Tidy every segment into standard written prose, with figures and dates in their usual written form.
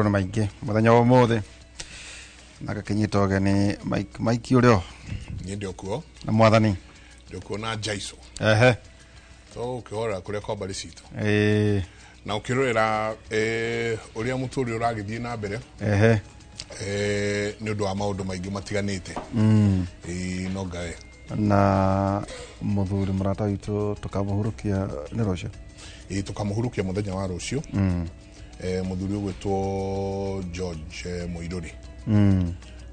maũndũ nĩ maingĩ mũthenya wa ũmũthĩ na gakinyito gani Mike ulio ni ndio kuo na mwathani ndio kuo na Jaiso so ukihora kuria kwa bari citu na ukirorera uria muturi uragithie na mbere ni undu wa maundu maingi matiganite no gae na muthuri murata witu tukamuhurukia ni rocio tukamuhurukia muthenya wa rocio muthuri ugwitwo George Muiruri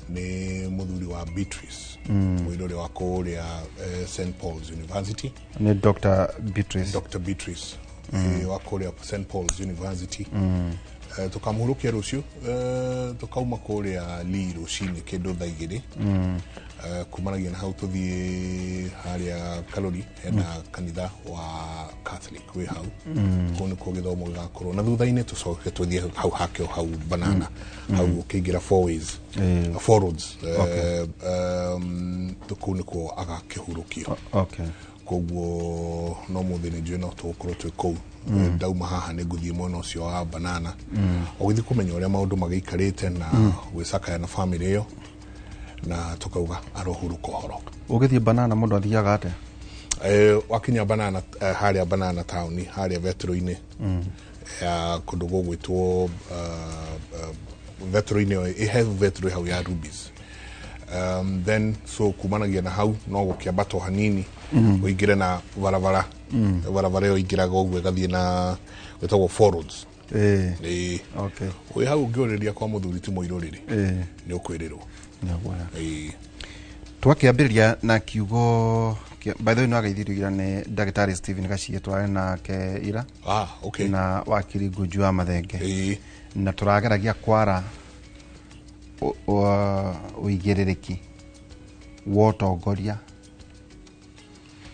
ni muthuri wa Beatrice Muiruri wa kuria St Paul's University ni Dr. Beatrice wa kuria St Paul's University tukamuhurukia rocio tukauma kuria Lee rucini kindu thaigiri kumanagia na hau tuthie haria Kalori hena kanitha wa Catholic we hau kone ko githomo gakorwo na thutha-ini tucoke tuthie hau hakio hau Banana hau ukigira four roads tukune ko agakihurukio koguo no muthini njwe no tukorwo twi kou ndauma haha ni nguthie mwena ucio wa Banana ugithi kumenya uria maundu magiikarite na gwicakaya na family iyo na tukauga arohuru kohoro ugithie Banana mundu athiaga ate wakinya Banana haria Banana town haria vetro-ini kundu gugwitwo vetro-ini have vetro hau ya Rubies then so kumanagia na hau no gukiambato hanini uingire na barabara yo ingiraga ogwe gathie na wetagwo four roads okay we hau ngioreria kwa muthuri ti Muiruri ni ukwirirwo twakiambiriria na kiugo by the way no agaithirio ni Dr. Stephen Gachie tware na ke ira okay na wakiri Ngũnjũ Mathenge na turageragia kwara uigirereki wotongoria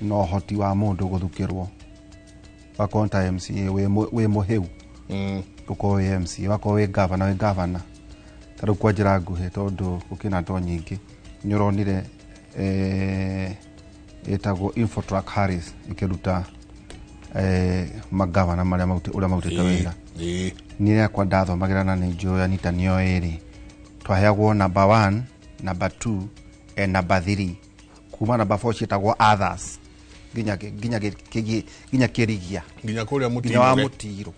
no hoti wa mundu guthukirwo wakonta MCA we muhiu uko MCA wako we governor taro kwa njira nguhe tondu gukina ndo nyingi nyoronire etagwo Infotrack Harris ikiruta magavana maria mautite wira ni yakwa ndathomagirana ni Joe Anita nio eri twaheagwo number 1 number 2 and number 3 kuma number 4 citagwo others ginya kirigia ginya kuria mutino wa mutiro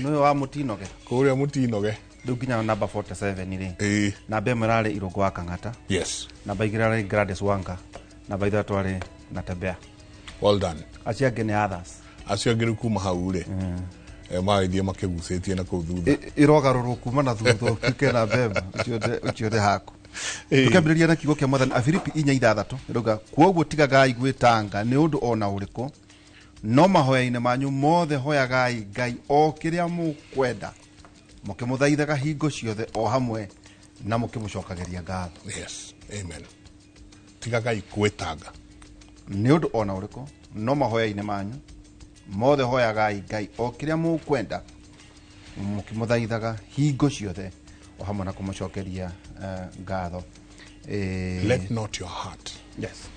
no wa mutinoge kuria mutinoge ginya number 47 ri na bemerare Irungu wa Kang'ata na baigirare Gladys Wanga na baitha tware na Tabea well done acia ngene others acia ngiru kuma hau ri maithie makigucetie na kuu thutha irogaruru kuma na thutha ukikena bemba uciothe haku tukambiriria na kiugo kia Mwathani Afilipi 4:6 iroga kuoguo tigagai gwitanga ni undu ona uriku no mahoya-ini manyu mothe hoyagai Ngai o kiria mukwenda mukimuthaithaga hingo ciothe o hamwe na mukimucokageria ngatho amen tigagai gwitanga ni undu ona uriku no mahoya-ini manyu mothe hoyagai Ngai o kiria mukwenda mukimuthaithaga hingo ciothe o hamwe na kumucokeria ngatho let not your heart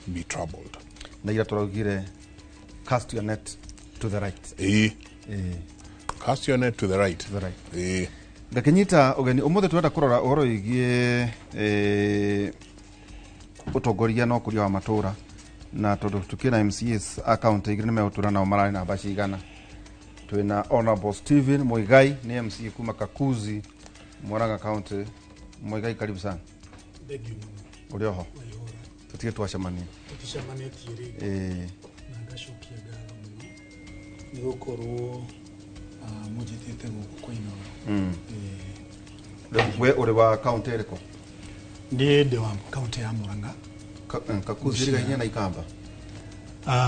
be troubled na ira turagire cast your net to the right cast your net to the right ngakinyita ugeni umuthe twenda kurora uhoro igie utongoria no kuria wa matura na tondu tukina MCS account igire ni meutura na marari na bashi igana twina Honorable Stephen Muigai ni MC kuma Kakuzi Murang'a County. Muigai karibu sana. Thank you. Ulioho. Tutie twacemania. Tuticemania tiiri. Na ngacokia ngatho muno. Ni gukorwo mujitete guku kwa Inooro. We uri wa county iriko? Ndi wa county ya Murang'a. Kakuzi iriga na Ikamba.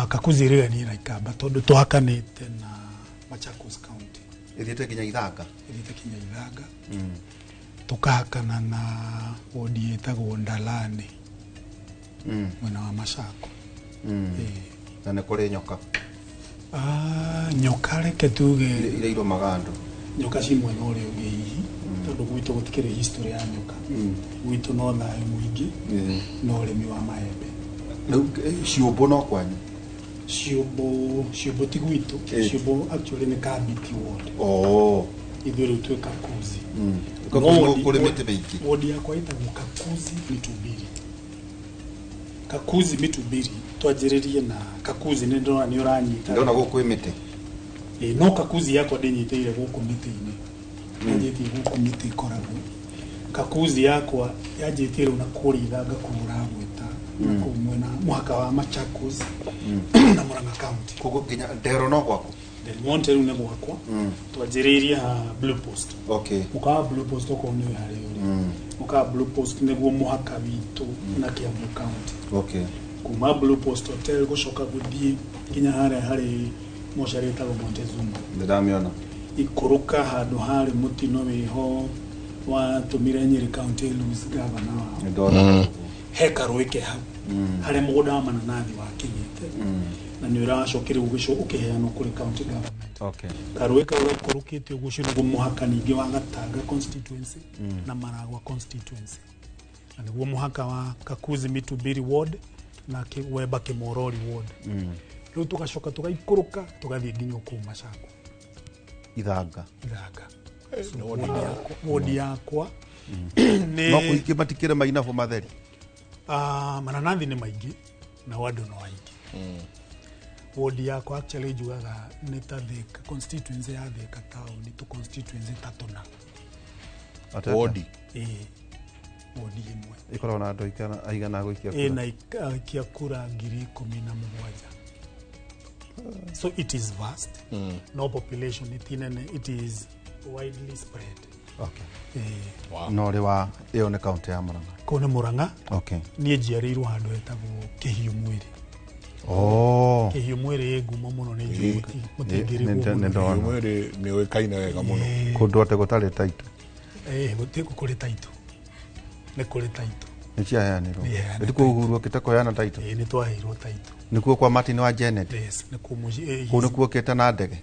Kakuzi iriga ni na Ikamba tondu twakanite na Machakos County. Ithiete kinya Ithanga. Tukahakana na wodi yetagwo Ndalani mwena wa Macako na nä kå rä nyoka nyoka reke tuge ireirwo magando nyoka ci mwena å rä å ngä hihi tondå gwitå gå tikä rä history ya nyoka gwitå no thayå må ingä no å rä mi wa maembe rä u ciåmbå no kwanyu ciåmbå ti gwitå ciåmbå actually nä Kabiti ward ithuä rä u twä Kakuzi kule mete beiki wodi yakwa itagwo Kakuzi Mitubiri. Kakuzi Mitubiri twajiririe na Kakuzi ni ndona ni uranyita ndona guku imete no Kakuzi yakwa ndinyiteire guku miti-ini ndinyiteire guku miti koragwo Kakuzi yakwa yajitire una kuri ithanga kumura gwita na kumwena muhaka wa Machakos na Murang'a County kuko kinya ndero no gwako Del Monte rune gwakwa twajiririe ha Blue Post. Okay. Muka Blue Post ko ni hari uri muka Blue Post niguo muhaka witu na Kiambu County. Okay. Kuma Blue Post Hotel gushoka guthie kinya hari moshareta go Montezuma ndamiona ikuruka handu hari mutino wiho wa tumire Nyeri County Luis Governor ndona heka roike hau hari mugunda wa mananathi wa kinyite na ni uracokire ugisho ukiheana kuri county government. Okay. Karuika urakorukite ugushiro gumuhaka ningi wa Gatanga constituency na Maragwa constituency. Na niguo muhaka wa Kakuzi Mitubiri ward na Weba Kimorori ward. Riu tugacoka tugaikuruka tugathie nginya ku Machakos. Ithanga. Wodi yakwa ni no kuikibatikire mainafo matheri. Mananathi ni maingi na wadu no aingi. Wodi yakwa actually jugaga ni ta Thika constituency ya Thika town ni to constituency tatona. Wodi wodi imwe ikora na ndo ikana aigana guikia kura na ikia kura 17,000. So it is vast. No population it is widely spread. Okay. Wow. No rewa iyo ne county ya Murang'a. Kone Murang'a. Okay. Nie jiarirwo handu hetagwo Kihiu Mwiri. Kihiu Mwiri ngumo muno ni njuru mutingirigwo. Mwiri ni wekaine wega muno. Kundu ate gutari taitu. Gutiko kuri taitu. Ni kuri taitu. Ni cia yanirwo. Ndiko uhuru kitako yana taitu. Ni twahirwo taitu. Nikuo kwa Martin wa Janet. Yes, nikumuji. Kuno kuo kete na ndege.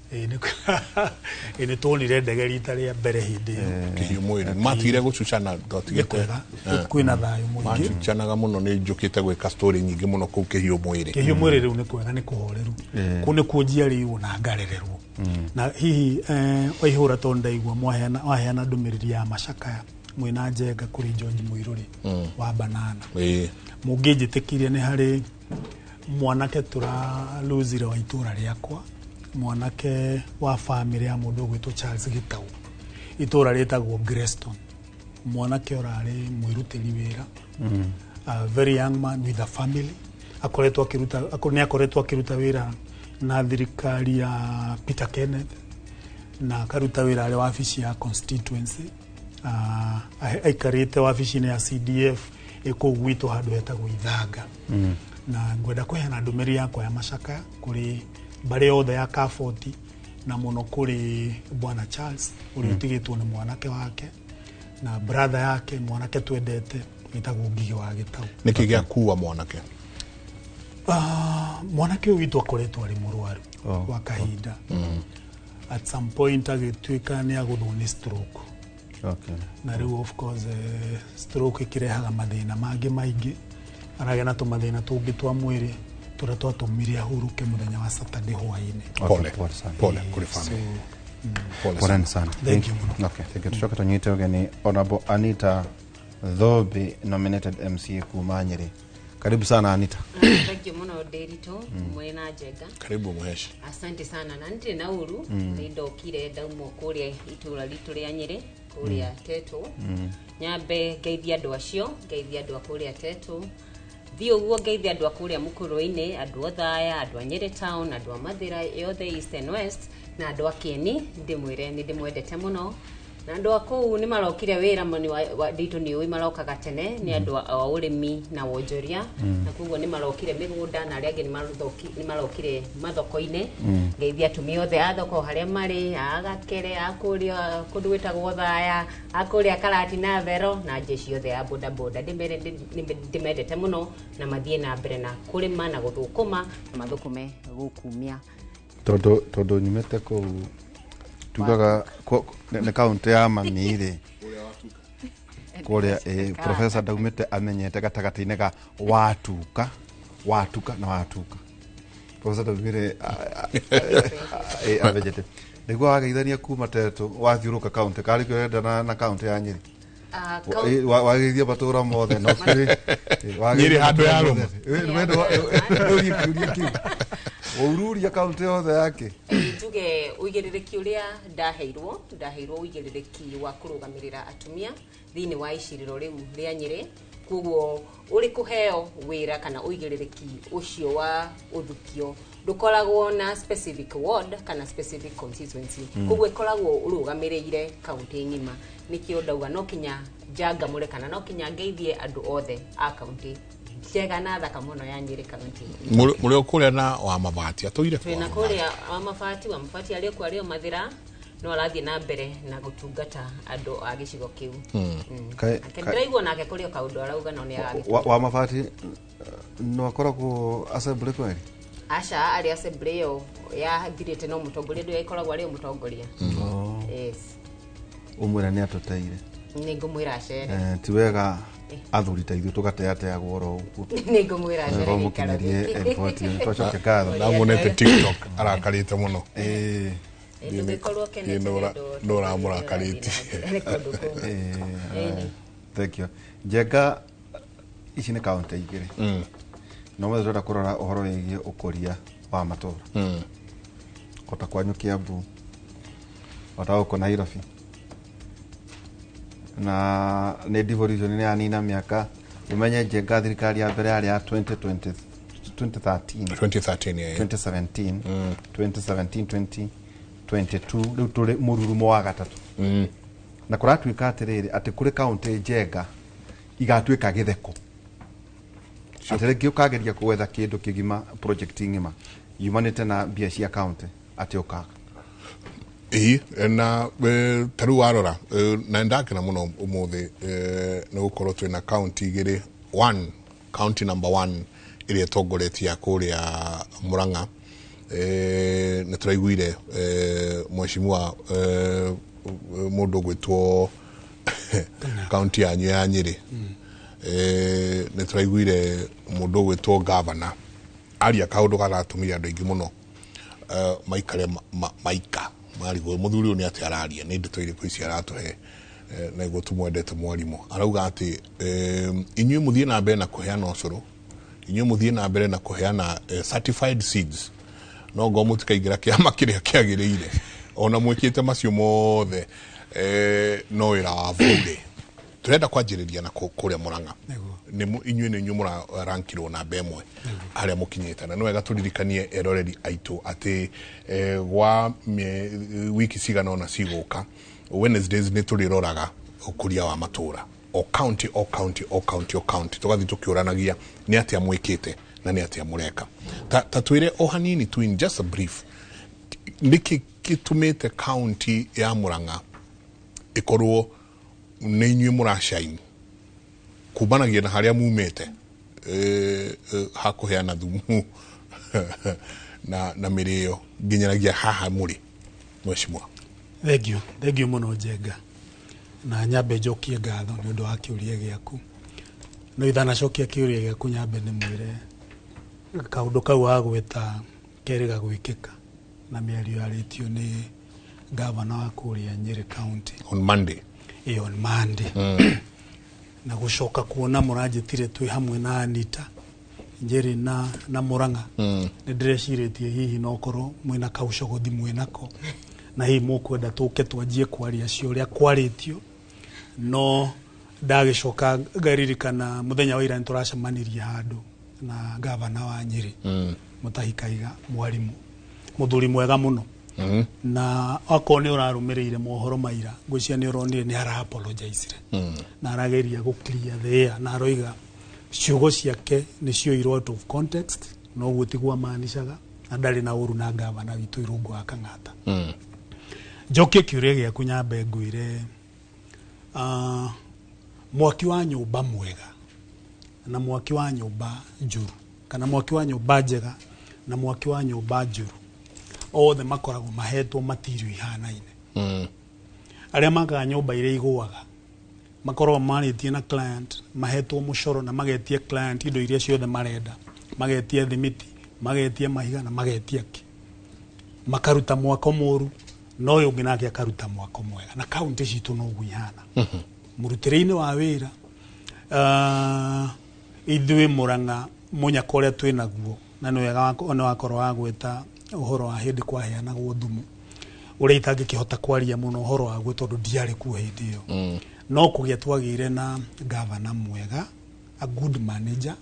Ni tonire ndege rita ria mbere hindi yo. Kihiu Mwiri matire gucucana dotigete. Kwina thayo mwingi. Macucanaga muno ni njukite gwika story nyingi muno ku Kihiu Mwiri. Kihiu Mwiri riu ni kwega ni kuhoreru. Kune kujiariwo na ngarererwo. Na hihi waihura tondaigwa mwaheana ndumiriri ya macakaya mwina njenga kuri George Muiruri wa Banana. Mungijitikirie ni hari mwanake turaluzire wa itura riakwa mwanake wa family ya mundu gwitwo Charles Gitau itura ritagwo Greston mwanake orari mwirutiri wira a very young man with a family akoretwo akiruta wira na thirikari ya Peter Kenneth na karuta wira ari wabici ya constituency aikarite wabici ya CDF ikugwito handu hetagwo Ithanga na ngwenda kuheana ndumiri yakwa ya macaka kuri bare yothe ya Kafoti na muno kuri bwana Charles uri utigitwo ni mwanake wake na brother yake mwanake twendete mitagwo Ngigi wa Gitau. Niki gya kuwa mwanake mwanake witu akoretwo ari murwaru wa kahinda at some point agitwika ni aguthwo ni stroke. Okay. Na riu of course stroke ikirehaga mathina mangi maingi aragena tumathina tungi twa mwiri turia twatumire ahuruke muthenya wa Saturday hwaini. Pole kuri family. Pole sana. Thank you. Okay, thank you. Tucoka tunyite ugeni Honorable Anita Thobi, nominated MCA kuma Nyeri. Karibu sana Anita. Thank you muno Derito mwena njega. Karibu muheshi. Asante sana na ndire na uru ndokire ndaumo kuria itura litu ria Nyeri kuria Teto. Nyambe ngeithia andu acio ngeithia andu akuria Teto. Thio guo ngeithia andu akuria Mukuru-ini andu othaya andu a Nyeri town andu a Mathira yothe east and west na andu akeni ndimwire ni ndimwendete muno na andu aku ni marokire wira mani wa Ndito ni ui marokaga tene ni andu a urimi na wonjoria na kuguo ni marokire migunda na aria ni marokire mathoko-ini ngeithia atumia othe a thoko haria mari agakere akuria kundu gwitagwo Thaya akuria Karati na Thero na jeshi othe a boda boda ndimendete muno na mathie na mbere na kurima na guthukuma na mathukume gukumia todo nyumete ko tugaga ne county ya Mamire kuria professor Daumete amenyete gatagati-ini ga watuka na watuka professor Daumire avejete niguo wageithania kuma Teto wathiuruka county kari kwenda na county ya Nyeri wageithia matura mothe no kiri Nyeri handu ya Roma ururia county yothe yake tuge uigĩrĩrĩki uria ndaheirwo uigĩrĩrĩki wa kurugamirira atumia thini wa iciriro riu ria Nyeri kuguo uri kuheo wira kana uigĩrĩrĩki ucio wa uthukio ndukoragwo na specific ward kana specific constituency kuguo ikoragwo urugamirire county ngima nikio ndauga no kinya janga mure kana no kinya ngeithie andu othe a county Jega na thaka muno ya Nyeri county muri okuria na wa mabati atoire twina kuria wa mabati ali kwa rio mathira no arathie na mbere na gutungata andu a gicigo kiu akendiraigwo nake kurio kaundu arauga no ni wa mabati no akoragwo assembly kweli Asha ali assembly yo ya thirite no mutongoria ndio ikoragwo ari mutongoria yes umwira ni atoteire ni ngumwira acere ti wega athuri ta ithu tugateateagwo ro uguo ni ngumwira acere mukinerie report twacoke katho na monete TikTok arakarite muno ndugikorwo kenete no ramurakarite thank you Jega ici ni county igire no mwe turenda kurora uhoro wigie ukuria wa matura kota kwanyu Kiambu ota uko Nairobi na ne devolution ni anina miaka umenye Jega thirikari ya mbere yari ya 2013 2017 2022 riu turi mururumo wa gatatu na kuratuika atiriri ati kuri county Jega igatuika githeko atiriki ukageria kuwetha kindu kigima project ngima yumanite na bia cia county ati ukaga na taru warora na ndakena muno umuthi no gukorwo twina county igiri county number 1 iria tongoretia kuria Murang'a ne turaiguire mheshimiwa mundu gwitwo county ya Nyeri ne turaiguire mundu gwitwo governor aria kaundu garatumia andu ingi muno maikare maika marigo muthuri ni ati araria ni ndeto iri kwisi aratuhe na iguo tumwendete mwarimu arauga ati inyuĩ muthie na mbere na kuheana ucuru inyuĩ muthie na mbere na kuheana certified seeds no ngo mutikaingira kiama kiria kiagiriire ona mwikite macio mothe no wira wa vunde turenda kwanjiriria na kuria Murang'a ni inyuĩ ni inyuĩ murarankirwo na mbemwe aria mukinyite na no wega turirikanie eroreri aitu ati gwa wiki cigana ona ciguka Wednesdays ni turiroraga ukuria wa matura o county tugathi tukiuranagia ni atia mwikite na ni atia mureka ta twire o hanini twin just a brief niki kitumite county ya Murang'a ikorwo ni inyuĩ murashine kubanagia na haria mumete hakuheana thumu na mirio nginyaragia haha muri mheshimiwa thank you muno Jega na nyambe njokie ngatho ni undu wa kiuria giaku no ithana cokia kiuria giaku nyambe ni mwire kaundu kau agweta keriga gwikika na miario aritio ni governor wa kuria Nyeri county on Monday na gucoka kuona muranjitire twi hamwe na Anita Nyeri na Murang'a ni ndireciretie hihi no korwo mwina kaucogothi mwinako na hihi mukwenda tuke twanjie kwaria cio uria kwaritio no ndagicoka ngaririkana muthenya wa ira nturacemanirie handu na governor wa Nyeri Mutahi Kahiga mwarimu muthuri mwega muno na akoni urarumirire mohoro maira ngwicia ni uronire ni ara apologize na arageria gu clear the air na roiga ciugo ciake ni cio iro out of context no gutigwa maanishaga na ndari na uru na governor witu irungu akangata joke kiuria gia kunyambe ngwire mwaki wa nyumba mwega na mwaki wa nyumba njuru kana mwaki wa nyumba njega na mwaki wa nyumba njuru othe makoragwo mahetwo matirio ihanaine aria makaga nyumba iria igwaga makorwo maritie na client mahetwo mucoro na magetie client indo iria ciothe marenda magetie thimiti magetie mahiga na magetie ki makaruta mwako moru no yo nginake akaruta mwako mwega na county citu no guyana murutire-ini wa wira ithwe Murang'a munya koria twinaguo na no wega ona wakorwo wa gweta uhoro wa hindi kwa heana go thumu uria itangikihota kwaria muno uhoro wa gwe tondu ndiari ku hindi iyo no kugia twagire na governor mwega, a good manager,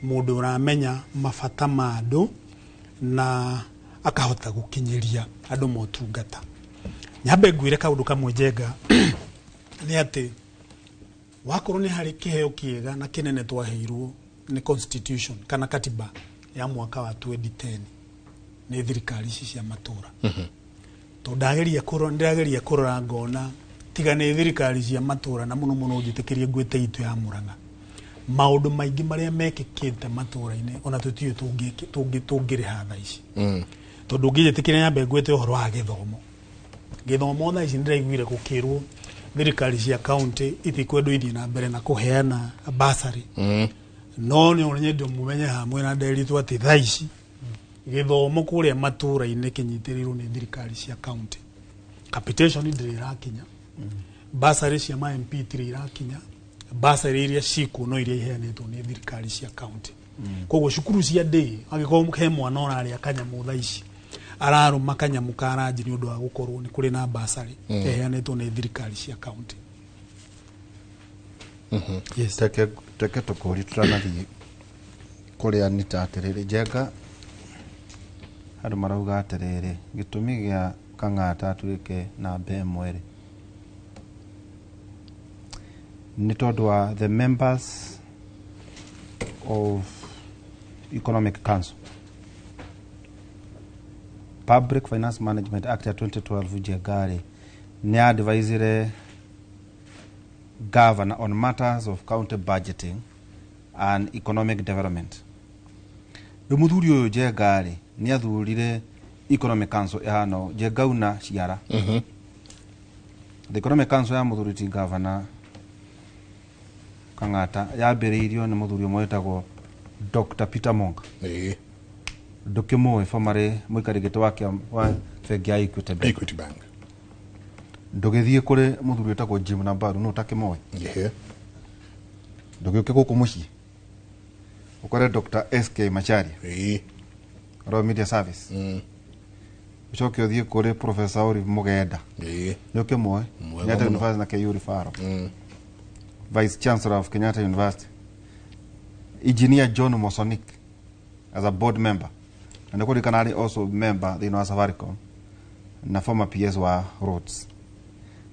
mundu uramenya mabata ma andu na akahota gukinyiria andu motungata. Nyambe ngwire kaundu kamwe Njenga ni ati wakorwo ni hari kiheo kiega na kinene twaheirwo ni constitution kana katiba ya mwaka wa 2010 ni thirikari cia matura. To ndageria kurora ngona tiga ni thirikari cia matura na muno muno njitikirie ngwete itu ya Murang'a. Maundu maingi maria mekikite matura-ini ona tutiyo tungiriha tha ici. Tondu ngijitikirie nyambe ngwete uhoro wa githomo. Githomo tha ici ndiraiguire gukirwo thirikari cia county itikwendo ithi na mbere na kuheana basari. No ni onye ndo mumenye hamwe na nderitwo ati tha ici githomo kuria matura-ini kinyitirirwo ni thirikari cia county. Capitation ndirakinya. Basari cia ma MP ndirakinya. Basari iria ciku no iria iheanitwo ni thirikari cia county. Koguo cukuru cia day agikorwo he mwana orari akanyamu tha ici araruma kanyamu karaji ni undu wa gukorwo ni kuri na basari iheanitwo ni thirikari cia county. Yes, teke tukuri turanathie kuria ni tatiriri Njenga andu marauga atiriri gitumi gia Kang'ata atuike na mbemwe ni tondu wa the members of Economic Council Public Finance Management Act ya 2012 Njenga ni advisor governor on matters of county budgeting and economic development. Muthuri uyu Njenga ni athurire Economic Council ehano Njengauna ciara. The Economic Council ya muthuri governor Kang'ata yambiriirio ni muthuri umwe wetagwo Dr. Peter Monga. Ndukimwe formerly muikarigite wake wa bengi ya Equity Bank. Ndugithie kuri muthuri wetagwo Jim Nambaru no takimwe. Ndugioke guku mucii ukore Dr. SK Macharia. Ro Media Service. Ucoke uthie kuri Professor Olive Mugenda. Nyoke mwe Kenyatta University na KU Rifaro. Vice Chancellor of Kenyatta University. Engineer John Mosonik as a board member. And the Kanari also member the Safaricom na former PS wa Roads.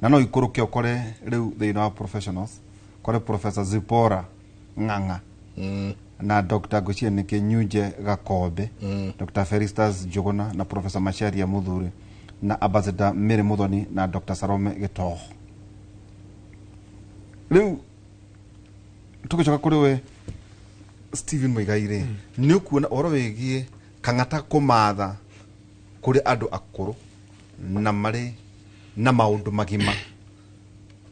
Nano ikuruke okore riu the professionals kore Professor Zipora Ng'ang'a na Dr. Gochieni Kenyuje Gakobe, Dr. Feristas Jogona na Professor Macharia Muthuri na Ambassador Mary Muthoni na Dr. Salome Gitoho. Riu tukicoka kuri we Stephen Muigai ni ukuona oro wegie Kang'ata kumatha kuri andu akuru na mari na maundu magima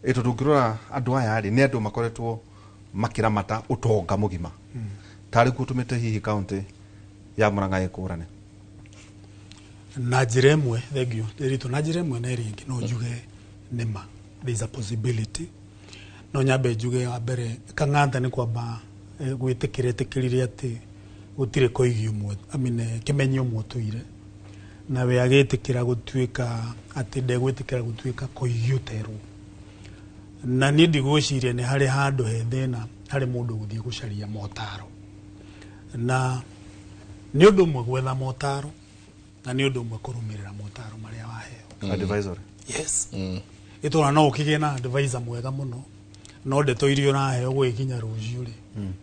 eto tungirora andu aya ni andu makoretwo makiramata utonga mugima tari kutumite hihi county ya Murang'a ikurane na jiremwe thegio rito na jiremwe na ringi no juge nema there is a possibility no nyambe juge wa mbere Kang'ata ni kwamba gwitikirire ati gutire koigio mwe amine kimenyo mwotuire na we agetikira gutuika ati ndegwitikira gutuika koigio teru na ni ndigwiciria ni hari handu he thina hari mundu guthie gucaria motaro na ni undu mwe gwetha motaro na ni undu mwe kurumirira motaro maria waheo advisory. Yes. Itura no ukigena advisor mwega muno no ndeto irio naheo gwikinya rucio ri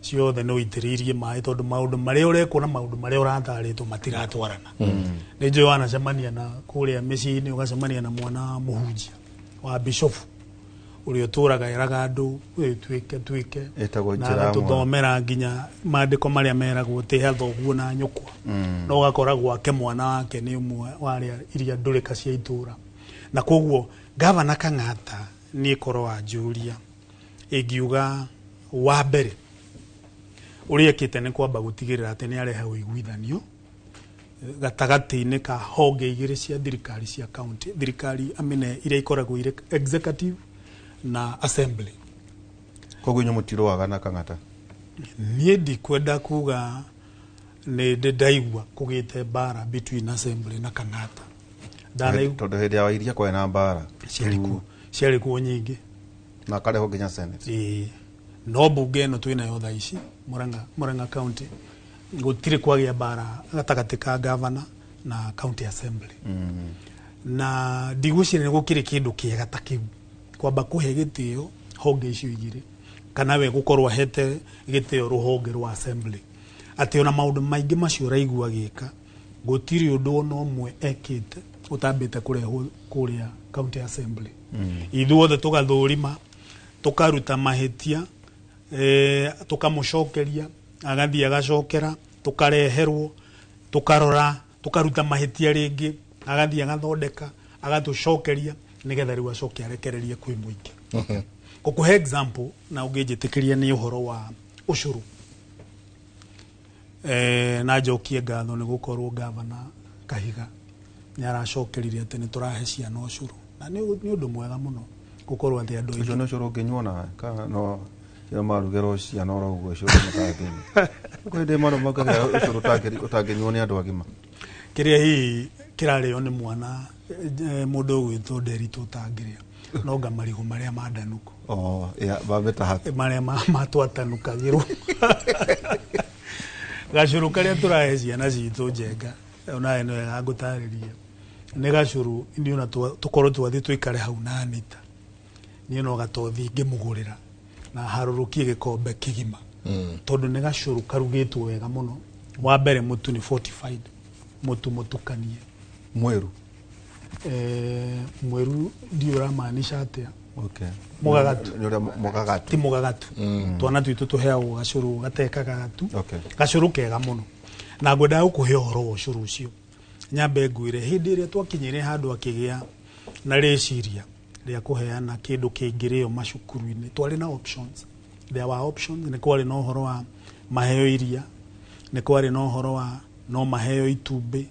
ciothe no itiririe mai tondu maundu maria ureko na maundu maria uratharitwo matiratwarana. Ni njo wanacemania na kuria micini ugacemania na mwana muhunjia wa bishop uri uturaga iraga andu twike na tuthomera nginya maandiko maria meragwo tiha thoguo na nyukwa no gakora gwake mwana wake ni umwe waria iria ndurika cia itura na koguo governor Kang'ata ni koro wa Julia egiuga wa mbere uri ekite ni kwamba gutigirira ati ni areha uiguithanio gatagati-inĩ ka honge igĩrĩ cia thirikari cia county, thirikari amene iria ikoragwo irĩ executive na assembly. Koguo nyuo mũtiroaga na Kang'ata? Niĩ ndikwenda kuga nĩ ndaigua kũgĩte mbara between assembly na Kang'ata. Tondũ hĩndĩ ya Wairia kwĩ na mbara ciarĩ kuo nyingĩ na kareho nginya Senate. No mbunge ĩno twĩnayo thaa ici Murang'a county gũtirĩ kwagĩa mbara gatagatĩ ka governor na county assembly. Na ndigwĩciria nĩ gũkĩrĩ kĩndũ kĩega ta kĩu kwamba kũhe gĩtĩo honge icio igĩrĩ, kana we gũkorwo ahete gĩtĩo rũhonge rwa assembly, atĩ ona maũndũ maingĩ macio ũraigua gĩka gũtirĩ ũndũ ona ũmwe ekĩte ũtambĩte kũrehwo kũrĩa county assembly. Ithuothe tũgathũrima, tũkaruta mahĩtia, tũkamũcokeria, agathiĩ agacokera, tũkareherwo, tũkarora, tũkaruta mahĩtia rĩngĩ, agathiĩ agathondeka, agatũcokeria, nĩgetha rĩu acoke arekererie kwĩ mũingĩ. Gũkũhe example na ũngĩnjĩtĩkĩria nĩ ũhoro wa ũcũrũ. Na njokie ngatho nĩ gũkorwo governor Kahiga nĩ aracokerire atĩ nĩ tũrahe ciana ũcũrũ, na nĩ ũndũ mwega mũno gũkorwo atĩ andũ aingĩ. Ũcio nĩ ũcũrũ ũngĩnyuo nawe no marugĩrwo ciana ũguo ũcũrũ mũtathĩ-inĩ? Kwĩndĩ maũndũ maugagĩra ũcũrũ ũtangĩnyuo nĩ andũ agima. Kĩrĩa hihi kĩrarĩo nĩ mwana mũndũ ũgwĩtwo Nderitu ũtangĩrĩa, no nga marigũ marĩa mandanuku marĩa matwatanukagĩrwo. Gacũrũ karĩa tũrahe ciana citũ njenga, nawe nĩ wega ngũtarĩrie, nĩ gacũrũ niĩ ona tũkorwo twathiĩ tũikare hau na Anita, niĩ no gatothi ngĩmũgũrĩra na harũrũkie gĩkombe kĩgima, tondũ nĩ gacũrũ karugĩtwo wega mũno. Wa mbere mũtu nĩ fortified, mũtu mũtukanie mweru. Mweru ndio ũramaanisha atĩa? Mũgagatu. Ti mũgagatu. Twana tuitũ tũheagwo gacũrũ gatekaga gatu, gacũrũ kega mũno. Na ngwendaga gũkũhe ũhoro wa ũcũrũ ũcio, nyambe ngwĩre hĩndĩ ĩrĩa twakinyire handũ akĩgĩa na rĩciria rĩa kũheana kĩndũ kĩngĩrĩo macukuru-inĩ, twarĩ na options. There were options. Nĩ kwarĩ na ũhoro wa maheo iria, nĩ kwarĩ na ũhoro wa no maheo itumbĩ,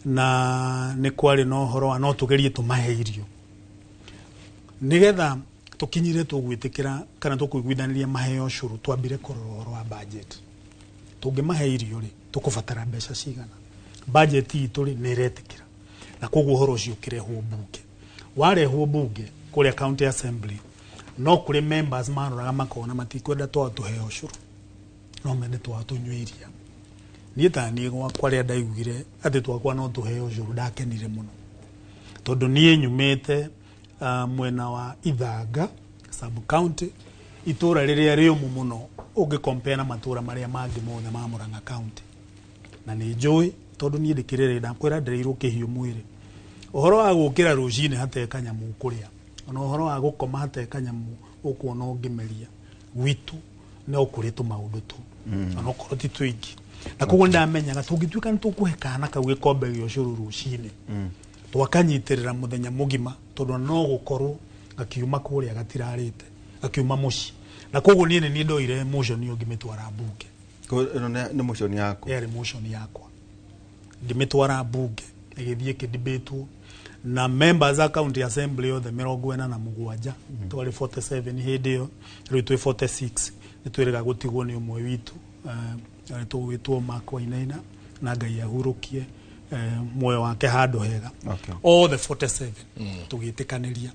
na nĩ kwarĩ na ũhoro wa no tũgerie tũmahe irio. Nĩgetha tũkinyire tũgwĩtĩkĩra kana tũkũiguithanĩria maheo ũcũrũ, twambire kũrora ũhoro wa budget. Tũngĩmahe irio rĩ, tũkũbatara mbeca cigana? Budget itũ rĩ nĩ ĩretĩkĩra, na koguo ũhoro ũcio ũkĩrehwo mbunge. Warehwo mbunge kũrĩa county assembly, no kũrĩ members maroraga makona matikwenda tũheo ũcũrũ, no mende tũnyue iria. Niĩ ta niĩ gwakwa rĩa ndaigire atĩ twakwa no tũheo ũcũrũ ndakenire mũno, tondũ niĩ nyumĩte mwena wa Ithanga sub county, itũra rĩrĩa rĩũmũ mũno ũngĩkompea na matũra marĩa mangĩ mothe ma Murang'a county, na nĩ njũĩ tondũ niĩ ndĩkĩrĩrĩ ndakwĩra ndĩrĩirwo kĩhiũ mwĩrĩ. Ũhoro wa gũkĩra rũcinĩ hatee kanyamũ kũrĩa, ona ũhoro wa gũkoma hatee kanyamũ ũkuona ũngĩmeria, gwitũ no kũrĩ tũmaũndũ tu, ona okorwo ti tũingĩ. Na koguo ndamenyaga tũngĩtuĩka nĩ tũkũhe kana kau gĩkombe gĩa ũcũrũ rũcinĩ, twakanyitĩrĩra mũthenya mũgima, tondũ no gũkorwo gakiuma kũrĩa gatirarĩte, gakiuma mũciĩ. Na koguo niĩ ndoire motion ĩyo ngĩmĩtwara mbunge. Ĩno nĩ motion yakwa? Yarĩ motion yakwa, ngĩmĩtwara mbunge, ĩgĩthiĩ ĩkĩdebatwo na members a county assembly othe 47, twarĩ 47 hĩndĩ ĩyo, rĩu twĩ 46. Nĩ twĩrĩga gũtigwo nĩ ũmwe witũ tũgwĩtwo Mark Wainaina, na Ngai ahurũkie muoyo wake handũ hega. All the 47 tũgĩtĩkanĩria.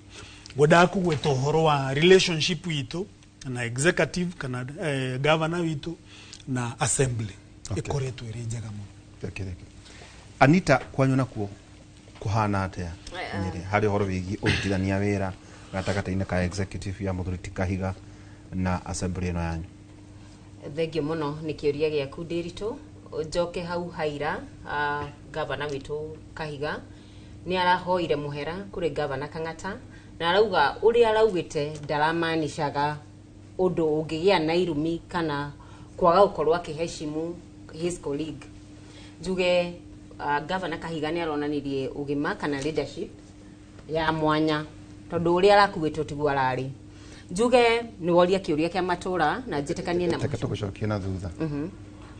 Ngwendaga kũgweta ũhoro wa relationship witũ na executive kana governor witũ na assembly ĩkoretwo ĩrĩ njega mũno. Anita, kwanyu nakuo kuhana atĩa harĩ ũhoro wĩgiĩ ũrutithania wĩra gatagatĩ-inĩ ka executive ya Mũthuri ti Kahiga na assembly ĩno yanyu? Thengio mũno nĩ kĩũria gĩaku Nderitu. Njoke hau haira, governor witũ Kahiga nĩ arahoire mũhera kũrĩ governor Kang'ata, na arauga ũrĩa araugĩte ndaramaanishaga ũndũ ũngĩgĩa na irumi kana kwaga gũkorwo akĩheshimu his colleague. Njuge governor Kahiga nĩ aronanirie ũgima kana leadership ya mwanya, tondũ ũrĩa arakuĩtwo tiguo ararĩ. Njuge nĩ woria kĩũria kĩa matũra na njĩtĩkanie na tũgũcokia na thutha.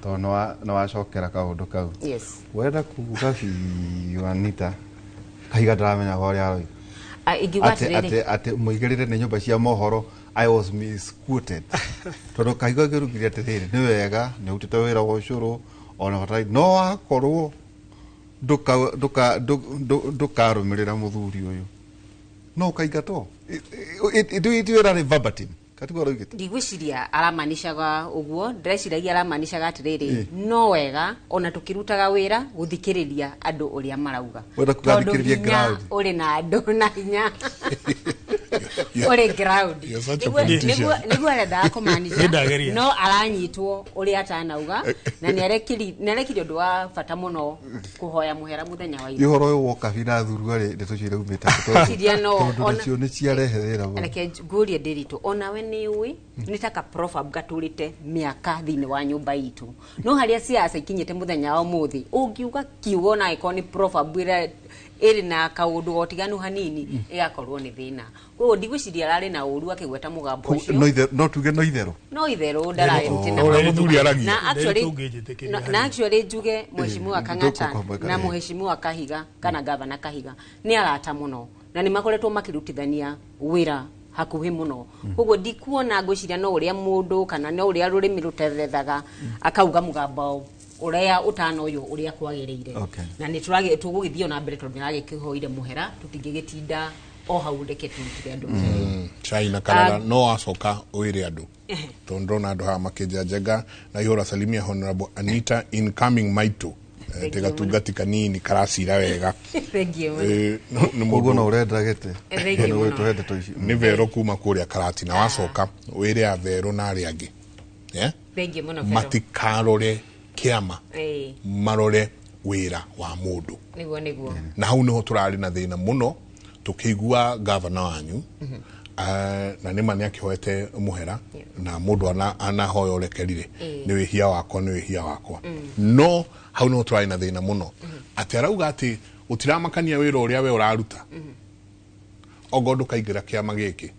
to no wacokera kaundu kau yes wenda kuga biũ Anita kaiga ndaramenya ũrĩa aroi ate mũigĩrĩre nĩ nyũmba cia mohoro I was misquoted tondũ kaiga gĩrugire atĩrĩrĩ nĩ wega nĩ ũrutĩte wĩra wa ũcũrũ ona batari no akorwo ndũkarũmĩrĩra mũthuri ũyũ no kaigato itwĩra nĩ verbatim ndigwiciria aramanishaga uguo ndĩreciragia aramanishaga atĩrĩrĩ no wega ona tukirutaga wĩra guthikĩrĩria andũ ũrĩa marauga tondũ ground ũrĩ na andũ na hinya ũrĩ ground nĩguo arenda kũmanisha no aranyitwo ũrĩa atanauga na nĩarekirie ũndũ wa bata mũno kũhoya mũhera mũthenya wa ira ihoro ũyũ woka bina thurua-rĩ ndĩtũcire umĩte tondũ nacio nĩ ciarehe wĩra mũno reke ngũrie Ndiritu onawe nĩ ũĩ nĩ taka proverb gatũrĩte mĩaka thĩinĩ wa nyũmba itũ no harĩa siasa ikinyĩte mũthenya wa ũmũthĩ ũngiuga kiugo na ĩkorwo nĩ proverb ĩrĩ na kaũndũ gotiganu hanini ĩgakorwo nĩ thĩna koguo ndigwiciria ararĩ na ũru akĩgweta mũgambo ũcio no tuge no itherũ ndararĩ na actually njuge Mheshimiwa Kang'ata na Mheshimiwa Kahiga kana Gavana Kahiga nĩ arata mũno na nĩ makoretwo makĩrutithania wĩra hakuhĩ mũno koguo ndikuona ngwiciria no ũrĩa mũndũ kana no ũrĩa rũrĩmĩ rũterethaga akauga mũgambo ũrĩa utano ũyũ ũrĩa kwagĩrĩire na nĩ tũgũgĩthio na mbere tondũ nĩragĩkĩhoire mũhera tũtingĩgĩtinda o hau reke tũrutire andũ China Canada no acoka wĩre andũ tondũ ndona andũ haha makĩnjanjanga na ihora salimia Honorable Anita incoming maito tegatungati kanini karacira wega ũguo no ũrenda gĩte nĩ Vero kuma kũrĩa Karati na wacoka wĩre a Vero na arĩa angĩ matikarore kiama marore wĩra wa mũndũ nĩguo na hau nĩho tũrarĩ na thĩna mũno tukĩigua gavana wanyu na nĩma nĩ akĩhoete mũhera na mũndũ anahoya ũrekerire nĩ wĩhia wakwa no hau nĩho tũrarĩ na thĩna mũno atĩ arauga atĩ ũtiramakania wĩra ũrĩa we ũraruta ogo ndũkaingĩra kĩama gĩkĩ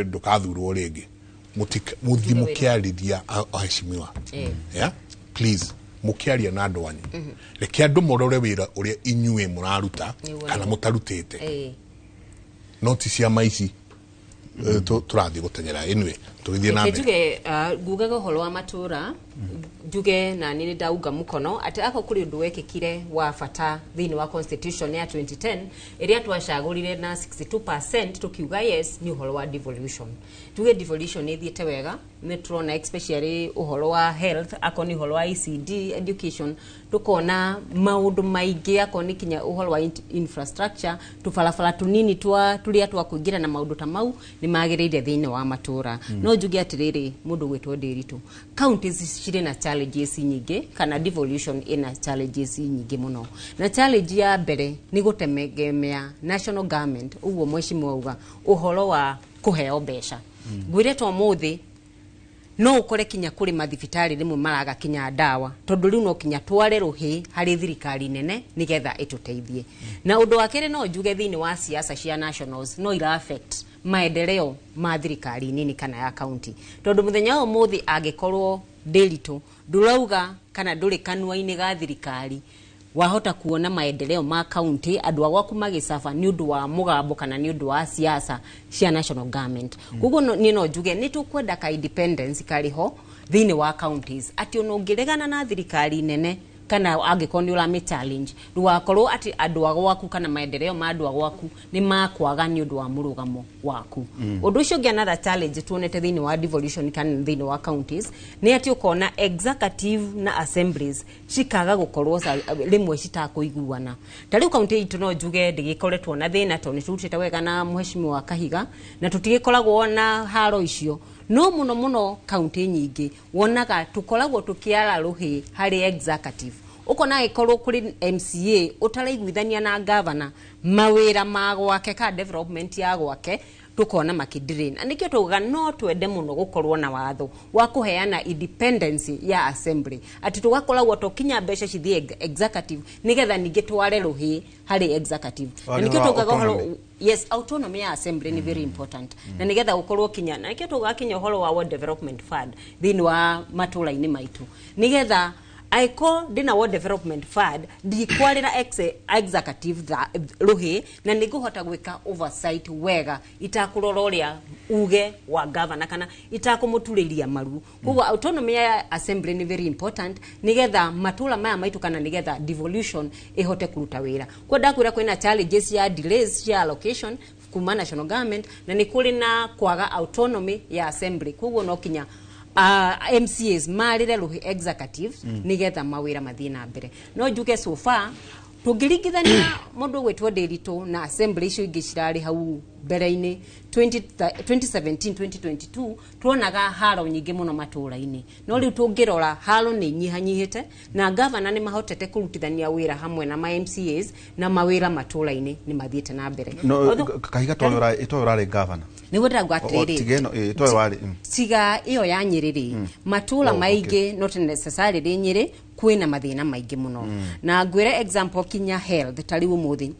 ndũkathurwo rĩngĩ muthi mukiarithia aheshimiwa please mukiaria na andũ wanyu reke andũ morore wĩra ũrĩa inyuĩ mũraruta kana mũtarutĩte no ti ciama ici tũrathiĩ gũteng'era anyway tũgĩthiĩ na mbere njuge ngugaga ũhoro wa matũra njuge na nĩ ndaunga mũkono atĩ ako kũrĩ ũndũ wekĩkire wa bata thĩinĩ wa constitution ya 2010 ĩrĩa twacagũrire na 62% tukiuga yes nĩ ũhoro wa devolution njuge devolution nĩ thiĩte wega nĩ tũrona especially ũhoro wa health ako nĩ ũhoro wa ECD education tukona maũndũ maingĩ ako nĩ kinya ũhoro wa infrastructure tubarabara tunini tũrĩa twakũingĩra na maũndũ ta mau nĩ magĩrĩire thĩinĩ wa matũra no njuge atĩrĩrĩ mũndũ gwĩtwo Ndiritu counties cirĩ na challenges nyingĩ kana devolution ina challenges nyingĩ mũno na challenge ya mbere nĩ gũtegemea national government ũguo mheshimiwa auga ũhoro wa kũheo mbeca ngwĩre to mũthĩ no ũkore kinya kũrĩ mathibitarĩ rĩmwe maraga kinya ndawa tondũ rĩu no kinya tware rũhĩ harĩ thirikari nene nĩgetha ĩtũteithie na ũndũ wa kerĩ no njuge thĩinĩ wa siasa cia nationals no ira affect maendeleo ma thirikari nini kana ya county tondũ mũthenya wa mũthĩ angĩkorwo Ndiritu ndurauga kana ndũrĩ kanua-inĩ ga thirikari wahota kuona maendeleo ma county andũ agwaku magĩcafa nĩ ũndũ wa mũgambo kana nĩ ũndũ wa siasa cia national government koguo niĩ no njuge nĩ tũkwenda ka independence karĩho thĩinĩ wa counties atĩ ona ũngĩregana na thirikari nene kana angĩkorwo nĩ ũrame challenge ndũgakorwo atĩ andũ agwaku kana maendeleo ma andũ agwaku nĩ makwaga nĩ ũndũ wa mũrũgamo waku ũndũ ũcio ũngĩ another challenge tuonete thĩinĩ wa devolution kana thĩinĩ wa counties nĩ atĩ ũkona executive na assemblies cikaga gũkorwo rĩmwe citakũiguana ta rĩu county itũ no njuge ndĩgĩkoretwo na thĩna tondũ nĩ tũrutĩte wega na Mheshimiwa Kahiga na tũtigĩkoragwo na haro icio no muno county nyingĩ wonaga tukoragwo tukiara ruhi hari executive ukona ikorwo kuri MCA utaraiguithania na governor mawira magwake ka development ya gwake tukona makidrain anikio tuga no twende muno gukorwo na watho wa kuheana independence ya assembly ati tugakoragwo tukinya mbeca cithie executive nigetha ninge tware ruhi hari executive anikio tuga yes autonomy ya assembly ni very important na nigetha gukorwo kinya na nikio tuga kinya horo wa world development fund thini wa matula-ini maitu nigetha aiko dina world development fund di kwarira executive tha ruhi na niguhota gwika oversight wega itakurora uria uge wa governor kana itakumuturiria maru kugo autonomy ya assembly ni very important nigetha matula maya maitu kana nigetha devolution ihote kuruta wira kwa ndakwira kwina challenges ya delays ya allocation kuma national government na nikuri na kwaga autonomy ya assembly kugo no kinya MCAs marire ruhi executive nigetha mawira mathina mbere no njuke so far tugirigithania mundu gwetwo Ndiritu na assembly icio ingi cirari hau mbere-ini 2017 2022 tuonaga haro nyingi muno matura-ini no riu tungirora haro ni nyihanyihite na governor ni mahotete kurutithania wira hamwe na ma MCAs na mawira matura-ini ni mathiete na mbere no kahiga toyora governor ni wetagwa atiriri tigeno toyora tiga iyo ya Nyeri matura maingi not necessarily Nyeri kwina mathina maingi muno na ngwire example kinya health tari umuthi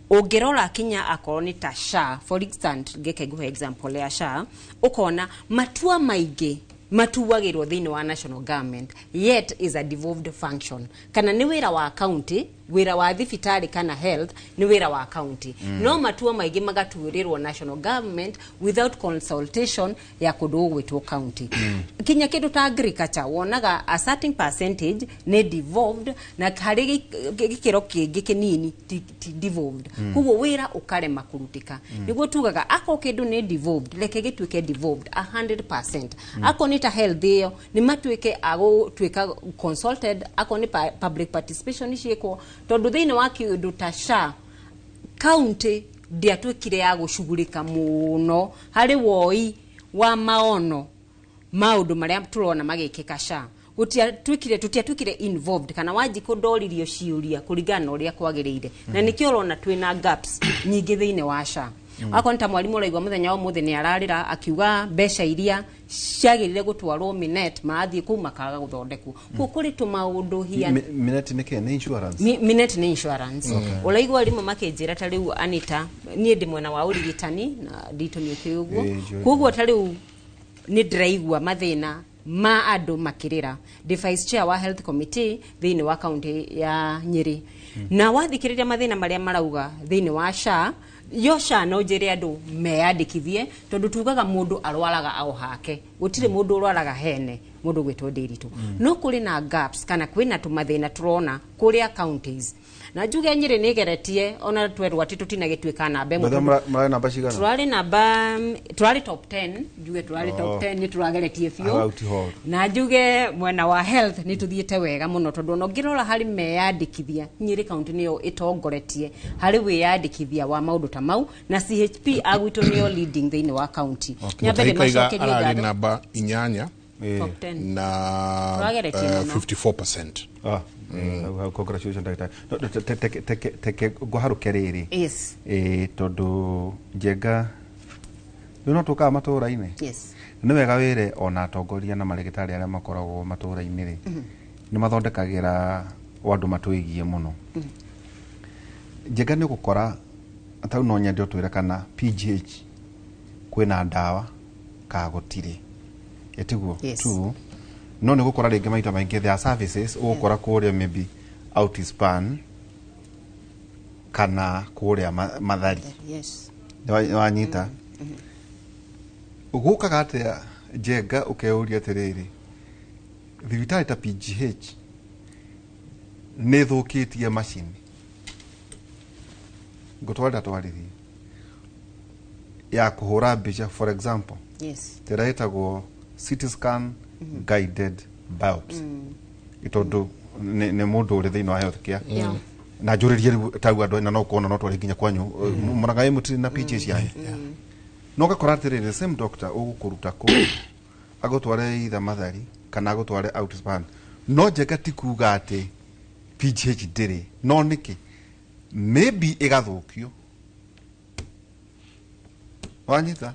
ungirora kinya akoroni ta SHA for instance ngeke guhe example ya SHA ukona matua maingi matuwagirwo thini wa national government yet is a devolved function kana ni wira wa county wira wa thibitari kana health ni wira wa county no matua maingi magatuwirirwo national government without consultation ya kundu gwitwo county kinya kindu ta agriculture wonaga a certain percentage ni devolved na hari gikiro kingi kinini devolved kugo wira ukarema kurutika niguo tugaga ako kindu ni devolved leke gitwike devolved 100% ako ni ta health iyo ni matwike ago twika consulted ako ni public participation cieko tondu thini wa kindu ta SHA county dia twikire ya gushugurika muno hari woi wa maono maundu maria turona magikika SHA tutiatwikire involved kana waji kundoririo ciuria kuringana uria kwagirire na nikio urona twina gaps nyingi thini wa SHA akonta mwalimu raigwa muthenya wa muthi ni ararira akiuga mbeca iria ciagirire gutwarwo Minet maathie ku makaga guthondekwo kuri tumaundu hiana Minet ni ke insurance Minet ni insurance uraigwa rimu makenjira ta riu Anita nie ndi mwena wa urigitani na ndito ni kiugo kuguo ta riu ni ndiraigwa mathina ma andu makirira the vice chair wa health committee thini wa county ya Nyeri na wathikiriria mathina maria marauga thini wa SHA yo SHA no njire andu meyandikithie tondu tugaga mundu arwaraga ao hake gutire mundu urwaraga hene mundu gwitwo Ndiritu no kuri na gaps kana kwina tumathina turona kuria counties na njuge Nyeri nigeretie ona twerwa tutina gitwika na mbe mara namba cigana turari top 10 njuge turari top 10 ni turageretie fio na njuge mwena wa health ni tuthiete wega muno tondu no ngirora hari meyandikithia Nyeri county niyo itongoretie hari wiyandikithia wa maundu ta mau na CHP agwito niyo leading thini wa county nyabere macokerie ngari namba 8 top 10 na 54%. Congratulations Dr. Teke guharuke riri yes tondu njenga no tuka matura-ini yes ni wega wire ona atongoria na marigitari aria makoragwo matura-ini ri ni mathondekagira wandu matuigie muno njenga ni gukora atau no nyende utwira kana PGH kwina ndawa ka gutire etiguo tu no ni gukora ringi maita maingi their services ugukora kuria maybe outspan kana kuria mathari yes wanyita ugukaga atia njenga ukeuria atiriri thibitari ta PGH ni thukitie machine gutwara twarithi ya kuhura mbica for example yes tiraitagwo CT scan guided biopsy itondu ne mundu uri thini wa health care na njuririe tagu andu na no kuona no twari nginya kwanyu muraga imutiri na PGH yae no gakora atiri the same doctor ugukuruta ku agutware either mathari kana agutware outspan no njega tikuga ati PGH ndiri no niki maybe igathukio wanyita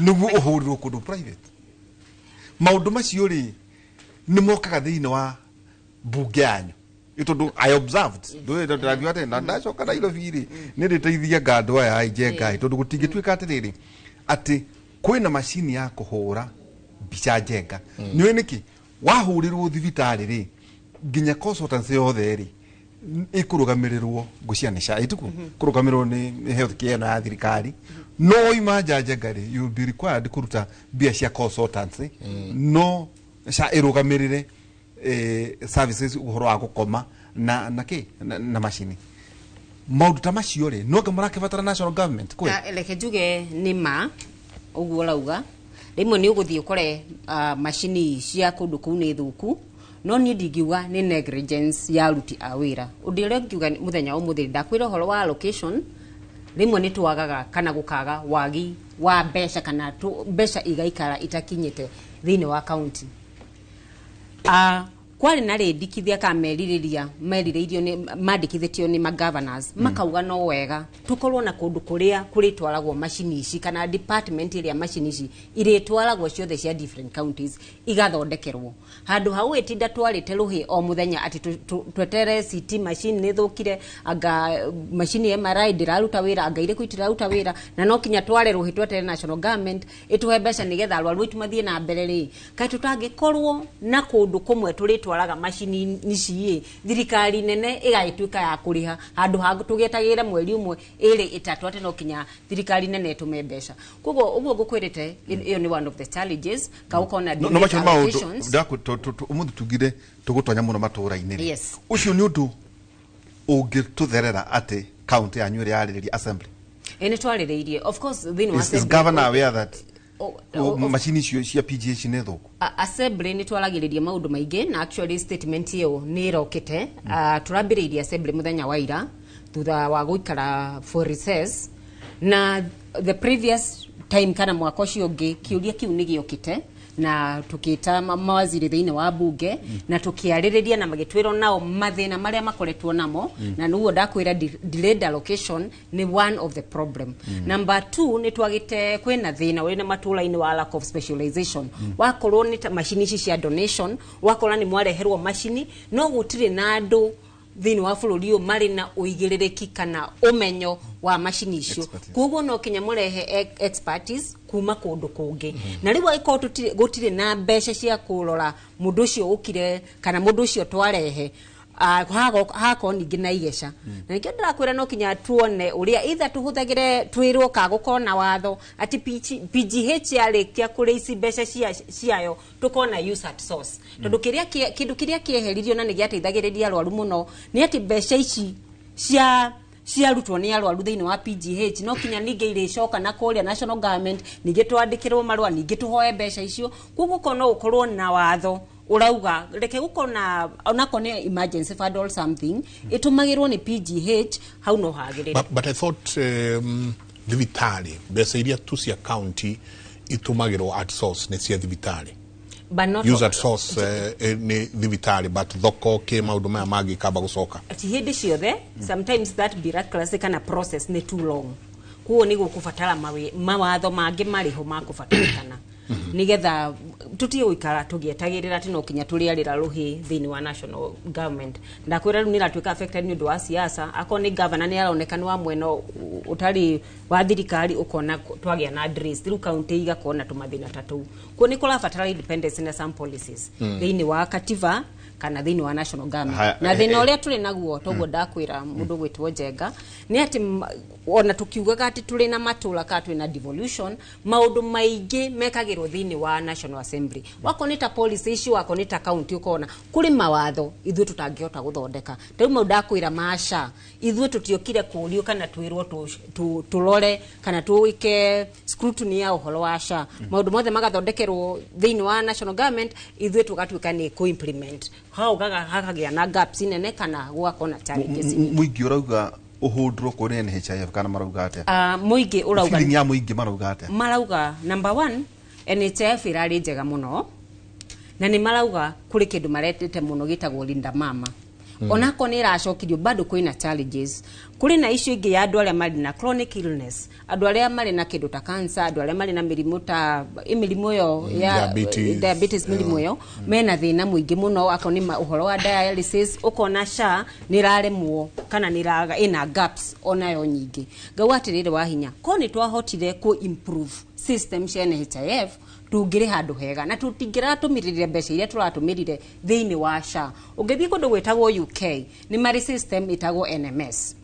nugu uhuru kundu private maundu macio ri ni mokaga thiini wa bunge yanyu itondu I observed ndo ndirathio ati na ndacoka na ilo viri ni riteithia ngando aya ijenga itondu gutingituika atiriri ati kwina machine ya kuhura mbica njenga ni niki wahurirwo thibitari ri nginya consultancy yothe ri ikurugamirirwo ngucia ni sha ituku kurugamirwo ni health care na thirikari no imanja njengari you be required kuruta bia cia consultancy no sha irugamirire services uhoro wa gukoma na ki na machine maundu ta macio ri no ngamara kibatara national government kwe eleke juge ni ma uguo lauga rimwe ni uguthii ukore machine cia kundu kuu ni thuku no ni ndingiuga ni negligence ya aruti a wira undi uria ngiuga muthenya umuthi ndakwira horo wa allocation rimwe ni twagaga kana gukaga wagi wa mbeca kana mbeca igaikara itakinyite thiini wa county kwari na rendikithia ka meriririo ni mandikithitio ni governors makauga no wega tukorwo na kundu kuria kuritwaragwo machine ici kana department iria machine ici iritwaragwo ciothe cia different counties igathondekerwo handu hau etinda twarite ruhi o muthenya ati twetere CT machine ni thukire anga machine MRI ndiraruta wira anga ire kwitiraruta wira na no kinya tware ruhi twetere national government ituhe mbeca nigetha arwaru itumathie na mbere ri kai tutangikorwo na kundu kumwe twaraga machine nici thirikari nene igaituika ya kuriha handu hagu tugetagira mweri umwe iri itatu ati no kinya thirikari nene tume mbeca koguo uguo ngukwirite iyo ni one of the challenges ka ukona no macho maundu umuthi tugire tugutonya muno matura-ini ucio ni undu ungitutherera ati county yanyu iri yaririria assembly ene twaririirie of course thini wa assembly is governor aware that machine cia PGH ne thuku assembly ni twalagiriria maundu maingi na actually statement iyo ni irokite turambiriirie assembly muthenya wa ira thutha wa guikara for recess na the previous time kana mwaka ucio ungi kiuria kiu ni giokite na tukita mawaziri thiini wa bunge na tukiaririria na magitwiro nao mathina maria makoretwo namo na nuo ndakwira delayed allocation ni one of the problem. Number 2 ni twagite kwina thina wina matula-ini wa lack of specialization wakorwo ni machine ici cia donation wakorwo ni mwareherwo machine no gutire na andu thini wa bururi uyu mari na uigiririki kana umenyo wa machine icio koguo no kinya murehe expertise kuma kundu kungi na riwa iko gutire na mbeca cia kurora mundu ucio ukire kana mundu ucio twarehe hako ningi na igesha na nikio ndirakwira no kinya tuone uria either tuhuthagire twirwo ka gukona watho ati PGH yarikia kureisi mbeca ciayo tukona use at source tondu kindu kiria kieheririo na nigiateithagiriria arwaru muno ni ati mbeca ici cia rutwo ni arwaru thiini wa PGH no kinya ninge iricoka na kuria national government ninge twandikirwo marwa ninge tuhoe mbeca icio koguo kono ukorwo na watho urauga reke gukona onako ni emergency fund or something itumagirwo ni PGH hau no hagirira but I thought thibitari mbeca iria tu cia county itumagirwo at source ni cia thibitari use at source ni thibitari but thoko ke maundu maya magi kaba gucoka ati hindi ciothe sometimes that bureaucracy kana process ni too long kuo ni gukubatara mawatho mangi mariho makubatarikana nigetha tutie uikara tugietagirira ati no kinya turiarira ruhi thiini wa national government ndakwira ru niratwika affected ni undu wa siasa akoni governor ni aronekana wa mweno utari wa thirikari ukona twagia na address through county igakona tumathina tatu ko ni kula fatara independence na some policies thiini wa katiba kana thiini wa national government na thina uria tuli naguo toguo ndakwira mundu gwitwo Njenga ni ati ona tukiugaga ati tuli na matula ka twi na devolution maundu maingi mekagirwo thiini wa national assembly wakonita policy issue wakonita county ukona kuri mawatho ithu tutangihota guthondeka riu maundu ndakwira masha ithu tutiokire kurio kana twirwo tulore kana tuike scrutiny ya uhoro wa sha maundu mothe magathondekerwo thiini wa national government ithu tugatwika ni ko implement hau gaga hakagia na gaps nene kana gwakona challenges muingi urauga uhundro kuri NHIF kana marauga atia muingi urauga feeling ya muingi marauga atia marauga number 1 NHIF irari njega muno na ni marauga kuri kindu maretete muno gitagwo Linda Mama onako nä iracokirio bado kwina challenges kuri na issue ingi ya andu aria mari na chronic illness andu aria mari na kindu ta cancer andu aria mari na mirimu ta imirimu yo ya diabetes mirimu yo mena thina muingi muno akoni uhoro wa dialysis ukona sha niraremwo kana niraga ina gaps onayo nyingi ngau atirire wa hinya ko ni twahotire ku improve system cia NHIF tungire handu hega na tutingira tumirire mbeca iria turatumirire thiini wa SHA ungithii kundu gwitagwo UK ni mari system itagwo NMS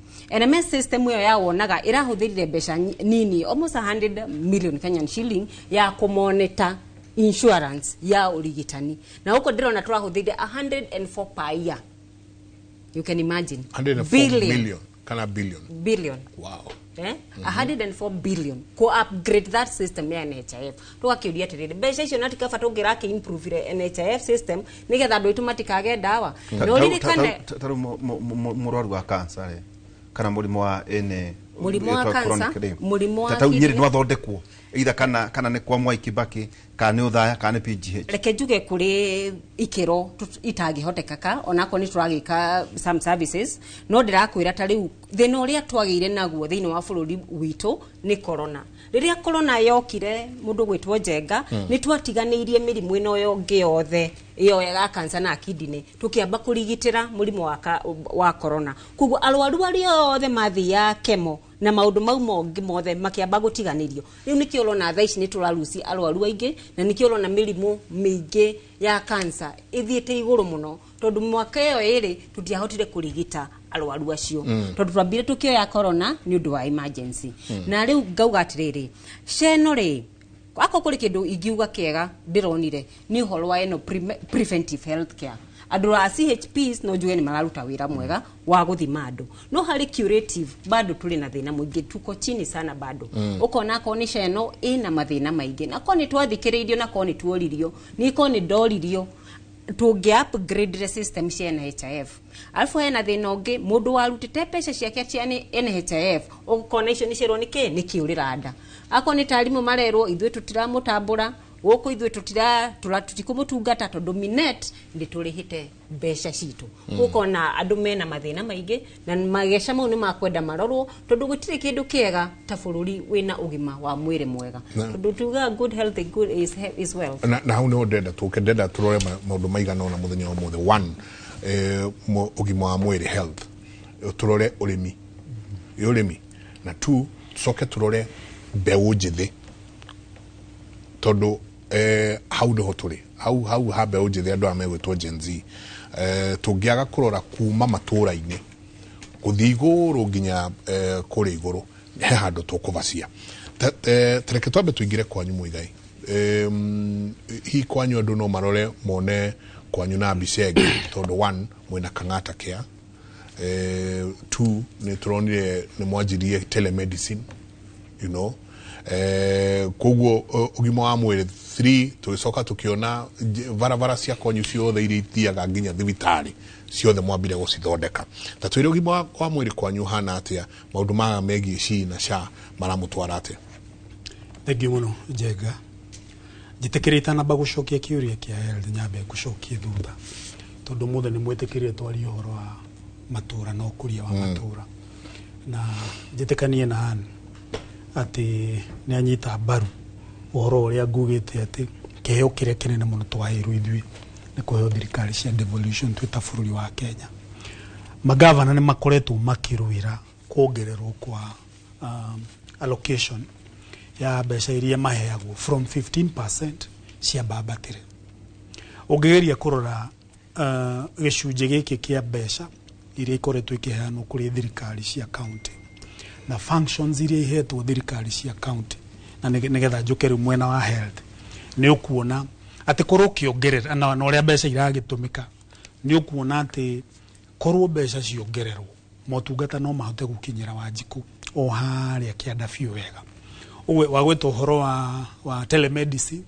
system yo ya wonaga irahuthirire mbeca nini almost 100 million Kenyan shilling ya kumonitor insurance ya urigitani na uko ndirona turahuthirire 104 per year. You can imagine 104 billion kana billion. Wow. 104 billion ko upgrade that system ya NHIF tugakiuria tirire mbeca icio natikaba tungira ki improve NHIF system nigetha andu itumatikage dawa no ririkane taru murwaru wa cancer kana murimu wa murimu wa cancer murimu wa tata nyiri no athondekwo either kana ne kwa Mwai Kibaki kana ne uthaya kana PGH reke njuge kuri ikiro itangihotekaka onako ni turagika some services no ndirakwira ta riu thina uria twagire naguo thiini wa bururi witu ni corona riria corona yokire mundu gwitwo Njenga ni twatiganirie mirimu ino yonge yothe iyo ya cancer na kidney tukiamba kurigitira murimu wa corona kugo alwaru ari yothe mathi ya kemo na maundu mau mongi mothe makiamba gutiganirio riu nikio rona thaici ni turaruci alwaru aingi na nikio rona mirimu mingi ya cancer ithiete iguru muno tondu mwaka iyo iri tutiahotire kurigita alwaru acio tondu twambire tukio ya corona ni undu wa emergency na riu ngauga atiriri sheno ri ako kuri kindu ingiuga kiega ndironire ni uhoro wa eno preventive health care andu a CHPs no jueni mararuta wira mwega wa guthima andu no hari curative bado tuli na thina muingi tuko chini sana bado ukona ko ni sheno ina mathina maingi na ko ni twathikiririo na ko ni tuoririo ni ko ni ndoririo tungi upgrade the system cia NHIF alfu hena thina ungi mundu warutite mbeca ciake cia NHIF ukona icio ni cirwo niki nikiurira nda ako ni tarimu marerwo ithuĩ tutiramutambura goko ithuĩ tutikumutungata tondu Minet ndi turihite mbeca citu ukona andu mena mathina maingi na magesha mau ni makwenda marorwo tondu gutire kindu kiega ta bururi wina ugima wa mwiri mwega tondu tuga good health is well na hau no ndenda tukendenda turore maundu maigana ona muthenya wa mothe one ugima wa mwiri health turore urimi na two soke turore mbeu njithi tondu hau ndo turi hau ha mbeu njithi andu amegwitwo Gen Z tungiaga kurora kuma matura-ini guthi iguru nginya kuri iguru he handu tukuvacia tereke twambe tuingire kwanyu Muigai hi kwanyu andu no marore mone kwanyu na Bicege tondu one mwina Kang'ata Care two ni turonire ni mwanjirie telemedicine you know koguo ugima wa mwiri 3 tulicoka tukiona varavara cia konyu ciothe iria ithiaga nginya thibitari ciothe mwambire gucithondeka ta twire ugima wa mwiri kwanyu hana atia maundu maga megie SHI na SHA maramutwara atia thegi muno Njenga jitikirita na bagucokia kiuria kia health nyambe gucokia thutha tondu muthe ni mwitikirie twari uhoro wa matura na ukuria wa matura na jitikanie na hani ati ni anyita baru uhoro uria ngugite ati keheo kiria kinene muno twahirwo ithui ni kuheo thirikari cia devolution twita bururi wa Kenya magavana ni makoretwo makirwira kuongererwo kwa allocation ya mbeca iria maheagwo from 15% cia babatire ungegeria kurora gicunje giki kia mbeca iria ikoretwo ikiheanwo kuri thirikari cia county na functions iria ihetwo thirikari cia county na nigetha njuke ri mwena wa health ni ukuona ati korwo kiongerera na uria mbeca iragitumika ni ukuona ati korwo mbeca ciongererwo motungata no mahote gukinyira Wanjiku o haria kianda biu wega uwe wagweta uhoro wa telemedicine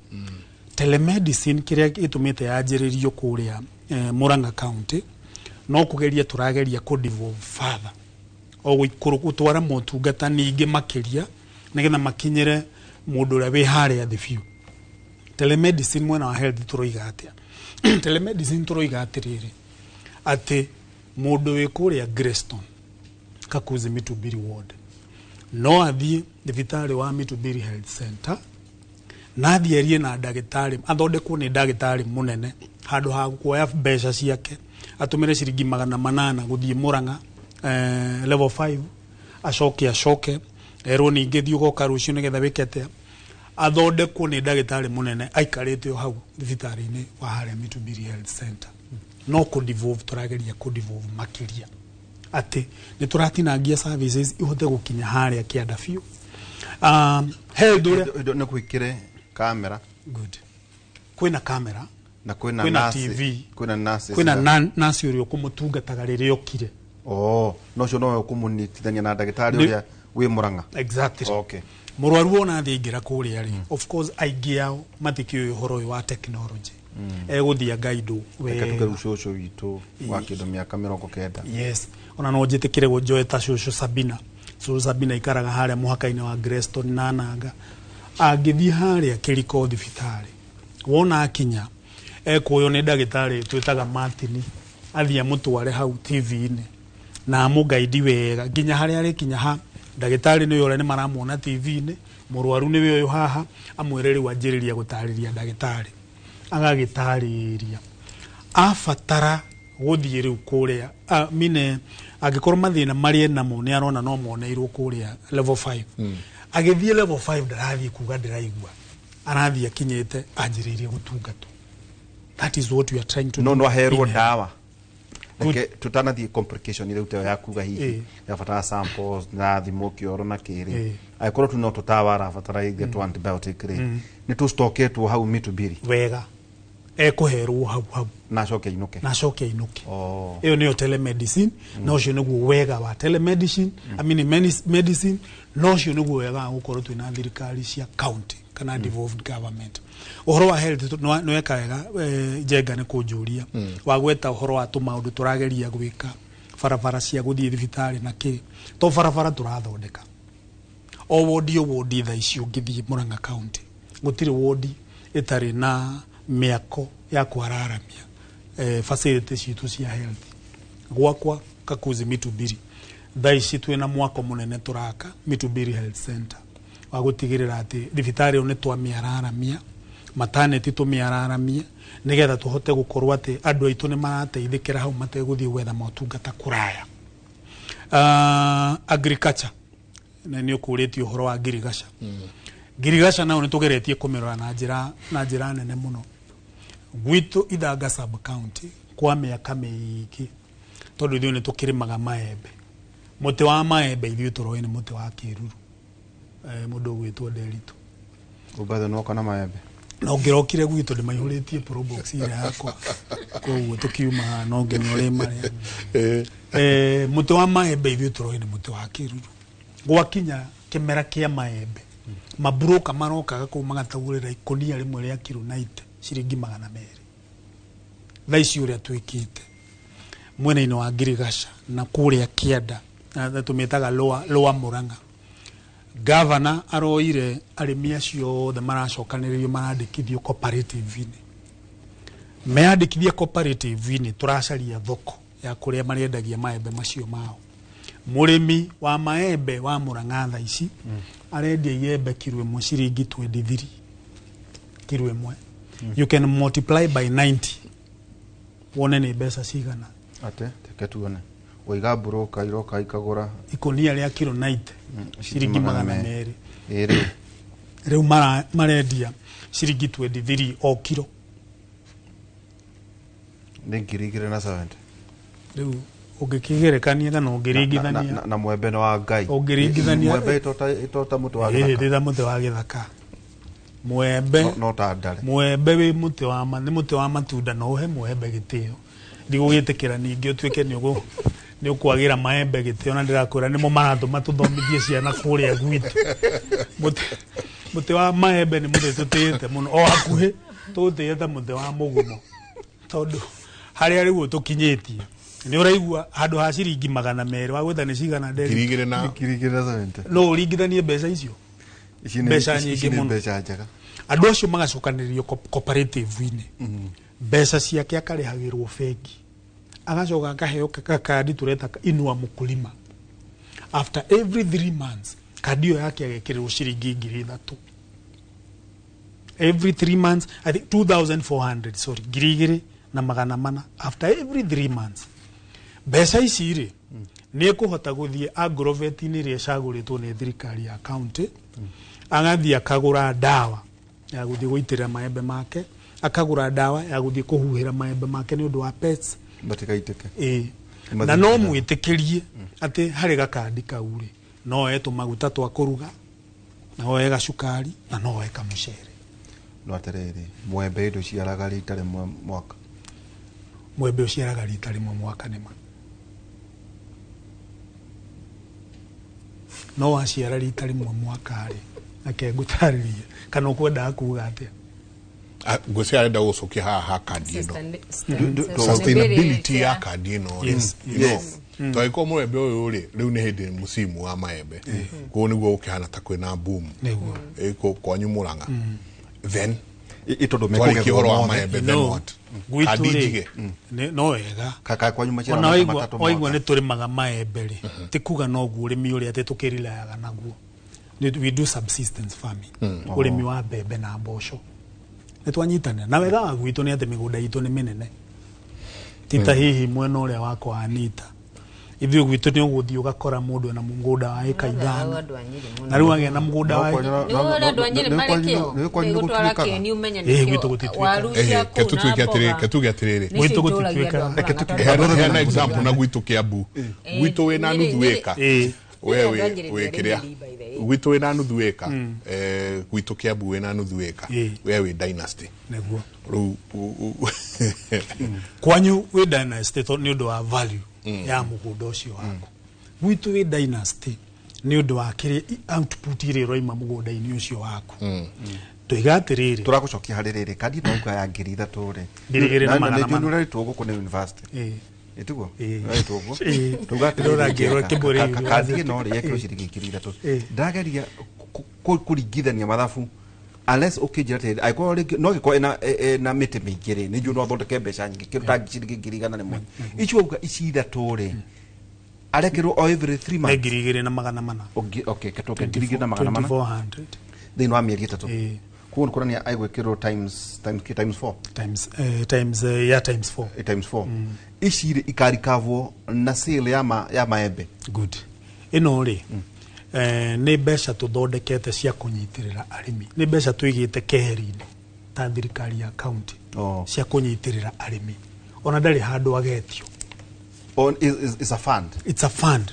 telemedicine kiria itumite yanjiririo kuria Murang'a County no kugeria turageria ku devolve further o gutwara motungata ningi makiria nigetha makinyire mundu uria wi haria the few telemedicine mwena wa health turoiga atia telemedicine turoiga atiriri ati mundu wi kuria Greyston Kakuzi Mitubiri ward no athie thibitari wa Mitubiri Health Center na athierie na ndagitari athondekwo ni ndagitari munene handu ha kuoya mbeca ciake atumire ciringi 800 guthie Murang'a level 5 acoke erwo ningi thio goka rucio nigetha wikete athondekwo ni ndagitari munene aikarite hau thibitari-ini wa haria Mitubiri Health Center no ku devolve turageria ku devolve makiria ati ni turatinangia services ihote gukinya haria kianda fiu health ne kwikire kamera good kwina kamera na kwina TV kwina nurses kwina nurse uri okumutungataga riri okire no cio no okumunitithania na ndagitari uria wi Murang'a exactly okay murwaru wona thingira kuria ri of course aigiao matikio uhoro wa technology guthia guide we shosho witu wa kindu miaka 90 yes ona no njitikire gujoeta shosho Sabina ikaraga haria muhaka-ini wa Greyston na Nanga agithii haria kiriko thibitari wona akinya kuyo ni ndagitari twitaga Martin athia mutware hau TV-ini na mugaidi wega ginya haria ari kinya ha ndagitari ni yore ni maramuona TV-ini murwaru ni we haha amwireri wanjiriria gutariria ndagitari agagitariria afatara guthie riu kuria mine agikorwo mathina mari namo ni arona no moneirwo kuria level 5 agithie level 5 ndarathie kuga ndiraigua arathie akinyete anjiririe gutungatwo. That is what we are trying to do. No aherwo dawa Like tutanathie complication ile uteo yakuga hihi yafatara samples na thimo kioro na kiri aikorwo tu no tutawara fatara igetu antibiotic ri ni tu stocketwo hau Mitubiri wega kuherwo hau na coke inuke iyo niyo telemedicine no cio niguo wega wa telemedicine I mean medicine no cio niguo wega gukorwo twina thirikari cia county kana devolved government. Uhoro wa health no wega jenga ni kunjuria wa gweta uhoro wa tumaundu turageria gwika farafara cia guthie thibitari na ki to farafara turathondeka o wodi tha icio ngithie Murang'a county gutire wodi itari na miako ya kwararamia facilities citu cia health gwakwa Kakuzi Mitubiri tha ici twina mwako munene turaka Mitubiri Health Center wa gutigirira ati thibitari one twamiararamia maternity tumiararamia nigetha tuhote gukorwa ati andu aitu ni marateithikira hau mateguthie gwetha motungata kuraya. Agriculture ni ukuritio uhoro wa girigasha nao ni tugeretie kumirora na njira nene muno gwitu Ithanga sub county kwa miaka miiki tondu ithuĩ ni tukirimaga maembe muti wa maembe ithuĩ turoi ni muti wa kiruru mundu gwitwo Nderitu ubathe no kana maembe no ngirokire gwitu ndimaihuritie probox ile yakwa koguo tukiuma no nginyore mari muti wa maembe ithuĩ turoi ni muti wa kiruru gwakinya kimera kia maembe mabroka marokaga ku magatagurira ikonia rimwe ria kilo 90 ciringi 200 tha ici uria twikite mwena-ini wa Girigasha na kuria Kianda na tumitaga lower Murang'a. Governor aroire arimi acio the maracokaniririo marandikithio cooperative-ini meandikithia cooperative-ini turacaria thoko ya kuria mariendagia maembe macio mao. Murimi wa maembe wa Murang'a tha ici arendia iembe kilo 1 ciringi 23 kilo 1 you can multiply by 90 wone ni mbeca cigana ate teke tuone oiga broka iroka ikagura ikonia ria kilo 90 ciringi 200 riu marendia ciringi 23 o kilo ngirigire na 70 riu ugikigerekania kana ungiringithania na mwembe no wa Ngai ungiringithania mwembe itota muti wa githaka nditha muti wa githaka mwembe no ta ndare mwembe wi muti wa ni muti wa matunda no he mwembe gitio ndigugitikira ningi utwike ni ukwagira maembe gitio na ndirakwira ni mo marathu matuthomithie ciana kuria gwitu muti wa maembe ni muti tutiyete muno o hakuhi tutiyete muti wa mugumo tondu haria riu tukinyitie ni uraigua handu ha ciringi 200 wa gwetha ni cigana nderi kirigire na 70 no uringithanie mbeca icio mbeca nyingi muno mbeca njega andu acio magacokaniririo cooperative-ini mbeca ciake akarihagirwo bengi agacoka akaheo kadi tureta inua mkulima. After every 3 months kadi yake agekirwo ciringi 3,000. Every 3 months, I think 2,400, sorry, 2,400 after every 3 months. Besa ici ri ni kuhota guthie agrovet ni ri caguritwo ni thirikari ya county agathie akagura dawa ya guthie guitira maembe make, akagura dawa ya guthie kuhuhira maembe make ni undu wa pests batikaitike na no mwitikirie ati hari gakandi kauri no etu maguta twa kuruga na oe gacukari na no oe kamucere no aterere mwembe ndo ciaraga rita rimwe mwaka mwembe uciaraga rita rimwe mwaka nima no waciara rita rimwe mwaka ri ake ngutaririe kana ukwenda kuuga atia Gosia arenda gucokia haha kadi ino sustainability ya kadi ino yes toiko mwembe uyu ri riu ni hindi musimu wa maembe ko niguo ukihana ta kwina boom iko kwanyu Murang'a then itondo meko kihoro wa maembe then what kadi jige no wega kaka kwanyu machira matatu oigwa ni turimaga maembe ri ti kuga no gu urimi uri ati tukirilayaga naguo we do subsistence farming urimi wa mbembe na mboco twanyitana na wega wa gwitu ni ati migunda itu ni minene tita hihi mwena uria wako Anita ithio gwitu ni uguthio gakora mundu na mugunda wa eka 5 na riu age na mugunda wa ketuge atiriri gwitu gutituika hena example na gwitu Kiambu gwitu wina nuthu eka wewe wekiria gwitu wina nuthu eka gwitu Kiambu wina nuthu eka wewe dynasty neguo ru kwanyu we dynasty to ni undu wa value ya mugunda ucio waku gwitu we dynasty ni undu wa kiri output iri roima mugunda ini ucio waku tuigatiriri turagucokia hari riri kadi no uga ya 3,000 ri ndirigire na mana nuri tugo ku university itugo tugo tugatirira ngero kiburi kadi no ri yake ciringi 3,000 ndageria kuringithania mathabu unless ukijira aiko no giko na miti mingire ni no thondeke mbeca nyingi kiruta ciringi 100,000 icio uga ici 3 ri arekero o every 3 months ngirigire na magana okay katoke ngirigire na magana 400 thini wa mieri 3 kuona kurania aigwekero times 4 times 4 times 4 iciri ikarikavwo na sale ya maembe good ino ri ni mbeca tuthondekete cia kunyitirira arimi ni mbeca tuigite keheri-ini ta thirikari ya county cia kunyitirira arimi ona ndari handu agetio is a fund. It's a fund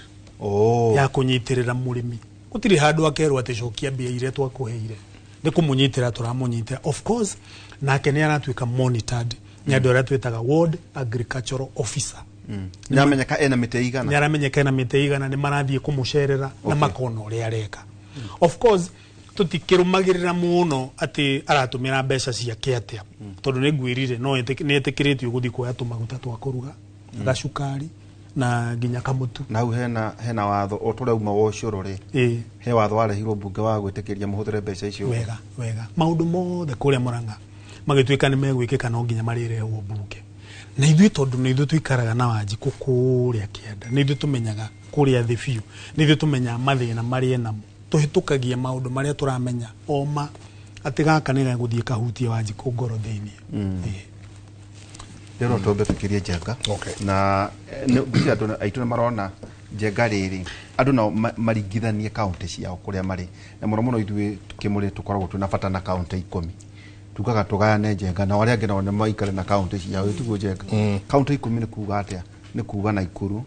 ya kunyitirira murimi gutiri handu akerwo ati cokia mbia ire twakuheire ni kumunyitira turamunyitira of course nake ni aratwika monitored ni andu aria twitaga ward agricultural officer nyamenyeka ena miteigana nyaramenyeka ena miteigana ni marathie kumucerera na makona uria areka of course tutikirumagirira muno ati aratumira mbeca ciake atia tondu ni ngwirire no ni etikiritio guthi kuoya tumaguta twa kuruga gacukari na nginya kamutu na hena watho otureuma wocuro ri he watho warehirwo bunge wa gwitikiria muhuthire mbeca icio wega maundu mothe kuria Murang'a magitwika ni megwikika no nginya marirehwo bunge na ithui tondu ni ithui twikaraga na Wanjiku kuria Kianda ni ithui tumenyaga kuria the few ni ithui tumenya mathina maria namo tuhitukagia maundu maria turamenya oma ati gaka ni gaguthie kahutie Wanjiku ngoro thiini Lero tobe tukirie Njenga na ngwisi andu aitu marona Njenga riri andu na maringithanie county ciao kuria mari na muno ithui tukimuri tukoragwo tuna bata na county 10 tukaga tugayane Njenga na aria ngena maikare na county ciao itugo Njenga county 10 ni kuga atia ni kuga Naikuru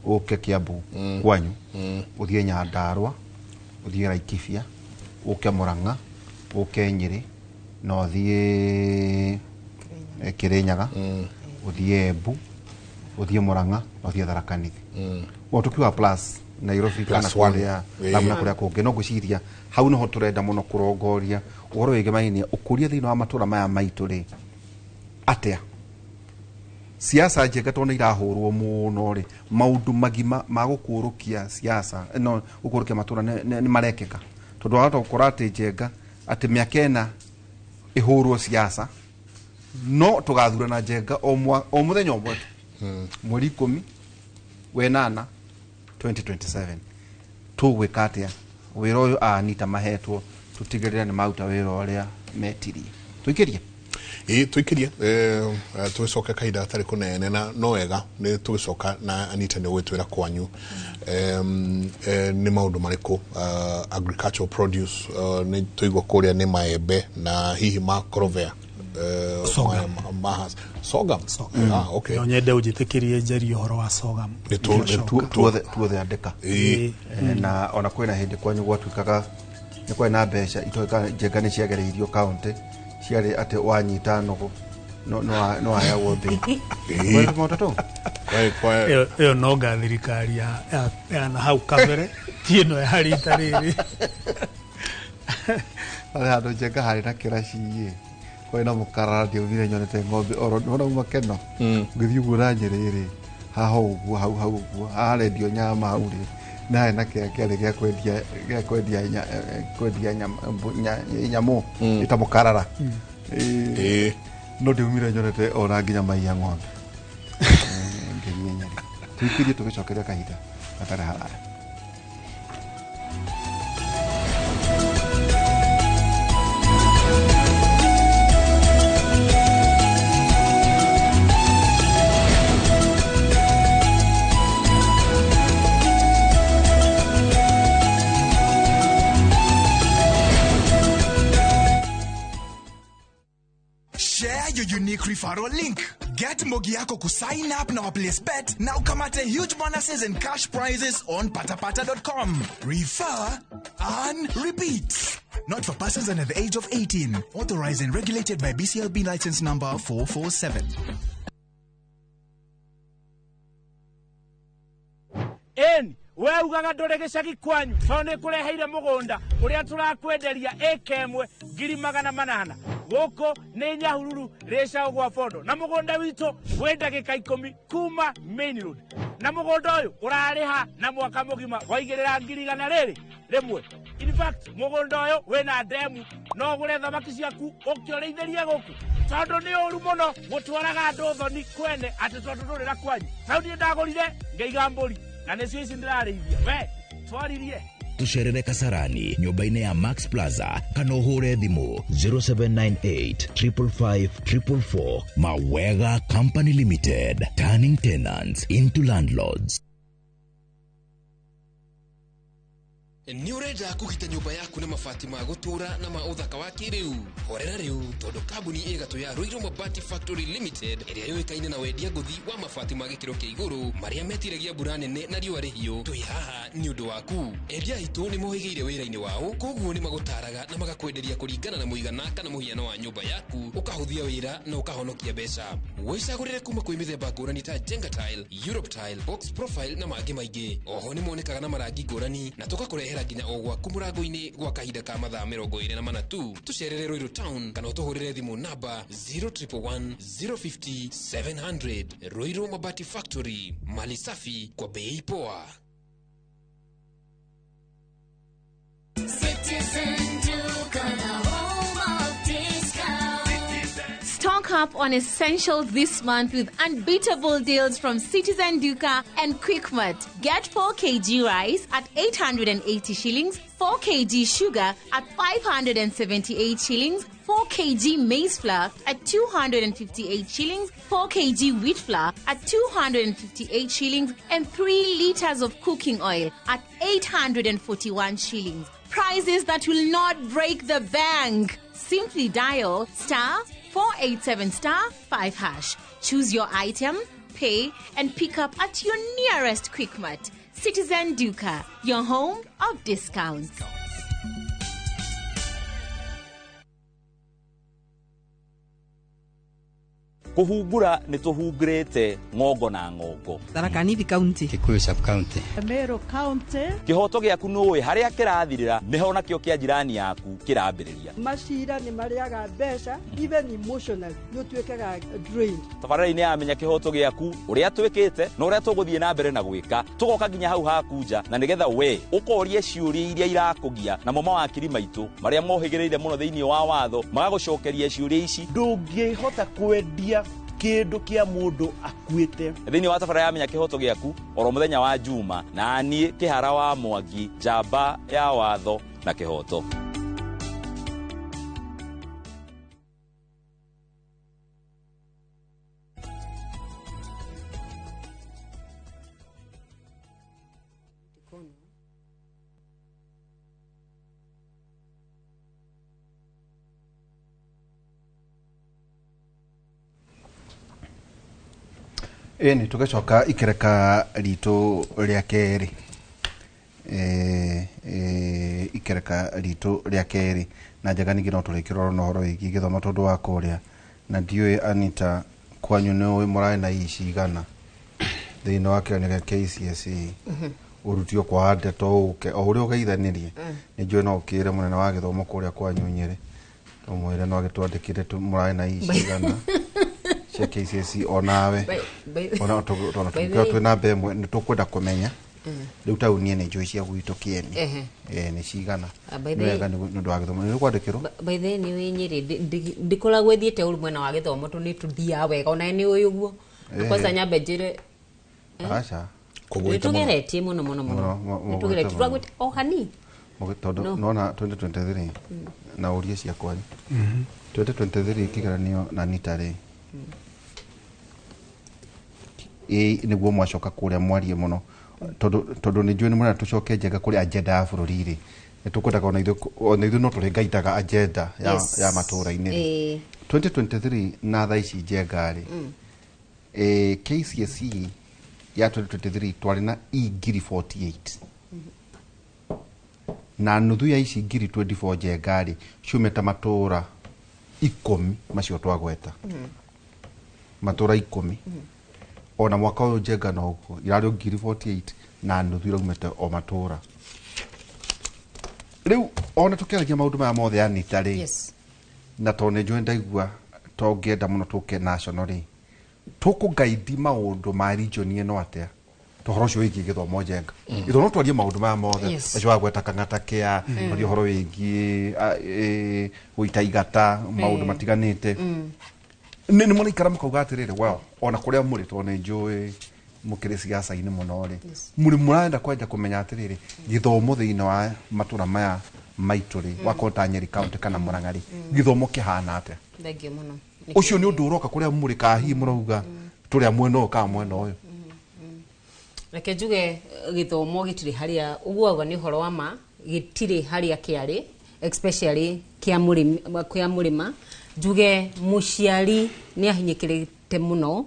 uke Kiambu kwanyu uthie Nyandarua uthie Laikipia uke Murang'a uke Nyeri na uthie Kirinyaga uthie Embu uthie Murang'a uthie Tharaka Nithi tukiwa plus Nairobi kana kuria labda kuria kungi no guciria hau no turenda muno kurongoria uhoro wige mainia ukuria thina wa matura maya maitu ri atia siasa njega tona irahurwo muno ri maundu magima magukurukia siasa no gukurukia matura ni marekeka tondu hata ukorate Njenga ati miakena ihurwo siasa no tugathura na Njenga o muthenya omwe mweri 10 wenana 2027 tugwika atia wira uyu anita mahetwo tutigirira ni mauta wira uria metirie twikirie twikirie tugicoka kaida atari kunene na no wega ni tugicoka na Anita ni gwitwira kwanyu ni maundu mariku agricultural produce ni tuigwa kuria ni maembe na hihi makorovea Sorghum. Okay. Nyende ujitikirie njeri uhoro wa sorghum. Tuothe andika. Na ona kwina hindi kwanyu gwatuikaga ni kwa na mbeca itoka njengani ciagereirio county ciari ate wanyita no aya wothe. Kwa mototo. Yo no ga thirikari ya na hau kabere tino ya rita riri. Ala ndo njenga hari na kiraci kwa ina mukara ndio vile nyonete ng'ombe oro no makeno ngithi ugura nyerere hau hale ndio nyama hauri na na kile gya kwendia nyama itamukarara no ndio vile nyonete ora nginya mai ya ng'ombe nginya nyari tukirie tugicokeria kahita atare harara your unique referral link. Get Mogi yako ku sign up na place bet na ukamate huge bonuses and cash prizes on patapata.com. Refer and repeat. Not for persons under the age of 18. Authorized and regulated by BCLB license number 447. we ugaga ndore gicagi kwanyu tone kureheire mugunda uria turakwenderia ekemwe 800 goko ni Nyahururu resha gwa fondo na mugunda wito wenda gika 10 kuma main road na mugunda uyu urariha na mwaka mugima waigirira 200 rimwe. In fact mugunda uyu wena demu no gure thamaki ciaku ukioreithĩrie guku tondu ni uru muno gutwaraga andu thoni kwene ati tondu ndurira kwanyu saudi ndagorire ngeiga mburi na necio ici ndirarĩithia we twaririe tucerere Kasarani nyumba-inĩ ya Max Plaza kana uhure thimu 0798 555 444. Mawega Company Limited, turning tenants into landlords. Ni urenda kugita nyumba yaku na mabati ma gutura na ma uthaka wa kiriu horera riu tondu kambuni igatu ya Ruiru Mabati Factory Limited iria yoikaine na wendia nguthi wa mabati ma gikiro kia iguru maria metiragia mbura nene na riua rihio twi haha ni undu waku. Endia itu ni mohigeire wira-ini wao koguo ni magutaraga na magakwenderia kuringana na muigana kana muhiano wa nyumba yaku ukahuthia wira na ukahonokia mbeca. Wicagurire kuma kwi mithemba ngurani ta Jenga Tile, Europe Tile, Box Profile na mangi maingi. Oho ni monekaga na marangi ngurani na tugakurehera nginya ogwa kumurango-ini gwa kahinda ka mathaa 24 tu. Tucerere Ruiru Town kana utuhurire thimu namba 0111 050 700. Ruiru Mabati Factory, mali safi kwa bei poa. Citizen Duka, the home of discount. Stock up on essentials this month with unbeatable deals from Citizen Duka and Quickmart. Get 4 kg rice at 880 shillings, 4 kg sugar at 578 shillings, 4 kg maize flour at 258 shillings, 4 kg wheat flour at 258 shillings, and 3 liters of cooking oil at 841 shillings. Prices that will not break the bank. Simply dial *487*5#. Choose your item, pay, and pick up at your nearest Quickmart. Citizen Duka, your home of discounts. Kuhungura ni tuhungurite ngongo na ngongo. Tharaka Nithi County, Kikuyu Sub County, Meru County. Kihoto giaku nuwe haria kirathirira niho nakio kia jirani yaku kirambiriria. Macira ni mariaga mbeca even emotionally you twekaga drained. Tabarĩra-inĩ ya menya kihoto giaku uria twikite na uria tuguthie na mbere na gwika tugoka nginya hau hakuja na nigetha we ukorie ciuria iria irakugia na mama wa kiri maitu maria mohigereire muno thiini wa watho magagucokeria ciuria ici. Ndungihota kwendia kindu kia mundu akuite thiini wa tabara ya menya kihoto giaku oro muthenya wa juma na ni kihara wa Mwangi jamba ya watho na kihoto. Eni tugacoka ikereka rito ria keri ikereka rito ria keri na njaga ningi no turikiroro no horo igi githoma tondu wa kuria na ndiwe Anita kwanyu no murai na icigana thiini wa kioneka KCSE urutio kwa ndeto uke o uri ugeithanirie ni njue no ukire munene wa githomo kuria kwanyu Nyeri umwire no agitwandikire murai na icigana cia KCSE onawe ona tuna na bemwe ni tukwenda kumenya riu taunie ni njui cia gwitu kieni ni cigana wega ni ndu wa githomo ni kwandikirwo by the ni wi Nyeri ndikoragwo ethiite uri mwena wa githomo tu ni tuthia wega ona ni uyu guo kwanza nyambe njire acha tugeretie muno tugeretie twagwite o hani tondu nona 2023 na urie cia kwani 2023 kigeranio na nitare niguo mwacoka kuria mwarie muno tondu ni njui ni mwana tucoke njega kuri agenda ya bururi ri nitukwendaga ona ithu no turi ngaitaga agenda ya matura-ini 2023 na thaa ici njenga ri KCSE ya 2023 twari na ngiri 48 na nuthu ya ici ngiri 24 njenga ri ciumite matura 10 macio twagweta matura 10 ona mwaka uyu njenga no guo irari ngiri 48 na nuthu iraumite o matura riu ona tukeragia maundu maya mothe Anita ri na tone njue ndaigua tongienda muno tuke national ri tukugaidi maundu ma region ino atia tuhoro cio wigi githomo njenga ithono twarie maundu maya mothe acio wagweta kang'ata kia twarie horo wigi guita igata maundu matiganite ni mwana ikara mukauga atiriri wow ona kuria muri tone njui mukiri siasa-ini muno ri muri muraenda kwenda kumenya atiriri githomo thiini wa matura maya maitu ri wakota Nyeri county kana Murang'a ri githomo kihana atia thengio muno ucio ni undu uroka kuria muri kahi murauga turia mweno ka mweno uyu reke njuge githomo gitiri haria uguaga ni horo wa ma gitiri haria kiari especially kia murima njuge muciari ni ahinyikirite muno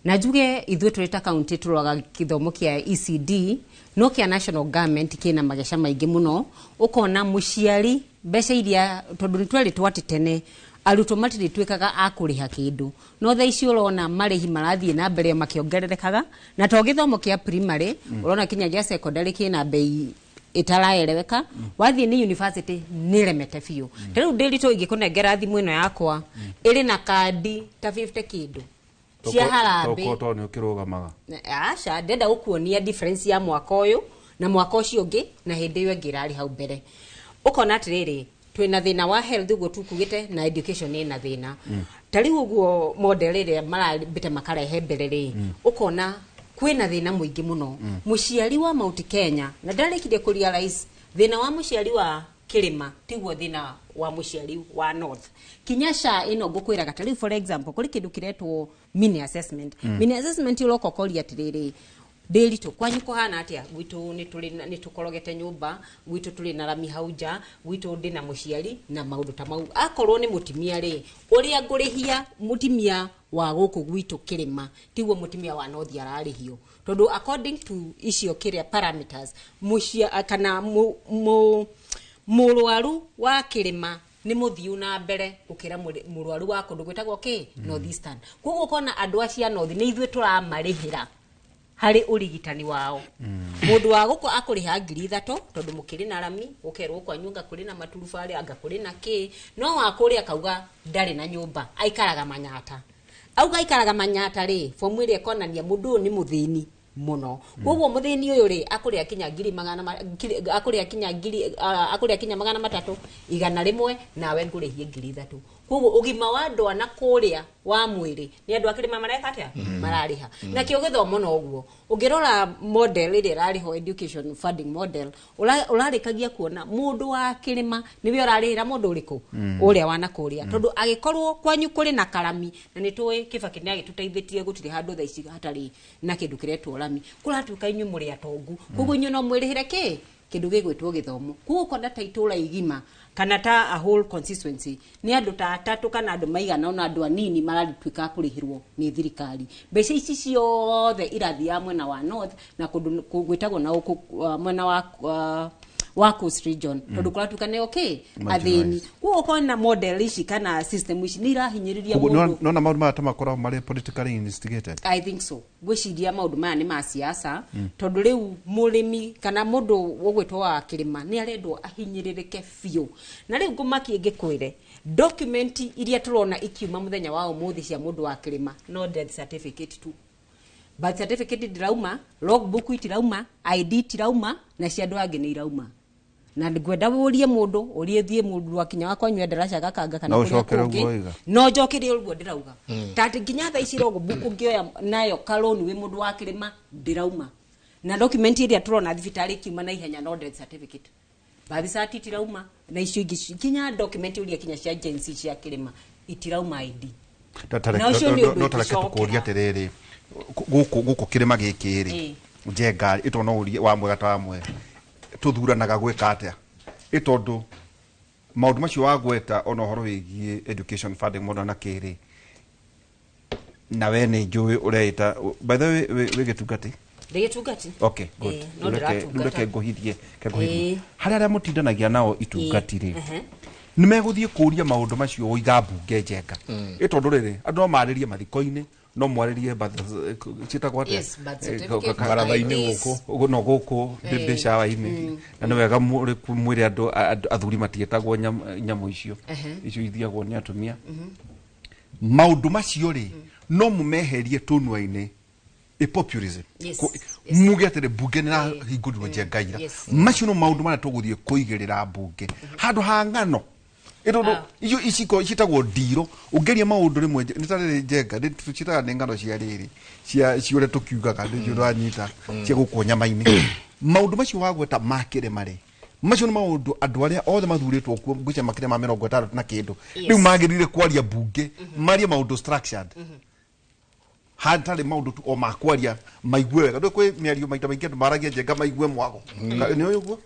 na njuge ithwe turita county turoga githomo kia ECD no kia national government kina magesha maingi muno ukona muciari mbeca iria tondu ni twari twati tene arutwo matiri twikaga akuriha kindu no tha ici urona marihi marathie na mbere makiongererekaga na to githomo kia primary urona kinya gia secondary kina bei itaraereweka wathie ni university ni remete biu riu ndirito ingikunengera thimu ino yakwa iri na kandi ta 50 kindu cia harambe toko ni ukirugamaga acha ndenda gukuonia difference ya mwaka uyu na mwaka ucio ungi na hindi iyo ngirari hau mbere ukona atiriri twina thina wa health uguo tukugite na education ina thina tariu uguo model ire marabite makarehe mbere ri ukona kwina thina muingi muno muciari wa Mount Kenya na ndarikire kurealize thina wa muciari wa Kirima tiguo thina wa muciari wa North kinyasha ino ngukwira gatari for example kuri kindu kiretwo mini assessment uloko kori atiriri deli to kwanyu kuhana atia gwitu ni tukorogete nyumba gwitu tuli na rami hauja gwitu ndina muciari na maundu ta mau akorwo ni mutimia ri uria ngurihia mutimia wa guku gwitu Kirima tiguo mutimia wa North ararihio tondu according to icio kiria parameters mucia kana murwaru wa Kirima ni muthiu na mbere ukira murwaru wa kundu gwitagwo North Eastern koguo kona andu acia North ni ithwe turamarihira hari urigitani wao mundu wa guko akuriha 3,000 tondu mukiri na rami ukerwo kwa nyunga kuri na maturubari anga kuri na no wakuri akauga ndari na nyumba aikaraga Manyata auga aikaraga Manyata ri fomu ire konania mundu ni muthini muno koguo muthini uyu ri akuria kinya 300 nawe ngurihie 3,000 koguo ugima wa andå ana kårĩa wa mwĩrĩ nĩ andũ akĩrĩma mareka atĩa mararĩha na kĩo gĩthomo noguo ũngĩrora model ĩrĩa ĩrarĩho education funding model ũrarĩkagia kuona mũndũ wa kĩrĩma nĩwe ũrarĩhĩra mũndũ ũrĩkũ ũrĩa wa nakũrĩa tondũ agĩkorwo kwanyu kũrĩ na karami na nĩ tũĩ Kibaki nĩ agĩtũteithĩtie gũtirĩ handũ thaa ici hatarĩ na kĩndũ kĩretwo rami kũratuĩka inyuĩ mũrĩ atongu koguo inyuĩ no mwĩrĩhĩre kĩndũ gĩgwĩtwo gĩthomo koguo kona ta itũra igima kana ta a whole constituency ni andu ta atatu kana andu maigana ona andu anini maratuika kurihirwo ni thirikari mbeca ici ciothe irathia mwena wa north na kundu gwitagwo na mwena wa Coast region tondu kuratuika ne athini kuo kona model ici kana system ici ni irahinyiriria mundu no maundu maya tamakora mari politically instigated. I think so gwiciria maundu maya ni ma siasa tondu riu murimi kana mundu ugwitwo wa kirima ni arendwo ahinyiririke biu na riu ngumaki ngikwire document iria turona ikiuma muthenya wa umuthi cia mundu wa kirima no death certificate tu birth certificate ndirauma logbook itirauma ID itirauma na cia andu angi ni irauma na ngwenda wurie mundu urie thie mundu wakinya wakwa nywe ndaraca gakanga kana no njokere uguo ndirauga tati nginya tha ici logbook ngioya nayo kaloni wi mundu wa kirima ndirauma na document iria turona thibitari kiuma na ihenya no death certificate birth certificate itirauma na icio ingi kinya document uria kinya cia agency cia kirima itirauma ID no tareke tukuria atiriri guku kirima gikiri njenga itono uri wa mwega ta mwe tuthuranaga gwika atia itondu maundu macio wagweta ona horo wigie education funding model na kiri na we ni njui ureita by the way wigitungati okay good ndureke ngohithie haria mutindanagia nao itungati ri ni meguthie kuria maundu macio oiga bunge njenga itondu riri andu no maririe mathiko-ini no mwaririe chita kwate maratha-ini guku ndishawa-ini na ni wega mwire andu athuri matietagwo nyamu icio ithiagwo ni atumia maundu macio ri no mumeherie tunwa-ini populism muge atire bunge na hingurirwo njengaira macio no maundu mara tuguthie kuigirira bunge handu ha ng'ano itondo iyo iciko citagwo ndiro ungeria maundu rimwe nitare njenga ndicitaga ni ngano cia riri ciore tukiugaga ndiciro anyita cia gukonya maini maundu macio wagweta makire mari macio ni maundu andu aria othe mathuritwo kuo nguce makire ma 60 na kindu riu magirire kwaria bunge maria maundu structured hatari maundu tu o makwaria maigwe wega ndukwe miario maita maingi andu maragia njenga maigwe mwago ni uyu guo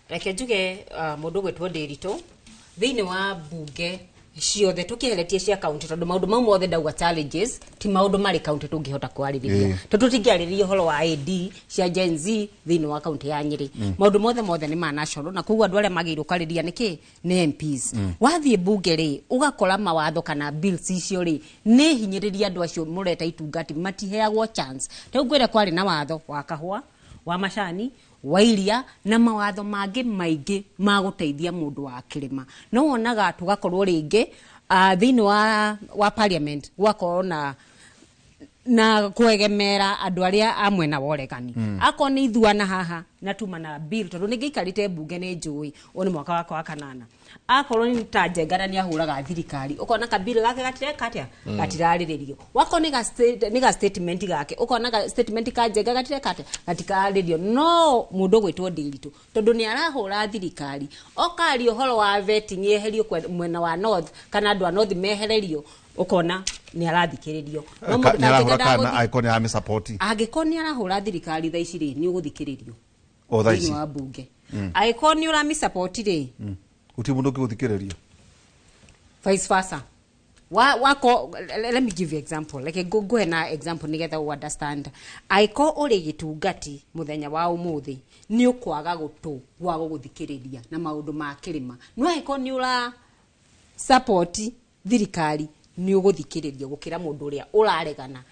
reke njuge mundu gwetwo Ndiritu thiini wa bunge ciothe tukiheretie cia county tondu maundu mau mothe ndauga challenges ti maundu mari county tungihota kwaririria tondu tingiaririria horo wa AD cia Gen Z thiini wa county ya Nyeri maundu mothe ni ma national na kuugwa andu aria magirwo kwariria niki ni MPs wathie bunge ri ugakora mawatho kana bills icio ri ni hinyiriria andu acio mureta itungati matiheagwo chance riu ngwira kwari na watho wa kahua wa macani wairia na mawatho mangi maingi ma guteithia mundu wa kirima no wonaga tugakorwo ringi thiini wa parliament gwakorwo na kwegemera andu aria amwe na woregani akoni ithuana haha na tuma na bill tondu ningiikarite bunge ni njui oni mwaka wako wa kanana akorwo ni ta njengana ni ahuraga thirikari ukona ka bill gake gatireka atia gatirariririo wako ni ga statement gake ukona ga statement ka njenga gatireka atia gatikaririo no mundu gwitwo Ndiritu tondu ni arahura thirikari okari uhoro wa vetting yeherio mwena wa north kana andu a north mehererio ukona ni arathikiririo no mundu ni arahura kana icon ya support agikoni arahura thirikari tha ici ri ni uguthikiririo o tha ici wa bunge icon ni urami support ri uti mundu ngiguthikiririo vice versa wako let me give you example like go na example nigetha u understand aiko uri gitungati muthenya wa umuthi ni ukwaga gutu gwa guthikiriria na maundu ma kirima no aiko ni ura support thirikari ni uguthikiriria gukira mundu uria uraregana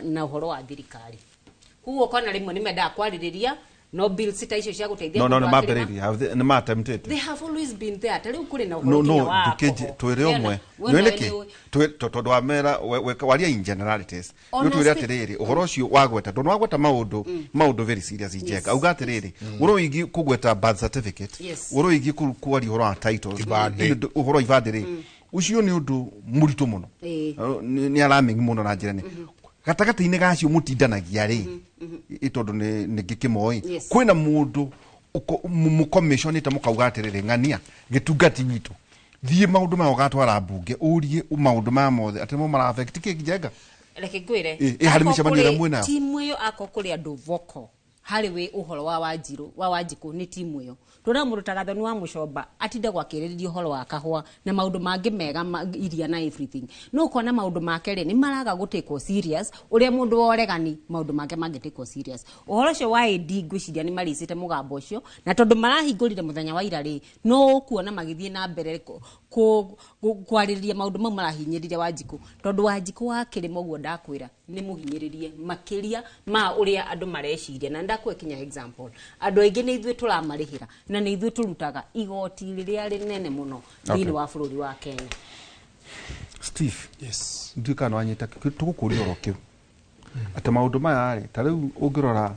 na uhoro wa thirikari kuo kona rimwe nimenda kwaririria no bill sita icio cia guteithia no ni ma attempted they have always been there tari ukuri na uhoro wa dukeje twire omwe nweleke tondu wa mera waria in generalities no twire atiriri uhoro ucio wagweta tondu wagweta maundu very serious injeka auga atiriri uro igi kugweta birth certificate uro igi kwari uhoro wa titles uhoro ibadiri ucio ni undu muritu muno ni alarming muno na njira ni gatagati-ini gacio mutindanagia ri itondu ni ngikimoi kwina mundu mu commission ita mukauga atiriri ng'ania gitungati witu thie maundu mao gatwara mbunge urie maundu ma mothe ati mo mara affect kinjenga reke ngwire hari micemania mwena timu iyo akokuri andu voko hari we uhoro wa Wanjiku ni timu iyo tuna murutaga thoni wa mucomba atinde gwakiriria uhoro wa kahwa na maundu mangi mega iria na everything no kona maundu make ri ni maraga gutekwo serious uria mundu woregani maundu make mangitekwo serious uhoro cio wa AD ngwiciria ni maricite mugambo cio na tondu marahingurire muthenya wa ira ri no kuona magithie na mbere kwariria maundu mau marahinyirire Wanjiku tondu Wanjiku wa kirimo guo ndakwira ni muhinyiririe makiria ma uria andu mareciria na ndakwekinya example andu aingi ni ithwe turamarihira na ni ithwe turutaga igoti riria rinene muno thini wa bururi wa Kenya. Steve, yes, nduka no anyita tugukuria ro kiu ati maundu maya ri ta riu ungirora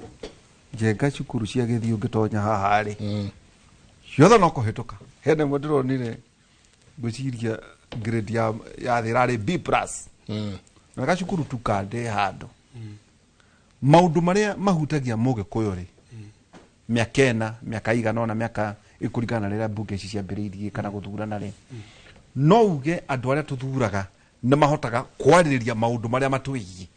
njenga cukuru cia githi ungitonya haha ri yothe no kuhituka hene mudiro nire gwiciria grade ya thirari B+ na gacukuru tukande hando maundu maria mahutagia Mugikuyu ri miaka miaka igana na miaka ikurigana rira mbunge ici ciambiriirie kana guthurana ri no uge andu aria tuthuraga ni mahotaga kwaririria maundu maria matwigie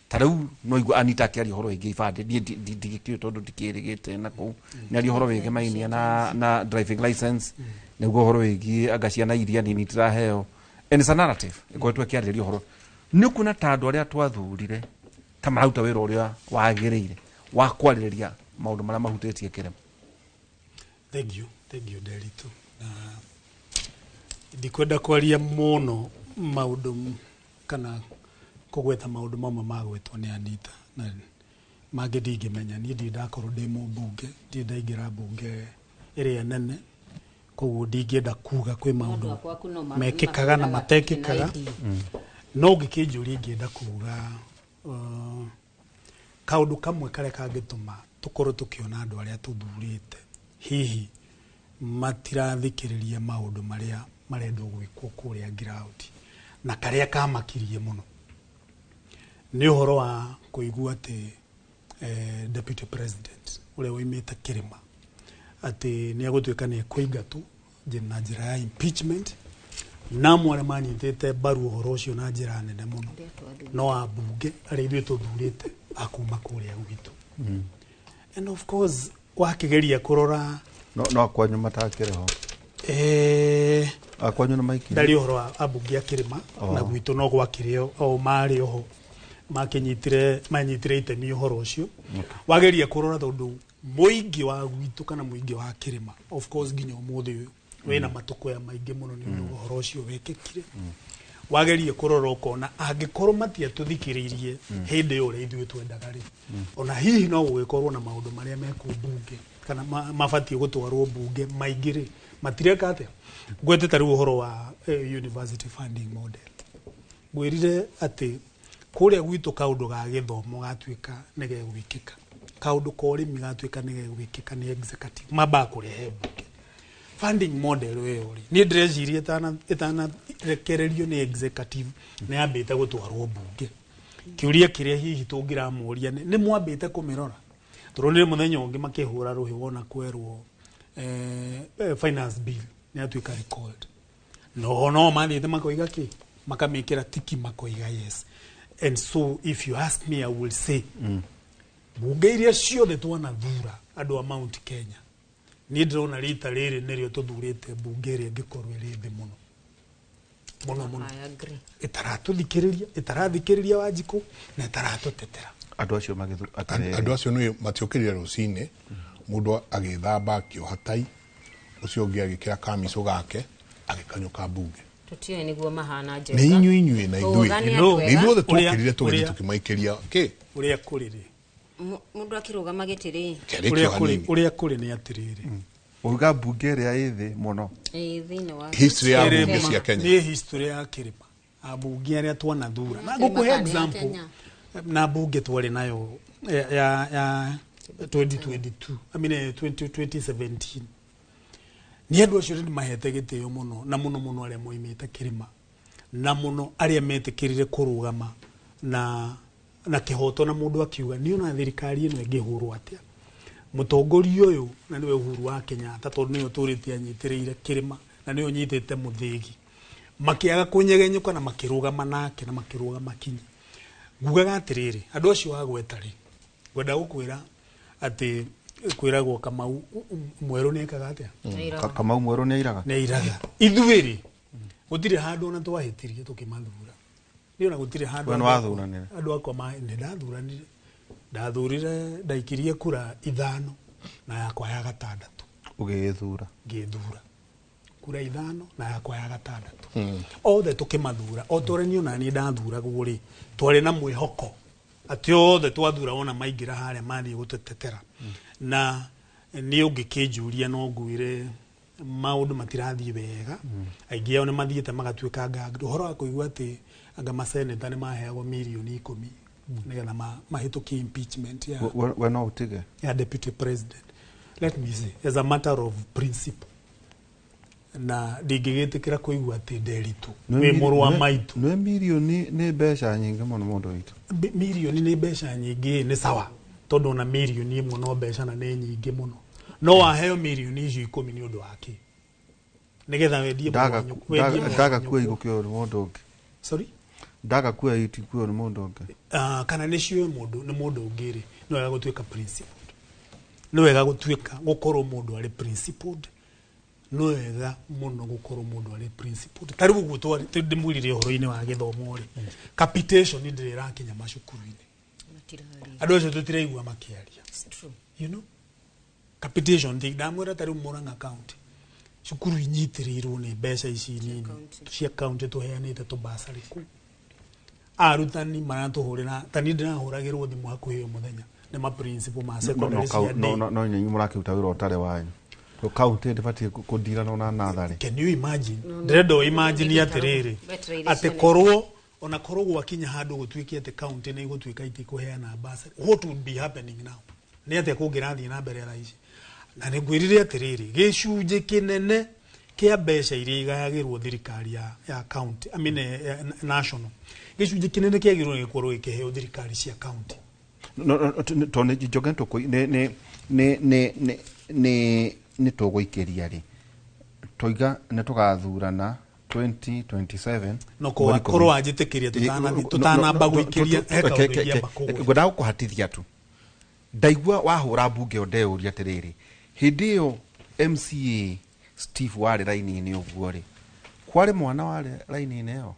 tariu no igua Anita akiaria horo ingi ibande ndigikio tondu ndikirigite na ku ni ari horo wege mainia na driving license niguo horo wege agaciana iria nini tiraheo and it's a narrative ikwetwe kiariria horo ni kuna tandu aria twathurire tamarauta wira uria wagiriire wa kwaririria maundu maria mahutetie kirema. Thank you Derito. Ndikwenda kwaria muno maundu kana kugweta maundu mamwe magwetwo ni Anita na mangĩ ndingĩmenya niĩ ndirĩ ndakorwo ndĩ mũmbunge ndirĩ ndaingĩra mbunge ĩrĩa nene koguo ndingĩenda kuga kwĩ maundu mekĩkaga na matekĩkaga no ngĩkĩnjũria ingĩenda kuga kaundu kamwe karĩa kangĩtũma tukorwo tukiona andu aria tuthurite hihi matirathikiriria maundu maria marendwo gwikwo kuria ground na karia kamakirie muno ni uhoro wa kuigua ati deputy president uria woimite Kirima ati ni agutwika ni kuingatu na njira ya impeachment na mware manyitete baru uhoro ucio na njira nene muno no abunge aria ithuĩ tuthurite akuma kuria gwitu and of course wakigeria kurora no akwanyu matakire ho akwanyu na maiki ndari uhoro wa abunge a Kirima na gwitu no gwakireo o mari oho manyitire itemi uhoro ucio wageria kurora tondu muingi wa gwitu kana muingi wa Kirima of course nginya umuthi uyu wena matukoya maingi muno ni uhoro ucio wekekire wageria kurora ukona angikorwo matiatuthikiririe hindi yo ri ithuĩ twendaga ri ona hihi no gũgĩkorwo na maundu maria meku bunge kana mabatie gutwarwo bunge maingi ri matireka atia gwetete riu uhoro wa university funding model gwirire ati kuria gwitu kaundu ga githomo gatuika nege gwikika kaundu ka urimi gatuika nege gwikika ni executive maba kurehe bunge funding model weori ni ndrecirie etana rekererio ni executive ni ambite gutwarwo bunge kiuria kiria hihi tungiramuria ni mwambite kumirora turonire muthenya ungi makihura ruhi wona kwerwo finance bill ni atuika recalled no mathite makoiga ki makamikira tiki makoiga yes and so if you ask me I will say bunge iria ciothe twana thura andu a Mount Kenya ni ndrona rita riri nirio tuthurite bunge ri ngikorwo ri thi muno itarathikiriria Wanjiku na itaratutetera andu acio andu acio ni matiokirira rucine mundu agithamba kiohatai ucio ungi agikira kamiso gake agikanyuka bunge tutio niguo mahana njega ni inyuĩ na ithuĩ twokirire tugethi tukimaikiria ki uria kuriri mundu akirugama gitiri uria kuri ni atiriri uga bunge ria ithi muno thini wa history ya bunge cia Kenya ni history ya Kirima abunge aria twana thura na gukuhe example na bunge twari nayo ya 2022 I mean 2017 ni andu acio ni mahete gitio muno na muno aria moimite kirima na muno aria metikirire kurugama na kihoto na mundu akiuga ni ona thirikari ino ingihurwo atia mutongoria uyu na niwe Uhuru wa Kenyatta tondu niwe turite anyitireire kirima na niwe nyitite muthigi makiaga kunyegenyuka na makirugama nake na makirugama kinyi ngugaga atiriri andu acio wagwetari gwenda gukwira ati kwiragwo Kamau mweru ni ekaga atia Kamau mweru ni iraga ithuiri gutire handu na twahitirie tukimathura ni ona gutire handu andu akoma ni ndathurire ndaikirie kura 5 na yakwa ya 6 ugithura kura 5 na yakwa ya 6 othe tukimathura otoreni ona ni ndathura guri twari na mwihoko ati othe twathura ona maingira haria mathi gutetetera na ni ungikijuria no nguire maundu matirathie wega aingi ao ni mathiete magatwika nganga uhoro wa kuigua ati anga maseneta ni maheagwo milioni 10 nigetha mahituki impeachment ya we no utige ya deputy president. Let me say as a matter of principle na ndigigitikira kuigua ati nderitu we muru wa maitu no milioni ni besha nyingi muno mundu witu milioni ni besha nyingi ni sawa tondu na milioni imwe no besha na ni nyingi muno no waheo milioni icio 10 ni undu wake nigetha wendie daga kuwa igukio ni mundu ungi sorry daga kuwa itikuo ni mundu ungi kana nicio mundu ni mundu ungiri no wega gutwika principled no wega gutwika gukorwo mundu ari principled no wega muno gukorwo mundu ari principled taribu gutwari ndimwirire horo-ini wa githomo ri capitation ndira kinya macukuru-ini andu acio tutiraigua makiaria you know capitation ndamwira taribu Murang'a county cukuru inyitirirwo ni mbeca ici nini cia county tuheanite tubasari ku arutani maratuhurira tani ndirahuragirwo thimu hakuhi muthenya ni ma principal ma secondary cia no nyi murakiruta wira utare wanyu to county ndibati kudira na nathari. Can you imagine ndirendo imagine atiriri ati korwo ona korwo gwakinya handu gutwiki ati county ni gutwika iti kuheana basari what would be happening now ni ati kungirathie na mbere ya ici na ningwirire atiriri gicunje kinene kia mbeca iria igayagirwo thirikari ya county I mean national gicunje kinene kiagirwo gikorwo gikiheo thirikari cia county to ne jogento ko ne tuguikiria ri toiga ne tugathurana 2027 no ko korwo ajitikiria tutanamba guikiria heka ngoda gukuhatithia tu ndaigua wahura mbunge ondeuria atiriri hindi yo MCA Steve wari raini-ini uguo ri kwari mwana wari raini-ini yo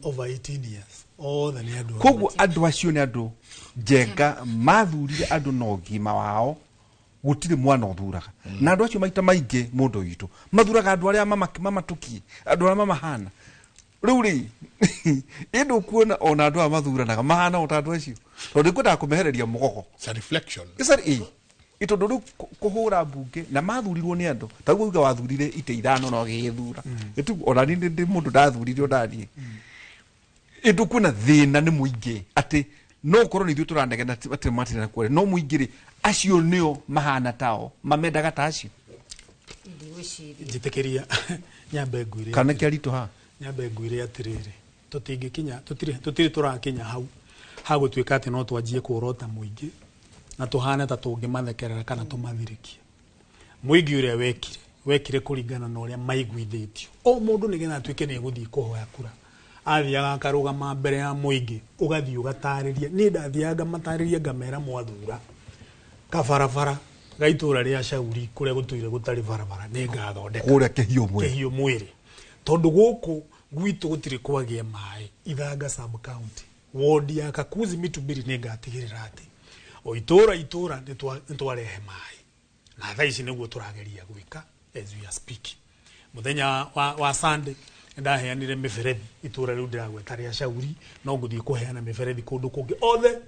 over 18 years othe ni andu koguo andu acio ni andu njenga mathurire andu no ngima wao gutire mwana uthuraga na andu acio maita maingi mundu witu mathuraga andu aria mamatuki andu aria mamahana riu ri indu kuona ona andu amathuranaga mahana ota andu acio tondu kwenda kumehereria mugogo it's a reflection itondu riu kuhura mbunge na mathurirwo ni andu taguo uga wathurire ite 5 no githura itu ona ndi mundu ndathurire ondanie indu kuna thina ni muingi ati no korwo ni ithu turandegena ati matina kwere no muingiri acio nio mahana tao mamendaga ta acio njitekeria nyambe ngwire kana kiarito ha nyambe ngwire atiriri tutingikinya tutire turakinya hau gutwika ati no twanjie kurota muingi na tuhana ta tungimathekerera kana tumathirikie muingi uria wekire kuringana na uria maiguithitio o mundu nigetha atwike ni guthii kuhoya kura athiaga akarugama mbere ya muingi ugathii ugatariria ni ndathiaga matariria ngamera mwathura kabarabara gaitura ria Shauri kuria gutuire gutari barabara ni ngathondeka kuria kehio mwiri tondu guku gwitu gutire kwagia mai Ithanga sub county ward ya Kakuzi Mitubiri ni ngatigirira ati o itura nitwarehe mai na thaa ici niguo turageria gwika as we are speaking muthenya wa Sunday ndaheanire miberethi itura riu ndiragweta ria Shauri no nguthii kuheana miberethi kundu kungi othe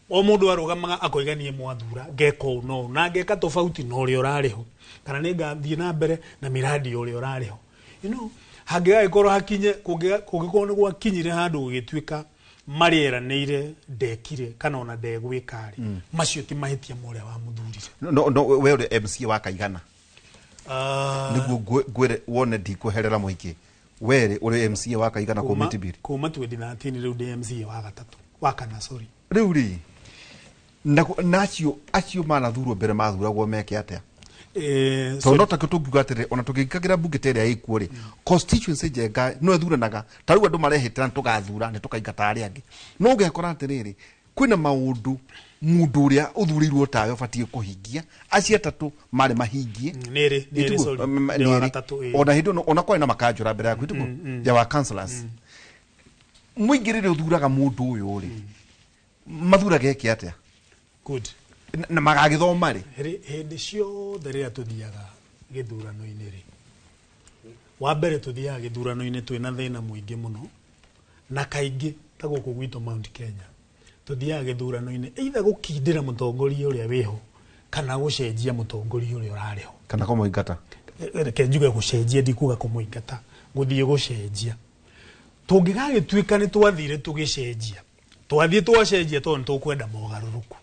o mundu arugamaga akoiganie mwathura ngeko no na ngeka tofauti no ri urariho kana ni ngathie na mbere na miradi uri urariho you know hangiga ikorwo hakinye kungikorwo ni gwakinyire handu gugitwika marieranire ndekire kana ona ndegwikari macio ti mahitia muria wa muthurire no we uri MC wa kaigana niguo gwere wone ndikuherera muingi were uri MCA wa kaigana community bill kuma 2019 riu ndi MCA wa gatatu wa kana sorry riu ri acio manathurwo mbere mathuragwo meke atia tondo takutungiuga atire ona tugikagira bunge tere aikuo ri constituency jenga no ethuranaga tariu andu marehete na tugathura ni tukaingata ari angi no ugekora atiriri kwina maundu mundu uria uthurirwo tawe batie kuhingia acio atatu mari mahingie nere wa gatatu ona hindo ona kwa ina makanjura mbere yaku tuko ya wa councillors muingirire uthuraga mundu uyu ri mathuraga eke atia good na magagithoma ri hindi ciothe riria tuthiaga githurano-ini ri wa mbere tuthiaga githurano-ini twina thina muingi muno na kaingi ta guku gwitu Mount Kenya tuthiaga githurano-ini either gukindira mutongoria uria wiho kana gucenjia mutongoria uria urariho kana kumuingata reke njuge gucenjia ndikuga kumuingata guthie gucenjia tungigagituika ni twathire tugicenjia twathie twacenjia tondu tukwenda mogaruruku.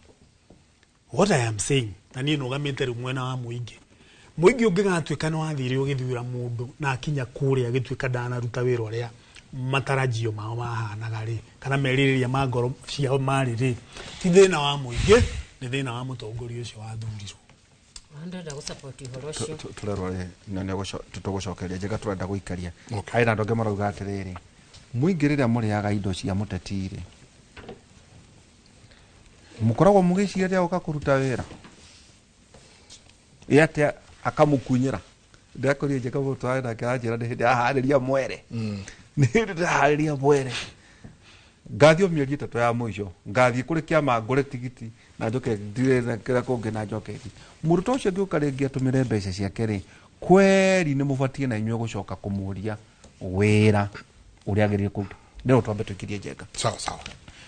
What I am saying, na niĩ nugamite rĩu mwena wa muingi ũngĩgatuĩka nĩ wathire ũgĩthura mũndũ na akinya kũrĩa agĩtuĩka ndanaruta wĩra ũrĩa matarajio mao mahanaga rĩ kana merirĩria ma ngoro ciao marĩ rĩ ti thĩna wa muingi nĩ thĩna wa mũtongoria ũcio wathurirwo. Ndenda gusupport ihoro cio turerwo rĩ nĩ tũtũgũcokeria njega turenda gũikaria harĩ na andũ angĩ marauga atĩrĩrĩ muingi rĩrĩa mũrĩaga indo cia mũteti rĩ mukoragwo mugiciria uka kuruta wira yate akamukunyira ndakorie je kabo twae na kanjira ndi ahariria mwere ni ndahariria mwere ngathio mieri 3 ya mwisho ngathie kuri kiama ngore tigiti na njoke ndire na kira kungi na njoke muruto ucio ngiuka ringi atumire mbeca ciake ri kweri ni mubatie na inywe gucoka kumuria wira uria agirire kuruta ndio twambe twikirie jenga sawa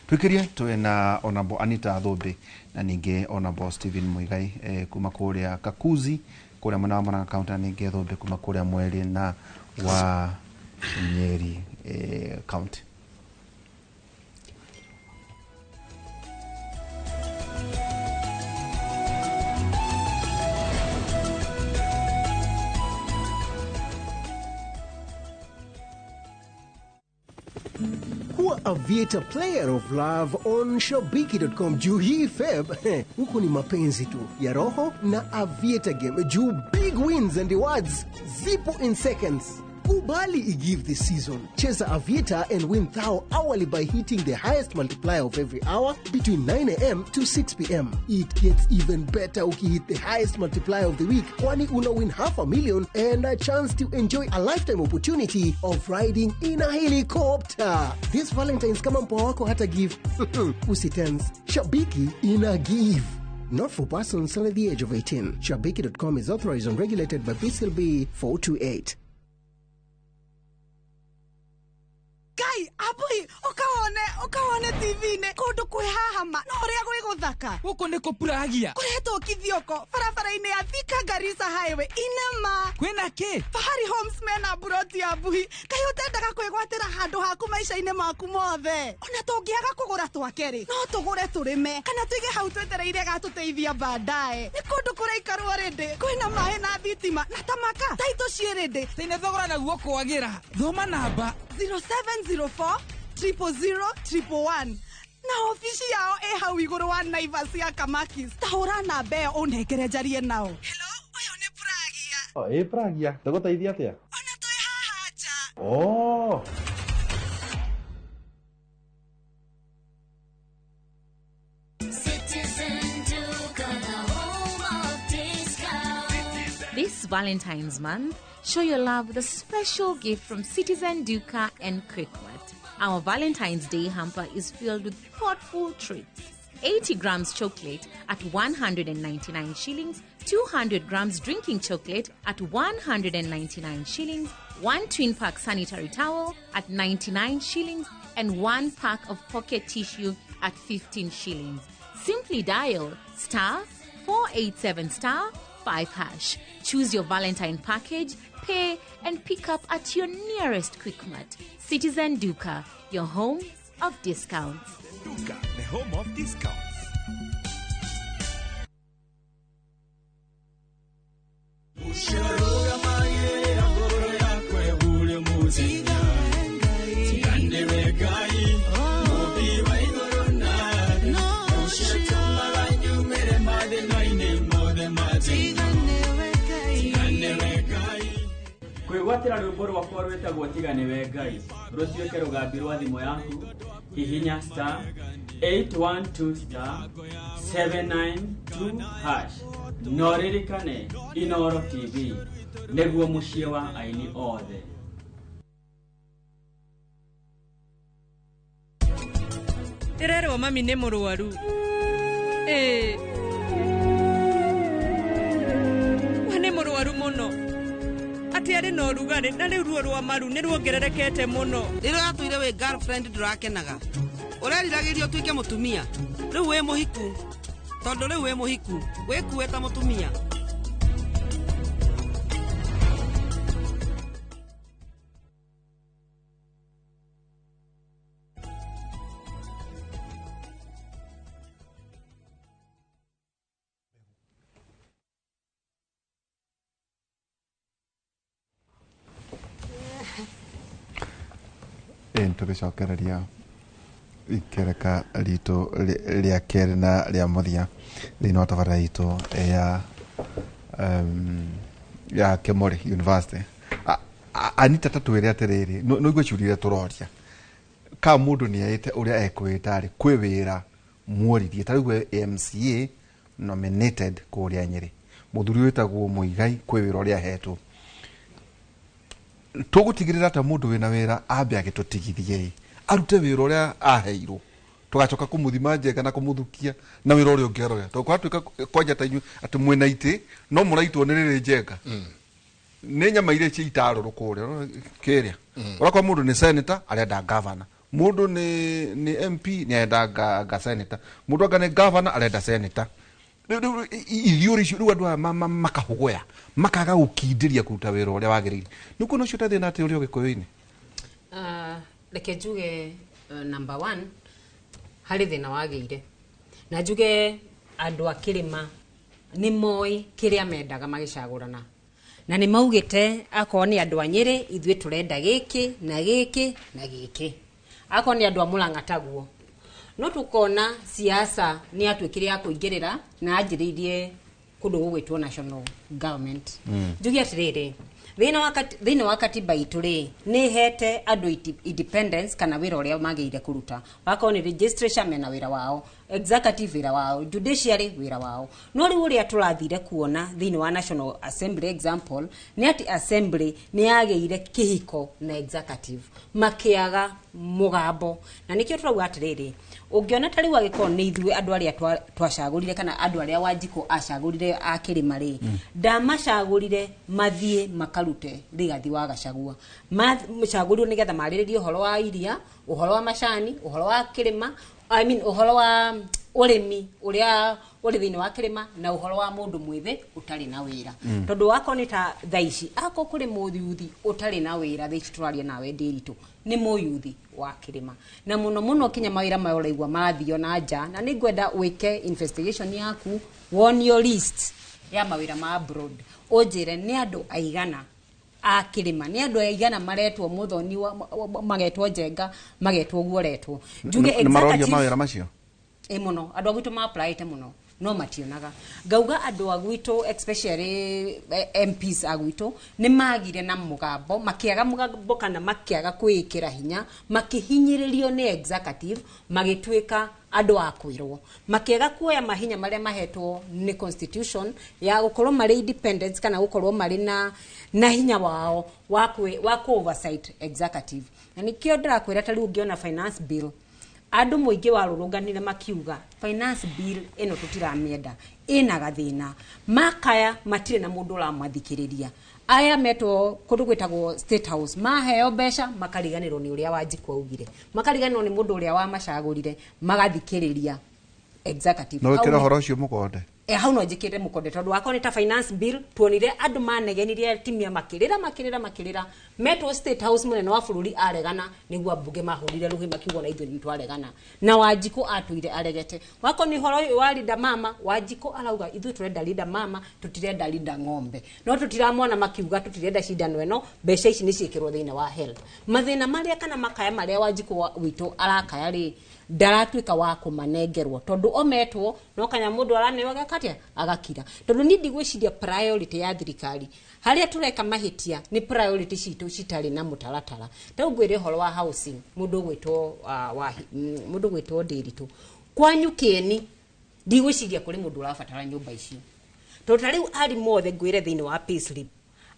twikirie twena Honorable Anita Thombe na ninge Honorable Stephen Muigai kuma kuria Kakuzi kuria mwana wa county na ninge Thombe kuma kuria Mweri na wa Nyeri county. Kuwa Aviator Player of Love on Shabiki.com. Juu hii Feb, huku ni mapenzi tu ya roho na Aviator game. Juu big wins and rewards zipo in seconds. Kubali i-give this season. Cheza Aviator and win thou hourly by hitting the highest multiplier of every hour between 9 a.m. to 6 p.m. It gets even better ukihit the highest multiplier of the week, kwani una win $500,000 and a chance to enjoy a lifetime opportunity of riding in a helicopter. This Valentine's kama mpoa wako hata give. Usitense. Shabiki ina give. Not for persons under the age of 18. Shabiki.com is authorized and regulated by BCLB 428. Kai, abui, okaone TV-ne, kundu kwihahama, no uria gwi guthaka. Guku ni kupuragia. Kuretwo kithioko, barabara-ini ya Thika Garissa Highway, inema. Kwina ki? Fahari Homes mena buroti ya buhi. Kai utendaga kwigwatira handu haku maisha-ini maku mothe. Ona tungiaga kugura twakeri, no tugure turime, kana tuige hau twetereire gatuteithia baadaye. Ni kundu kuraikarwo rindi, kwina maĩ na thitima, na tamaka. Taito ciĩ rindi. Tine thogora naguo kwagira. Thoma namba 0704 000 na ofisi yao hau iguru wa Naivas ya Kamakis. Tahura namba ĩyo ũnengere njarie nao. Hello, ũyũ nĩ Pragia. Pragia, ndagũteithia atĩa? Ona twĩ haha nja. Oh. This Valentine's month, show your love with a special gift from Citizen Duca and Quickmart. Our Valentine's Day hamper is filled with thoughtful treats. 80 grams chocolate at 199 shillings, 200 grams drinking chocolate at 199 shillings, 1 twin pack sanitary towel at 99 shillings, and 1 pack of pocket tissue at 15 shillings. Simply dial *487*5#. Choose your Valentine package, pay, and pick up at your nearest Quickmart. Citizen Duca, your home of discounts. Duca, the home of discounts. Sure. rwakwa rwetagwo tigane Ngai rũtuĩke rũgambi rwa thimũ yaku hihinya star 812 star 792 hash no ririkane Inooro TV nĩguo mũciĩ wa aini othe. Ndĩrerwo mami nĩ mũrwaru. Nĩ mũrwaru mũno. Ati arĩ na ũrugarĩ na rĩu ruo rwa maru nĩ ruongererekete mũno. Rĩrĩa atuire wĩ girlfriend ndũrakenaga. Ũreriragĩrio tuĩke mũtumia. Rĩu wĩ mũhiku. Tondũ rĩu wĩ mũhiku. Wĩkue ta mũtumia. Tugicokereria ikereka rito ria keri na ria muthia thini wa tabara itu ya Kemori University. Anita tatwire atiriri no igwicurire turoria ka mundu ni aite uria ekwita kwi wira mworirie tarigwe MCA nominated kuria Nyeri muthuri witagwo Muigai kwi wira uria hetwo tugutigirira ta mundu wina wira ambe agitutigithie arute wira uria aheirwo tugacoka kumuthima njega na kumuthukia na wira uria ungeroya to kwatuika kwanja tanyu ati mwena iti no muraitwo ni riri njega ni nyama ile ci itaro rukuria keria urakwa mundu ni senator arenda governor mundu ni MP ni arenda ga senator mundu anga ni governor arenda senator ithiuri cio andu makahugoya makaga gukindiria kuruta wira uria wagirire nuko no cio thina ati uria gikoyo-ini reke njuge number 1 hari thina wagire na njuge andu akirima ni moi kiria mendaga magicagurana na ni maugite akoni andu anyire ithwe turenda giki na giki na giki akoni andu amulanga taguo no tukona siasa ni atwikire ya kuingirira na ajiririe kundu gugwitwo national government njugi atiriri thina wakati baituri ni hete andu independence kana wira uria magire kuruta wakoni registration mena wira wao executive wira wao judiciary wira wao no riu uria turathire kuona thina wa National Assembly example ni ati assembly ni yageire kihiko na executive makiaga mugambo na nikio turauga atiriri ungiona tari wa giko ni ithwe andu aria twacagurire kana andu aria Wanjiku acagurire akirima ri ndamacagurire mathie makarute rigathi wa Gachagua macaguriro nigetha mariririe uhoro wa iria uhoro wa macani uhoro wa kirima uhoro wa urimi uria uri thini wa kirima na uhoro wa mundu mwithi utari na wira tondu wako ni ta thaici ako kuri muyuthi utari na wira thici turaria nawe ndiritu ni muyuthi wa kirima na muno kinya mawira mayoraigwa mathio na nja na ningwenda wike investigation yaku on your list ya mawira ma abroad ojire ni andu aigana akirima ni andu aigana maretwo muthoni magetwo Njenga magetwo guoretwo njuge executive mawira macio muno andu agwitu ma apply te muno no mationaga ngauga andu agwitu especially MPs agwitu ni magire na mugambo makiaga mugambo kana makiaga kwikira hinya makihinyiririo ni executive magitwika andu akwirwo makiaga kuoya mahinya maria mahetwo ni constitution ya gukorwo mari independence kana gukorwo mari na hinya wao wa oversight executive na nikio ndirakwira tari ungiona finance bill andu muingi warurunganire makiuga finance bill eno tutiramienda ina gathina makaya matire na mundu uramathikireria aya meto kundu gwitagwo State House maheo besha makariganirwo ni uria Wanjiku augire makariganirwo ni mundu uria wa macagurire magathikiriria executive no kira horo ucio mukonde hau no njikire mukonde tondu wako ni ta finance bill tuonire andu manegenirie timia makirira metwo State House munene wa bururi aregana niguo mbunge mahurire rugi makiugo na ithuĩ twaregana na Wanjiku atuire aregete wako ni horo wa leader mama Wanjiku arauga ithuĩ turenda leader mama tutirenda leader ng'ombe no tutiramona makiuga tutirenda cindano eno mbeca ici ni ciikirwo thĩinĩ wa health mathina maria kana makaya maria Wanjiku witu arakaya ri ndaratwika wa kumanengerwo tondu ometwo no kanya mundu aranewa gakatia agakira tondu ni ndigwiciria priority ya thirikari haria tureka mahitia ni priority citu itu citari na mutaratara ta ngwire horo wa housing mundu gwitwo Ndiritu kwanyu Kieni ndigwiciria kuri mundu urabatara nyumba icio totari ari mothe ngwire thiini wa payslip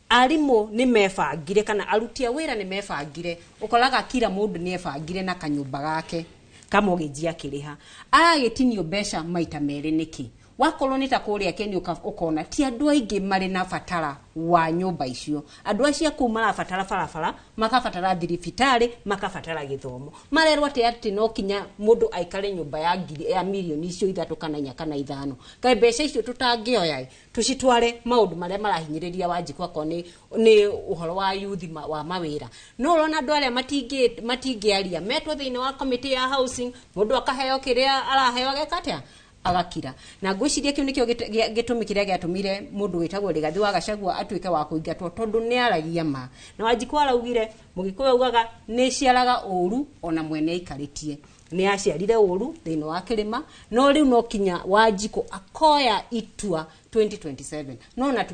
arimu ni mebangire kana arutia wira ni mebangire ukoraga kila mundu ni ebangire na kanyumba gake kamogejia kiriha agitinio besha maita meri niki wakorwo ni ta kuria Keni ukona ti andu aingi mari na fatara wa nyumba icio andu acia kuma fatara farafara makafatara thiribitari makafatara githomo marerwo ati no kinya mundu aikare nyumba ya milioni icio 3 kana 4 kana 5 kai besha icio tutangioya tucitware maundu maria marahinyiriria Wanjiku akwa ni uhoro wa youth wa mawira no urona andu aria matingiaria metwo thiini wa committee ya housing mundu akaheo kiria araheo gekatia agakira na ngwiciria kiu nikio gitumi kiria giatumire mundu witagwo Rigathi wa Gachagua atuike wa kuingatwo tondu ni aragia ma na Wanjiku araugire mugikuya ugaga ni ciaraga uru ona mwene ikaritie ni aciarire uru thiini wa kirima no riu no kinya Wanjiku akoya itua 2027 no na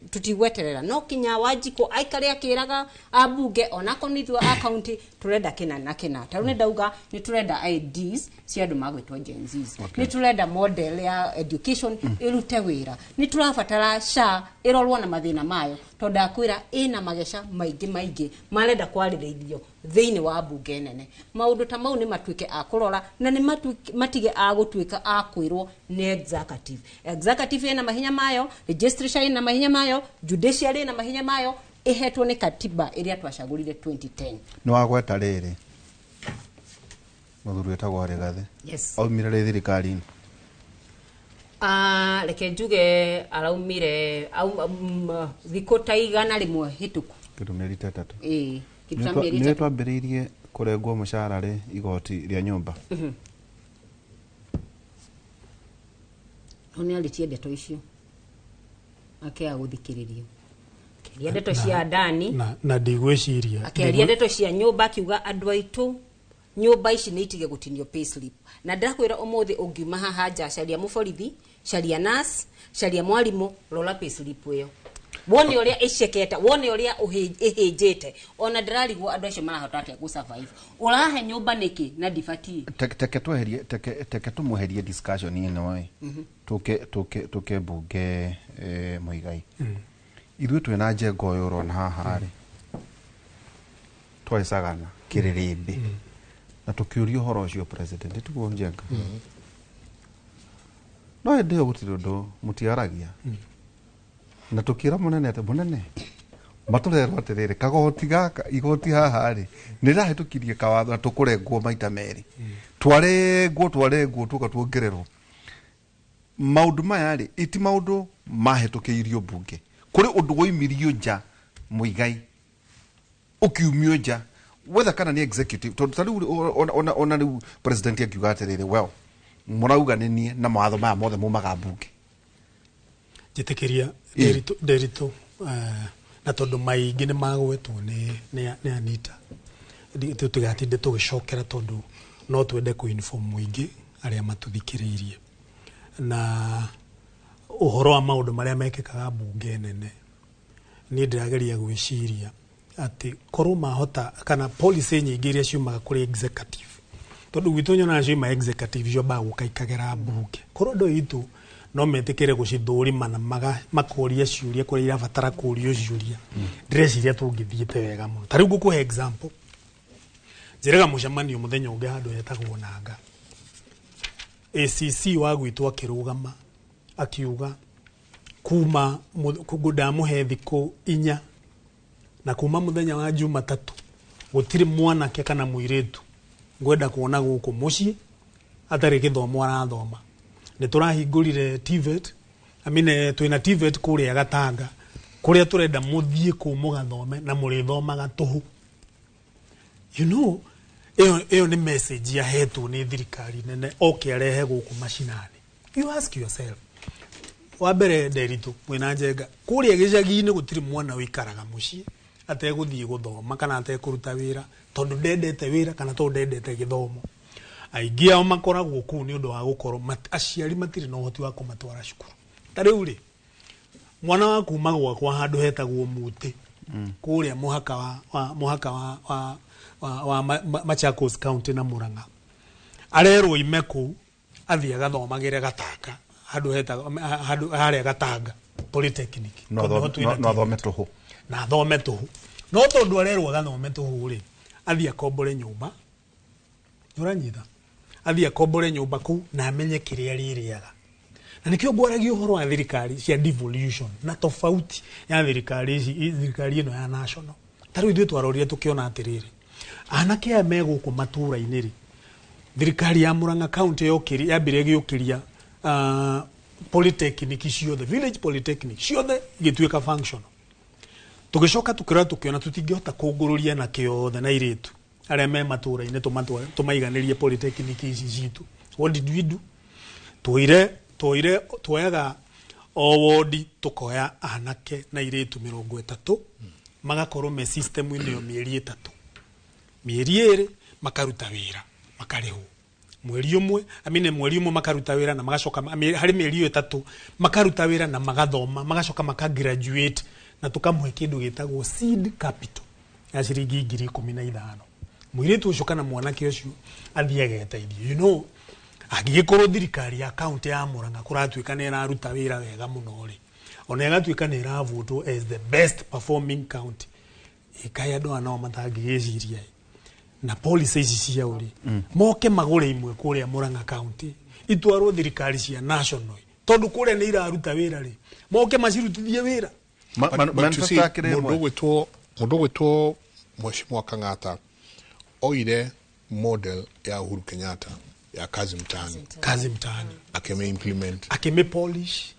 tutigweterera no kinya Wanjiku aikare akiraga abunge ona konithwa account turenda kina na kina taru ni ndauga ni turenda IDs cia andu magwitwo Gen Zs ni turenda model ya education irute wira ni turabatara SHA irorwo na mathina mayo tondu akwira ina magesha maingi marenda kwariririo thiini wa bunge nene maundu ta mau ni matuike akurora na ni matige agutuika akwirwo ni executive ina mahinya mayo legislature ina mahinya mayo judiciary ina mahinya mayo ihetwo ni katiba iria twacagurire 2010 no wagweta riri muthuri wetagwo Rigathi yes aumire thirikari reke njuge araumire thiko ta igana rimwe hituku kindu meri 3 ni twambiriirie kurengwo mushara ri igoti ria nyumba oni alitie ndeto icio akea guthikiririo keria ndeto cia ndani na ndigwiciria akeria ndeto cia nyumba kiuga andu aitu nyumba ici ni itige gutinio payslip na ndakwira umuthi ungiuma haha nja caria muborithi caria nurse caria mwarimu rola payslip iyo wone uria iceketa wone uria uhinjite ona ndirarigwo andu acio marahota atia gu survive urahe nyumba niki na difati teke tumuherie discussion ino we tuke bunge Muigai ithuĩ twina njengo yoro na haha ri twaicagana kiririmbi na tukiurio horo ucio president tuguo njenga no ndio gutirondo mutiaragia na tukira munene ate munene maturerwo atiriri kagoti gaka igoti haha ri nirahitukirie kawatho na tukurengwo maita meri twarengwo tuka tuongererwo maundu maya ri iti maundu mahitukiirio bunge kuri undu woimirio nja Muigai ukiumio nja whether kana ni executive tondu tariu ona riu president akiuga atiriri well murauga nini na mawatho maya mothe mumaga bunge jitekeria Ndiritu na tondu maingi ni magwetwo ni Anita tugatinde tugicokera tondu no twende ku inform muingi aria matuthikiririe na uhoro wa maundu maria mekikaga bunge nene ni ndirageria gwiciria ati korwo mahota kana policy nyingi iria ciumaga kuri executive tondu gwitu nyona ciuma executive cio bagukaikagera bunge korwo ndo itu no metikire gucithurima na makoria ciuria kuri irabatara kurio ciuria ndreciria tungithiite wega muno tari ngukuhe example njiraga mucemanio muthenya ungi handu hetagwo Nanga ACC wa gwitwa kirugama akiuga kuma kugudamuhe thiku 4 na kuma muthenya wa Jumatatu gutiri mwanake kana muiretu ngwenda kuona guku mucii atari githomo arathoma ni turahingurire TVET twina TVET kuria Gatanga kuria turenda muthie ku mugathome na murithomaga tuhu you know iyo ni message ya hetu ni thirikari nene arehe guku mashinani you ask yourself wabere Ndiritu mwina njenga kuria gicagi-ini gutiri mwana wikaraga mucii ateguthie guthoma kana atekuruta wira tondu ndendete wira kana tondu ndendete githomo aingi ao makoragwo kuu ni undu wa gukorwo aciari matiri no hoti wa kumatwara cukuru tariu ri mwana waku magwa kwa handu hetagwo muti kuria muhaka wa Machakos County na Murang'a arerwo imeku athia gathomagire Gatanga handu haria Gatanga Polytechnic no thome tuhu na thome tuhu no tondu arerwo gathome tuhu ri athia kombore nyumba uranyitha athia kombore nyumba ku na amenye kiria ririaga na nikio ngwaragia uhoro wa thirikari cia devolution na tofauti ya thirikari ino ya national taru ithuĩ twaroria tukiona atiriri anake meguku matura-inĩ ri thirikari ya Murang'a County yokiri yambire giukiria polytechnic ciothe village polytechnic ciothe igituika functional tugicoka tukiona tutingihota kungururia na kiothe na iritu aria me matura-inĩ tumaiganirie polytechnic ici citu. What did we do? Tuoyaga wodi tukoya anake na iritu 30 magakorwo me system ino mieri 3 mieri 2 makaruta wira makarihwo mweri umwe mweri umwe makaruta wira na magacoka hari mieri 3 makaruta wira na magathoma magacoka makagraduate na tukamwe kindu gitagwo seed capital ya ciringi 15,000 mwiritu ucio kana mwanake ucio athiage geteithio you know agigikorwo thirikari ya county ya Murang'a kuratuika ne raruta wira wega muno ri ona igatuika ne ravutwo as the best performing county ikaya ndo anao matangigiciria na policy ici cia uri moke magure imwe kuria Murang'a County itwarwo thirikari cia national tondu kuria ne iraruta wira ri moke macirutithie wira mundu gwitwo Mheshimiwa Kang'ata oire model ya Uhuru Kenyatta ya kazi mtaani akeme implement akeme polish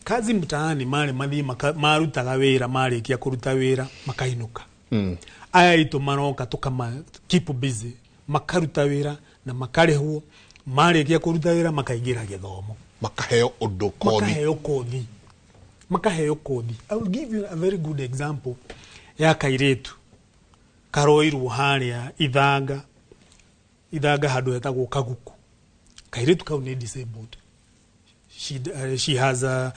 kazi mtaani mari mathi marutaga wira marikia kuruta wira makainuka aya ito maroka tukama keep busy makaruta wira na makarehwo marikia kuruta wira makaigira githomo makaheo kothi. I will give you a very good example ya kairetu karoirwo haria ithanga handu hetagwo Kaguku kairetu kau ni disabled she has a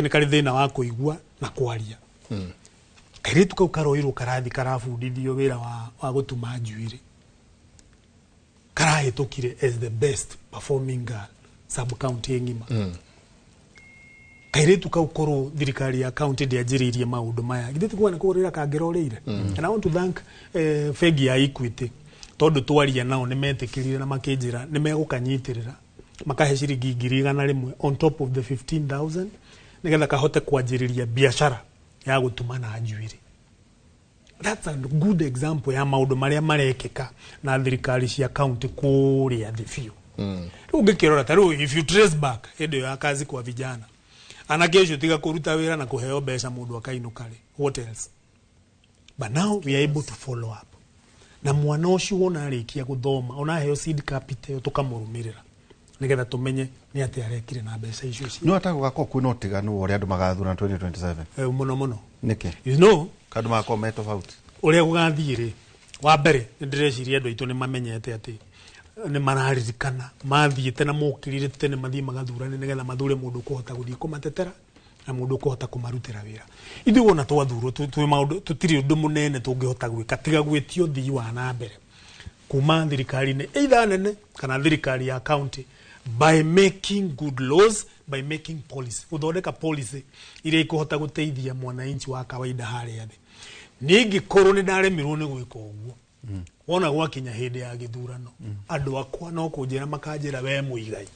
kari thina wa kuigua na kwaria kairetu kau karoirwo karabundithio wira wa gutuma njuire karahitukire as the best performing girl sub county ngima kairetu kau koro thirikari ya county ndianjiririe maundu maya githiti kuona kurira kangeroreire and I want to thank Fegi ya Equity tondu twaria nao ni metikirire na makinjira ni megukanyitirira makahe ciringi 100 on top of the 15,000 nigetha kahote kwanjiriria biashara ya gutuma na njuire. That's a good example ya maundu maria marekeka na thirikari cia county kuria the few ungikirora taru if you trace back endo ya kazi kwa vijana anake ucio tiga kuruta wira na kuheo mbeca mundu akainuka ri what else, but now we are able to follow up na mwana ucio wona arikia guthoma ona heo seed capital tukamurumirira nigetha tumenye ni ati arekire na mbeca icio no atagwa kwina utiganu uri andu magathura 2027 muno nike you know kandu makoma me tofauti uri gugathire wa mbere ndireciria andu itu ni mamenyete ati ni mararirikana mathiite na mukirire tene mathie magathurane nigetha mathure mundu kuhota guthie kumatetera na mundu kuhota kumarutira wira ithu wona twathurwo twi maundu tutiri undu munene tungihota gwika tiga gwitio thii wa na mbere kuma thirikari ne either nene kana thirikari ya county by making good laws, by making policy uthondeka policy ile ikuhota guteithia mwananchi wa kawaida haria thi ningi korwo ni ndaremirwo ni gwika uguo wona gwakinya hindi ya githurano andu akwa no kunjira makanjira we muigai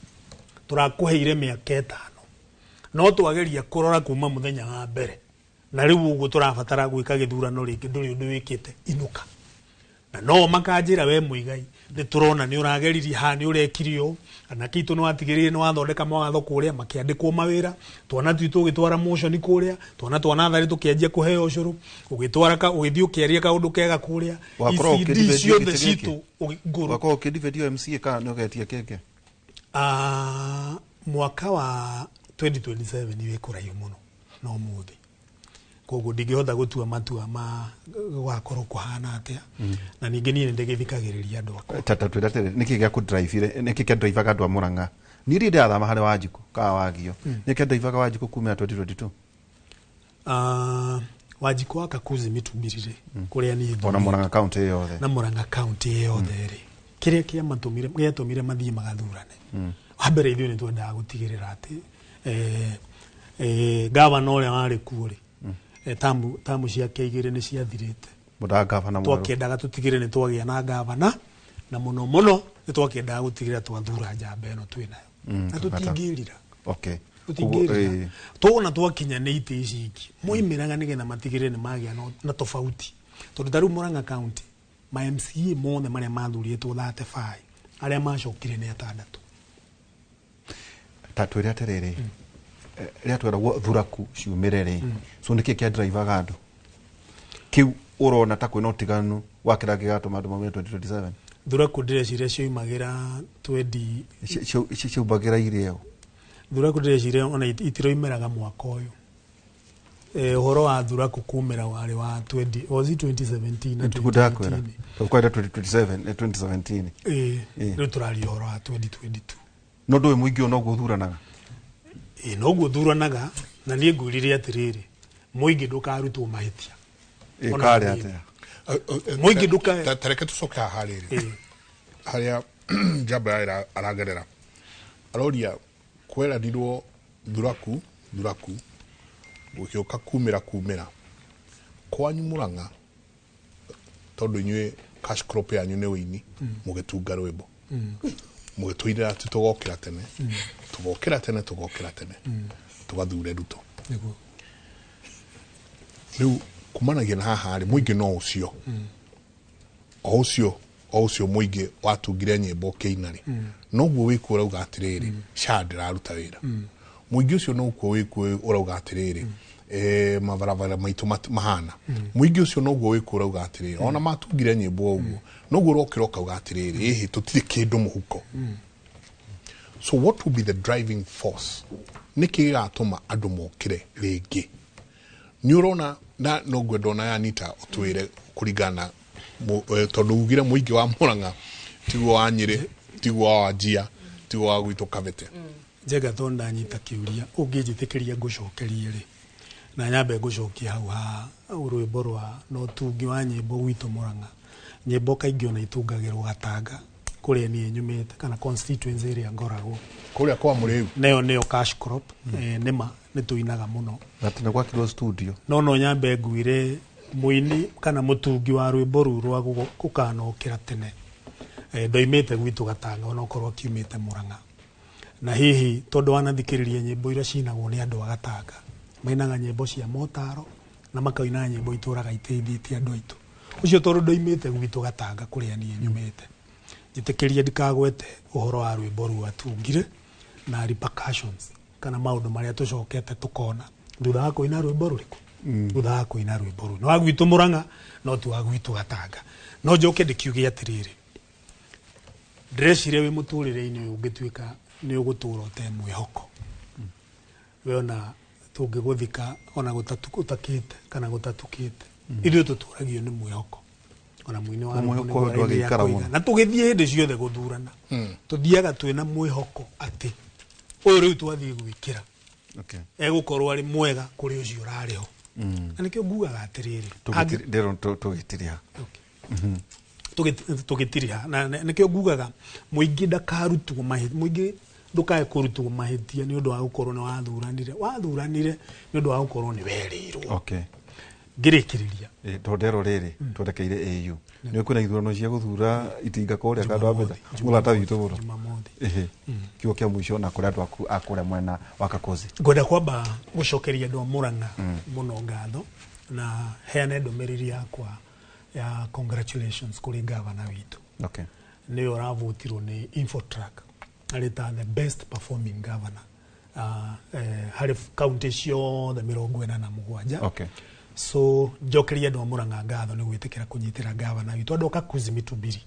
turakuheire miaka 5 no twageria kurora kuma muthenya wa mbere na riu uguo turabatara gwika githurano ringi nduri undu wikite inuka na no makanjira we muigai ni turona ni urageririe ha ni urekirio ana kitu no atigirire no athondeka mawatho kuria makiandikwo mawira twana twitu gitwara motion kuria twana thari tukianjia kuheo ucuru ugitwara ka ugithio kiaria ka undu kega kuria wako ukidivide MCA ka no getia keke mwaka wa 2027 ni wikurayo muno no muthi koguo ndingihota gutua matua ma gwakorwo kuhana atia na ningi ni ndigithikagiriria andu akwa tata twirate niki gya ku drive niki kya driver ka ndwa Murang'a ni ri ndathama hari Wanjiku ka wagio niki driver ka Wanjiku kuma 2022 Wanjikũ akakuzi mitubirire kuria ni ona Murang'a county yothe na Murang'a county yothe ri kiria kia matumire giatumire mathie magathurane wambere ithuĩ nĩ twendaga gũtigĩrĩra atĩ gavana ũrĩa warĩ kuo rĩ tamu ciake 2 nĩ ciathirĩte twakĩendaga tũtigĩrĩre nĩ twagĩa na gavana na mũno mũno nĩ twakĩendaga gũtigĩrĩra twathura njamba ĩno twĩnayo na tũtingĩrira tuona twakinya nĩ itĩ ici ingĩ moimĩraga nĩgetha matigĩrĩre nĩ magĩa na tofauti tondũ ta rĩu Murang'a county ma MCA mothe marĩa mathurĩtwo 35 arĩa macokire nĩ 6 tatu ĩrĩa terere rĩa twera thuraku ciumĩre so nĩkĩ kĩa driver gando kiu urona ta kwĩna ũtiganu wa kĩrĩa gĩgatũma andũ maumĩre 2027 thuraku ndĩreciria cioimagĩra 20 ciumbagĩra irĩo thuraku ndĩreciria ona itiroimĩraga mwaka ũyũ uhoro wa thuraku kumĩra warĩ wa 20 was it 2017 na 2018 tukwenda 2027 na 2017 rĩu tũraria uhoro wa 2022 no ndũĩ mũingĩ no gũthuranaga no gũthuranaga na niĩ ngwĩrire atĩrĩrĩ mũingĩ ndũkarutwo mahĩtia kare atĩa mũingĩ ndũka tareke tũcoke haha rĩrĩ harĩa njamba aragerera aroria kweranirwo thuraku gũkĩũka kumĩra kwanyu Murang'a tondũ inyuĩ cash crop yanyu nĩ wĩini mũgĩtunga rwĩmbo mũgĩtũirĩra atĩ tũgokĩra tene tũgathure Ruto rĩu kumanagia na haha rĩ mũingĩ no ũcio mũingĩ watungire nyĩmbo kĩina rĩ noguo wĩkuo ũrauga atĩrĩrĩ SHA ndĩraruta wĩra mũingĩ ũcio noguo wĩkuo ũrauga atĩrĩrĩ mabarabara maitũ mahana mũingĩ ũcio noguo wĩkuo ũrauga atĩrĩrĩ ona matungire nyĩmbo ũguo noguo ũrokĩra ũkauga atĩrĩrĩ ĩhĩ tũtirĩ kĩndũ mũhuko. So what will be the driving force nĩkĩ gĩgatũma andũ mokĩre rĩngĩ nĩ ũrona na no ngwenda na Anita ũtwĩre kũringana tondũ ugire mũingĩ wa Murang'a tiguo wa Nyĩrĩ tiguo wa Wajir tiguo wa gwitũ Kabete njega tonda nyita kiuria ũngĩnjĩtĩkĩria ngũcokerie rĩ na nyambe ngũcokia hau ha rwĩmbo rwa no tungi wa nyĩmbo gwitũ Murang'a nyĩmbo kaingĩ ona itungagĩrwo Gatanga kũrĩa niĩ nyumĩte kana constituency ĩrĩa ngoragwo kũrĩa kwa Mũrĩu nĩyo cash crop nĩma nĩ tũinaga mũno gatina gwakirwo studio no nyambe ngwire mũini kana mũtungi wa rwĩmbo rũu rwa gũkanokĩra tene ndoimĩte gwitũ Gatanga ona okorwo kiumĩte Murang'a na hihi tondũ wanathikĩrĩria nyĩmbo iria cinagwo nĩ andũ a Gatanga mainaga nyĩmbo cia motaro na makaina nyĩmbo itũraga iteithĩtie andũ aitũ ucio tondũ ndoimĩte gwitũ Gatanga kũrĩa niĩ nyumĩte njĩtĩkĩria ndikagwete ũhoro wa rwĩmbo rũu atungire na repercussions kana maũndũ marĩa tũcokete tũkona thutha wa kũina rwĩmbo rũrĩkũ thutha wa kũina rwĩmbo rũu no wa gwitũ Murang'a no tu wa gwitũ Gatanga no njoke ndĩkiuge atĩrĩrĩ ndĩreciria wĩ mũtũrĩre-inĩ ũyũ ũngĩtuĩka nĩ ũgũtũra ũte mwĩhoko we ona tũngĩgũthika ona gũtatukĩte kana gũtatukĩte ithuĩ tũtũragio nĩ mwĩhoko ona mwĩni wa na tũgĩthiĩ hĩndĩ ciothe gũthurana tũthiaga twĩna mwĩhoko atĩ ũyũ rĩu twathiĩ gwĩkĩra egũkorwo arĩ mwega kũrĩ ũcio ũrarĩ ho na nĩkĩo ngugaga atĩrĩrĩ tũgĩtiriha na nĩkĩo ngugaga mũingĩ ndakarutwo mahĩtia mũingĩ ndũkae kũrutwo mahĩtia nĩ ũndũ wa gũkorwo nĩ wathuranire nĩ ũndũ wa gũkorwo nĩ werĩirwo ngĩrĩkĩrĩria tondero rĩrĩ twerekeire AU nĩ kwĩna ithurano cia gũthura itinga kũrĩa kandũ wa mbere mũrata witũ mũno kiugo kĩa mũico na kũrĩa andũ aku akũrĩa mwena wa Kakozi ngwenda kwamba gũcokeria andũ a Murang'a mũno ngatho na heane ndũmĩrĩri yakwa ya congratulations kũrĩ gavana witũ nĩ ũravotirwo nĩ Infotrack arĩ ta the best performing governor harĩ county ciothe 47 so njokeria andũ a Murang'a ngatho nĩ gwĩtĩkĩra kũnyitĩra gavana witũ andũ Kakuzi mitubiri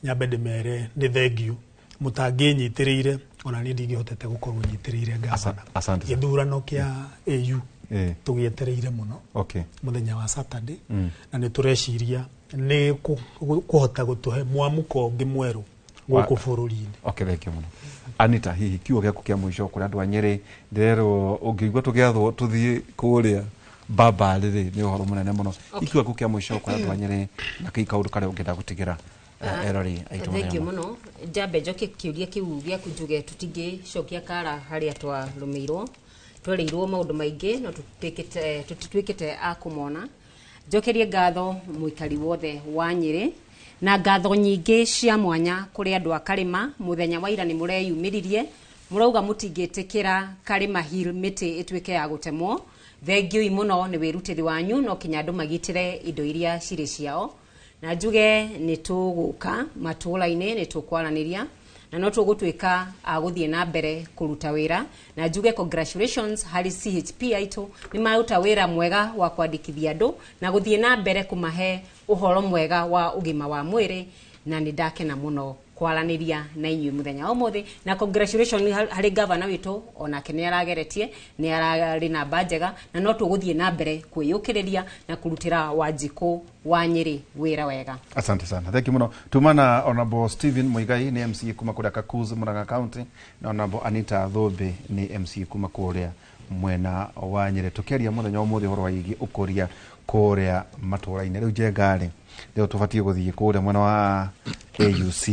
nyambe ndĩmere nĩ thengiũ mũtangĩnyitĩrĩire ona niĩ ndingĩhotete gũkorwo nyitĩrĩire gavana gĩthurano kĩa AU tũgĩetereire mũno mũthenya wa Saturday na nĩ tũreciria nĩ kũhota gũtũhe mwamũko ũngĩ mwerũ gũkũ bũrũri-inĩ thengio mũno Anita hihi kiugo gĩaku kĩa mũico kũrĩ andũ a Nyĩrĩ ndĩrerwo ũngĩigua tũgĩathwo tũthiĩ kũrĩa baba riri ni uhoro munene muno ikiwa kukia mwisho kwa andu anyere na kai kaundu kare ungenda gutigira erori aitu thank you muno jambe njoke kiuria kiu gya kunjuge tutingi cokia kara haria twa rumirwo twereirwo maundu maingi no tutwikite akumona njokerie ngatho muikari wothe wa Nyeri na ngatho nyingi cia mwanya kuri andu akarima muthenya wa ira ni mureyumiririe murauga mutingitikira karima hill miti itwike ya gutemwo thengio muno ni wirutiri wanyu no kinya andu magitire indo iria ciri ciao na njuge ni tuguka matula-ini ni tukwaraniria na no tugutwika aguthie na mbere kuruta wira na njuge congratulations hari CHP aitu ni maruta wira mwega wa kwandikithia andu na guthie na mbere kumahe uhoro mwega wa ugima wa mwiri na ni ndakena muno kwaraniria na inyu muthenya umuthi na congratulations hari governor witu onake ni arageretie ni arari na banjega na no tuguthie na mbere kwiyukiriria na kurutira Wanjiku wa Nyeri wira wega. Asante sana. Thank you muno. Tumana Honorable Stephen Muigai ni MC kuma kuria Kakuzu Murang'a County na Honorable Anita Thobe ni MC kuma kuria mwena wa Nyeri. Tukiaria muthenya umuthi horo wa igi ukuria kuria matura-ini riu jengari leo tufatie guthie kuria mwena wa AUC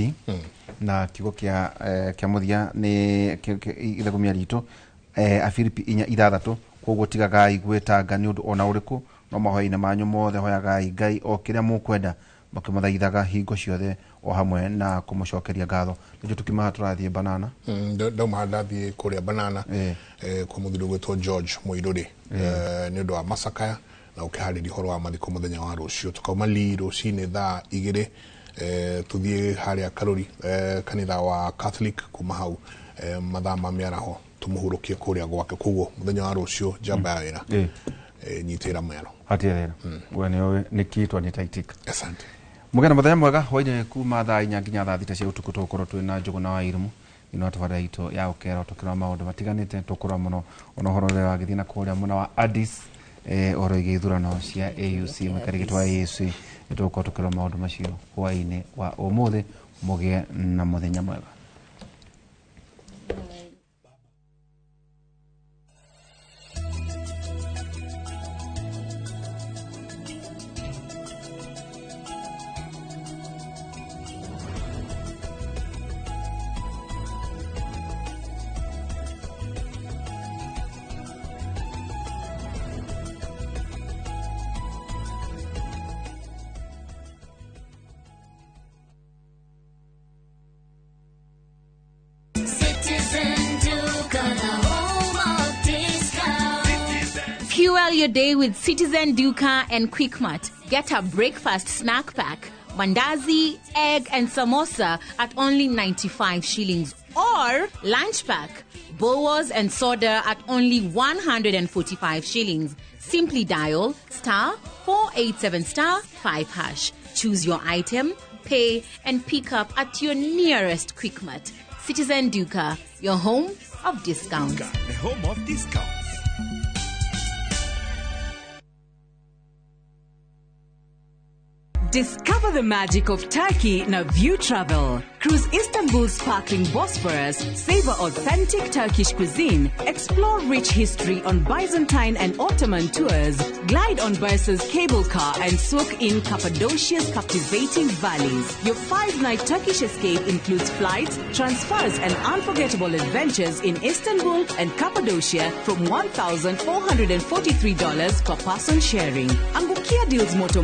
na kigo kia muthia ni ithegumia ritu Afilipi 4-6 koguo tigaga igwetanga ni undu ona uriku no mahoine manyu mothe hoyaga Ngai o kiria mukwenda makimuthaithaga hingo ciothe o hamwe na kumucokeria ngatho niju tukimaha turathie Banana ndauma ndathie kuria Banana kwa muthiru gwetwo George Muiruri ni undu wa masakaya na ukihariria horo wa mathiko muthenya wa rucio tukauma rucini thaa 2 tuthie haria Karuri kanitha wa Catholic kuma hau mathaa ma miaraho tumuhurukie kuria gwake koguo muthenya wa rucio jamba ya wira nyitira mwero hatierera wene nikitwa nitaitika. Asante mugena muthenya mwega hoine kuma thaa 4 nginya thaa 6 cia utuku tukorwo twina Njuguna wa Irimu ino tufara ito ya ukera tukira maundu matiganite tukura muno ono horore wa githina kuria muna wa Addis oro igithurano cia AUC makarigitwa AUC ituko tukira maundu macio hwaine wa umuthi mugie na muthenya mwega. Fuel your day with Citizen Duka and Quickmart. Get a breakfast snack pack, mandazi, egg and samosa at only 95 shillings. Or lunch pack, bowls and soda at only 145 shillings. Simply dial *487*5#. Choose your item, pay and pick up at your nearest Quickmart. Citizen Duka, your home of discounts. The home of discounts. Discover the magic of Turkey na View Travel. Cruise Istanbul's sparkling Bosphorus, savor authentic Turkish cuisine, explore rich history on Byzantine and Ottoman tours, glide on Bursa's cable car and soak in Cappadocia's captivating valleys. Your 5-night Turkish escape includes flights, transfers and unforgettable adventures in Istanbul and Cappadocia from $1,443 per person sharing. Angukia deals moto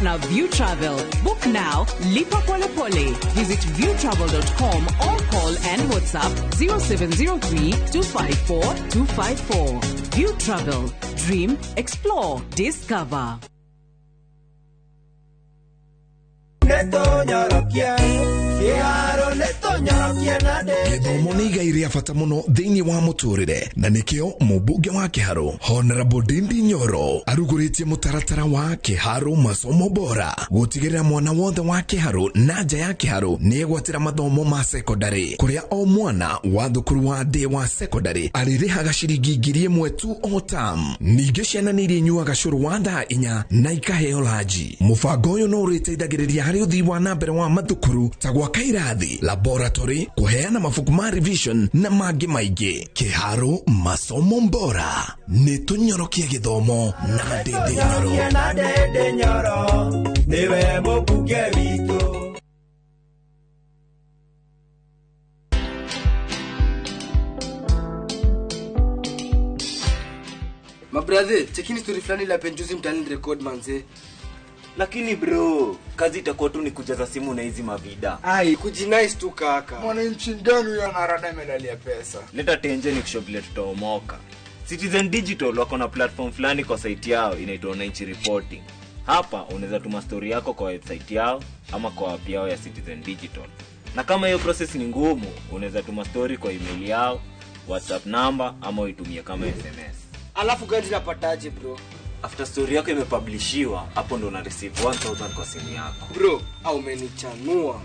na View Travel. Book now, lipa pole pole. Visit viewtravel.com or call and WhatsApp 0703 254 254. View Travel. Dream, explore, discover. Githomo nĩ igai rĩa bata mũno thĩinĩ wa mũtũrĩre na nĩkĩo mũmbunge wa Kĩharũ Honorable Ndindi Nyoro arugũrĩtie mũtaratara wa Kĩharũ masomo bora gũtigĩrĩra mwana wothe wa Kĩharũ na nja ya Kĩharũ nĩ egwatĩra mathomo ma secondary kũrĩa o mwana wa thukuru wa ndĩ wa secondary arĩrĩhaga ciringi 1,000 tu o term. Ningĩ ciana nĩ irĩnyuaga cũrũ wa thaa 4 na ikaheo ranji. Mũbango ũyũ no ũrĩteithagĩrĩria harĩ ũthii wa na mbere wa mathukuru ta gwaka irathi, laboratory history, kuheana mabuku ma revision na mangĩ maingĩ. Kĩharo masomo bora nĩ tũnyorokie gĩthomo na Ndĩndĩ Nyoro. Niwe mũbunge witũ. Mabrother, chekini story fulani la penjuzi mtani record manze. Lakini bro, kazi itakuwa tu ni kujaza simu na hizi mavida. Ai, kujinice tu kaka. Mwananchi gani huyo anarada medali ya pesa? Leta tenje ni kusho vile tutaomoka. Citizen Digital wako na platform fulani kwa site yao inaitwa Wananchi Reporting. Hapa unaweza tuma story yako kwa website yao ama kwa app yao ya Citizen Digital. Na kama hiyo process ni ngumu, unaweza tuma story kwa email yao, WhatsApp number ama uitumie kama SMS. Alafu gani napataje bro? After story yako imepublishiwa, hapo ndo una receive 1000 kwa simu yako. Bro, au umenichanua.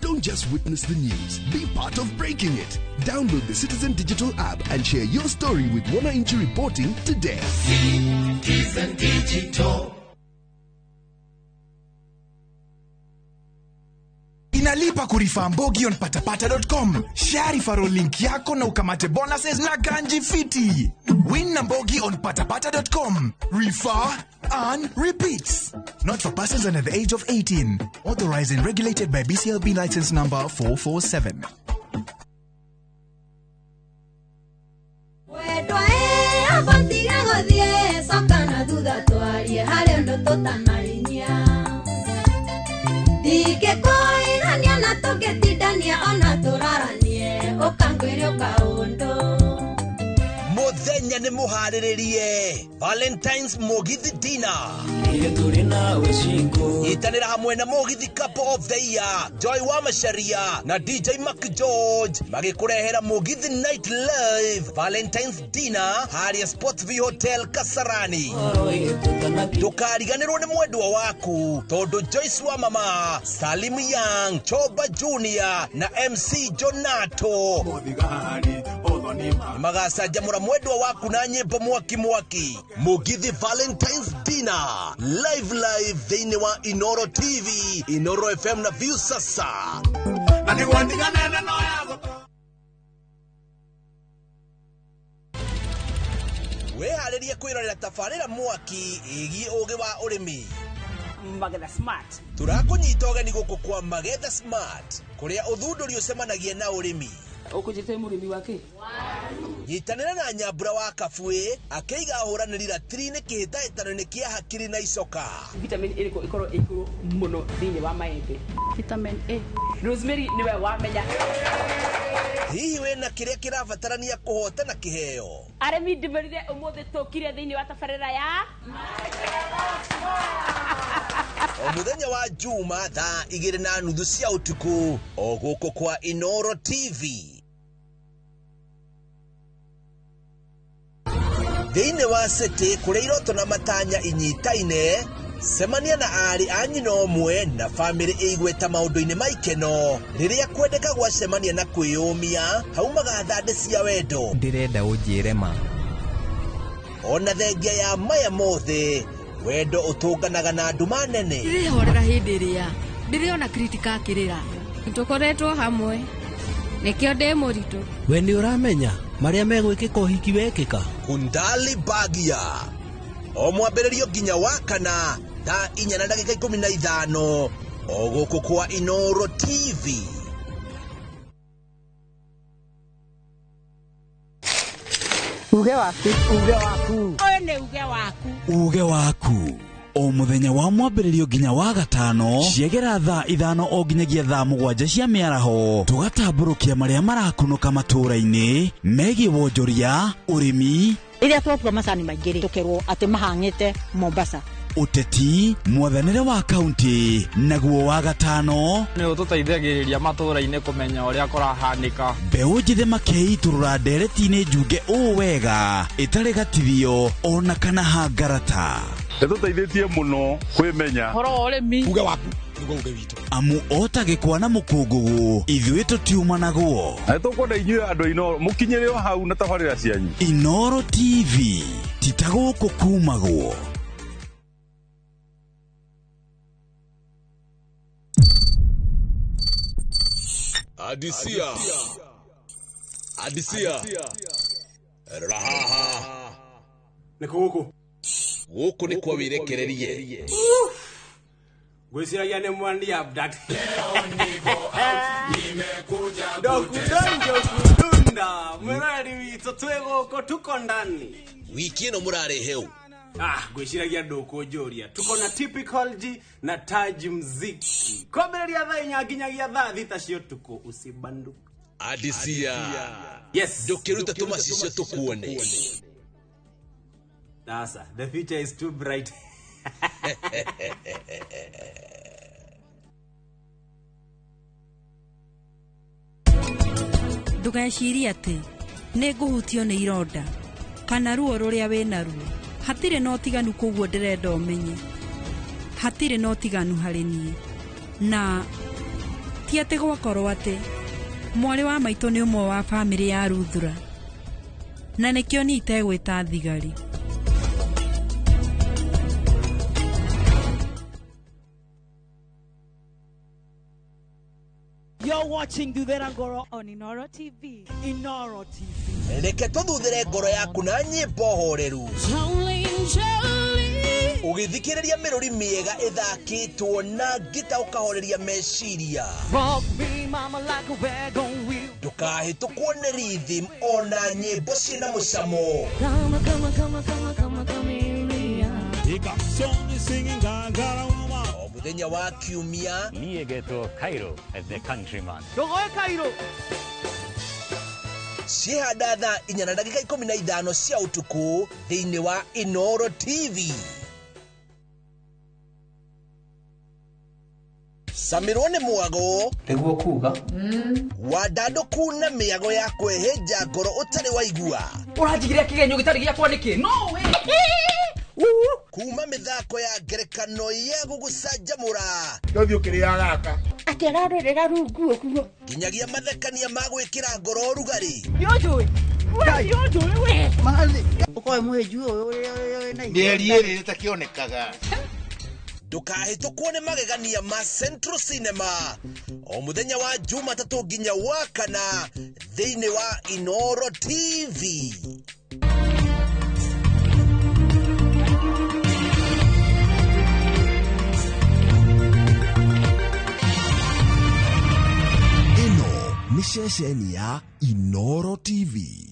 Don't just witness the news, be part of breaking it. Download the Citizen Digital app and share your story with Wananchi Reporting today. Citizen Digital. Inalipa kurifa Mbogi on patapata.com. Share referral link yako na ukamate bonuses na ganji fiti. Win na Mbogi on patapata.com. Refer and repeat. Not for persons under the age of 18. Authorized and regulated by BCLB license number 447. Muthenya ni muhariririe Valentine's Mogithi Dinner. Itanira hamwe na Mogithi Couple of the Year, Joy wa Masharia na DJ Mac George magikurehera Mogithi Night Live Valentine's Dinner Haria Sports V Hotel Kasarani. Tukariganirwo ni mwendwa waku tondu Joyce wa Mama, Salim Young, Choba Junior na MC Jonato magasajamura mwendwa waku na nyimbo mwaki. Mugithi Valentine's Dinner live thini wa Inoro TV, Inoro FM na View sasa. Wehariria kwirorera tafarira mwaki igi ugi wa urimi Magetha Smart. Turakunyita ũgeni gũkũ kwa Magetha Smart, kuria uthundũri ucemanagia na urimi. Ukujite murimi wake. Yitanira na Nyambura wa Kabũĩ akeiga hũranĩri ratiri-inĩ kĩhĩtahĩtano-inĩ kĩa hakiri na icoka. Vitamin A ikorwo ikuru muno thĩinĩ wa maembe. Vitamin A. Rosemary niwe wamenya. Hihi wena kĩrĩa kĩrabatarania kũhotana kĩheo? Aremi ndimerire ũmũthĩ tũkire thĩinĩ wa tabarĩra ya o muthenya wa Juma thaa 2:30 cia utuku o gũkũ kwa Inoro TV. Thĩinĩ wa city kũrĩa iroto na matanya inyitaine, semania na ari a nyina ũmwe na bamĩrĩ ĩigweta maũndũ-inĩ ma ikeno rĩrĩa kwendeka gwacemania na kwĩyũmia haumaga thande cia wendo. Ndĩrenda ũnjĩre ma ona thengia ya maya mothe wendo ũtũnganaga na nduma nene. Ndĩrehorera hĩndĩ ĩrĩa ndĩrĩona kritika akĩrĩra tũkoretwo hamwe nĩkĩo ndĩ mũritũ. We nĩ ũramenya marĩa megwĩkĩka ũhiki wekĩka? Kundali Bagia o mwambĩrĩrio nginya wakana thaa 4:15 o gũkũ kwa Inoro TV. Uge waku. Oye nĩ uge waku. Uge waku. O muthenya wa mwambĩrĩrio nginya wa gatano ciegera thaa 5 o nginyagia thaa 7 cia mĩaraho tugatambũrũkia marĩa marakunũka matũũra-inĩ megiĩ wonjoria, ũrĩmi, rĩrĩa twakua macani maingĩ tũkerwo atĩ mahang'ĩte Mombasa, ũteti, mwathanĩre wa kaunti, naguo wa gatano nĩ ũtũteithagĩrĩria matũũra-inĩ kũmenya ũrĩa kũrahanĩka. Mbeũ njĩthĩ makeitũrũra ndereti-inĩ njunge ũũ wega ĩtarĩ gatithio ona kana hangarata. Nĩtũteithĩtie mũno kwĩmenya horo wa ũrĩmi. Uge waku nĩguo uge witũ. Amu otagĩkwa na mũkũngũgũ ithuĩ tũtiuma naguo. Nĩtũkwenda inyuĩ andũ a Inoro mũkinyĩre o hau na tabarĩra cianyu. Inoro TV titagũkũ kumagwo. Adisia rahaha nikuguku guku ni kwa wirekererie gwiciragia ni mwandi abduct nimekuja dokudunda murari wito twegoko tuko ndani wiki ino murare heu gwiciragia ndukunjuria tuko na typical G na Taj mziki kobereria thaa inya nginyagia thaa thita cio tuko usibandu Adisia yes ndukiruta tumacicio tukuone Nasa the future is too bright ndugeciria ati ni nguhutio ni ironda kana ruo ruria wina ruo hatire no tiganu kuguo ndirenda umenye hatire no tiganu hari nie na ti ati gwakorwo ati mwari wa maito ni umwe wa family ya Ruthura na nikio ni itegwita thigari You're watching Duthera Ngoro on Inoro TV. Inoro TV. Reke tuthuthire ngoro yaku na nyimbo horeru. Ugithikiriria miruri miega ithakitwo na ngita ukahoreria meciria. Ndukahitukwo ni rhythm ona nyimbo ciina mucamo. Muthenya wa kiumia niye getwo Cairo as the countryman Dogoe Cairo cihanda thaa 4:15 cia utuku thiini wa Inoro TV. Samirwo ni mwago niguo kuga wadanduku na miago ya kweheja ngoro utari waigua urajigiria kigenyo gitari giakwa niki no we kuma mithako ya ngerekano ya gugucanjamura ndothi ukiria gaka ati ararorera rungu okuo nginyagia mathekania ma gwikira ngoro rugari yojwe we mali ukoe muheju uyu na ndieri takionekaga ndukahitukwo ni magegania ma Central Cinema o muthenya wa Jumatatu nginya wa kana thiini wa Inoro TV. Ino ni ceceni ya Inoro TV.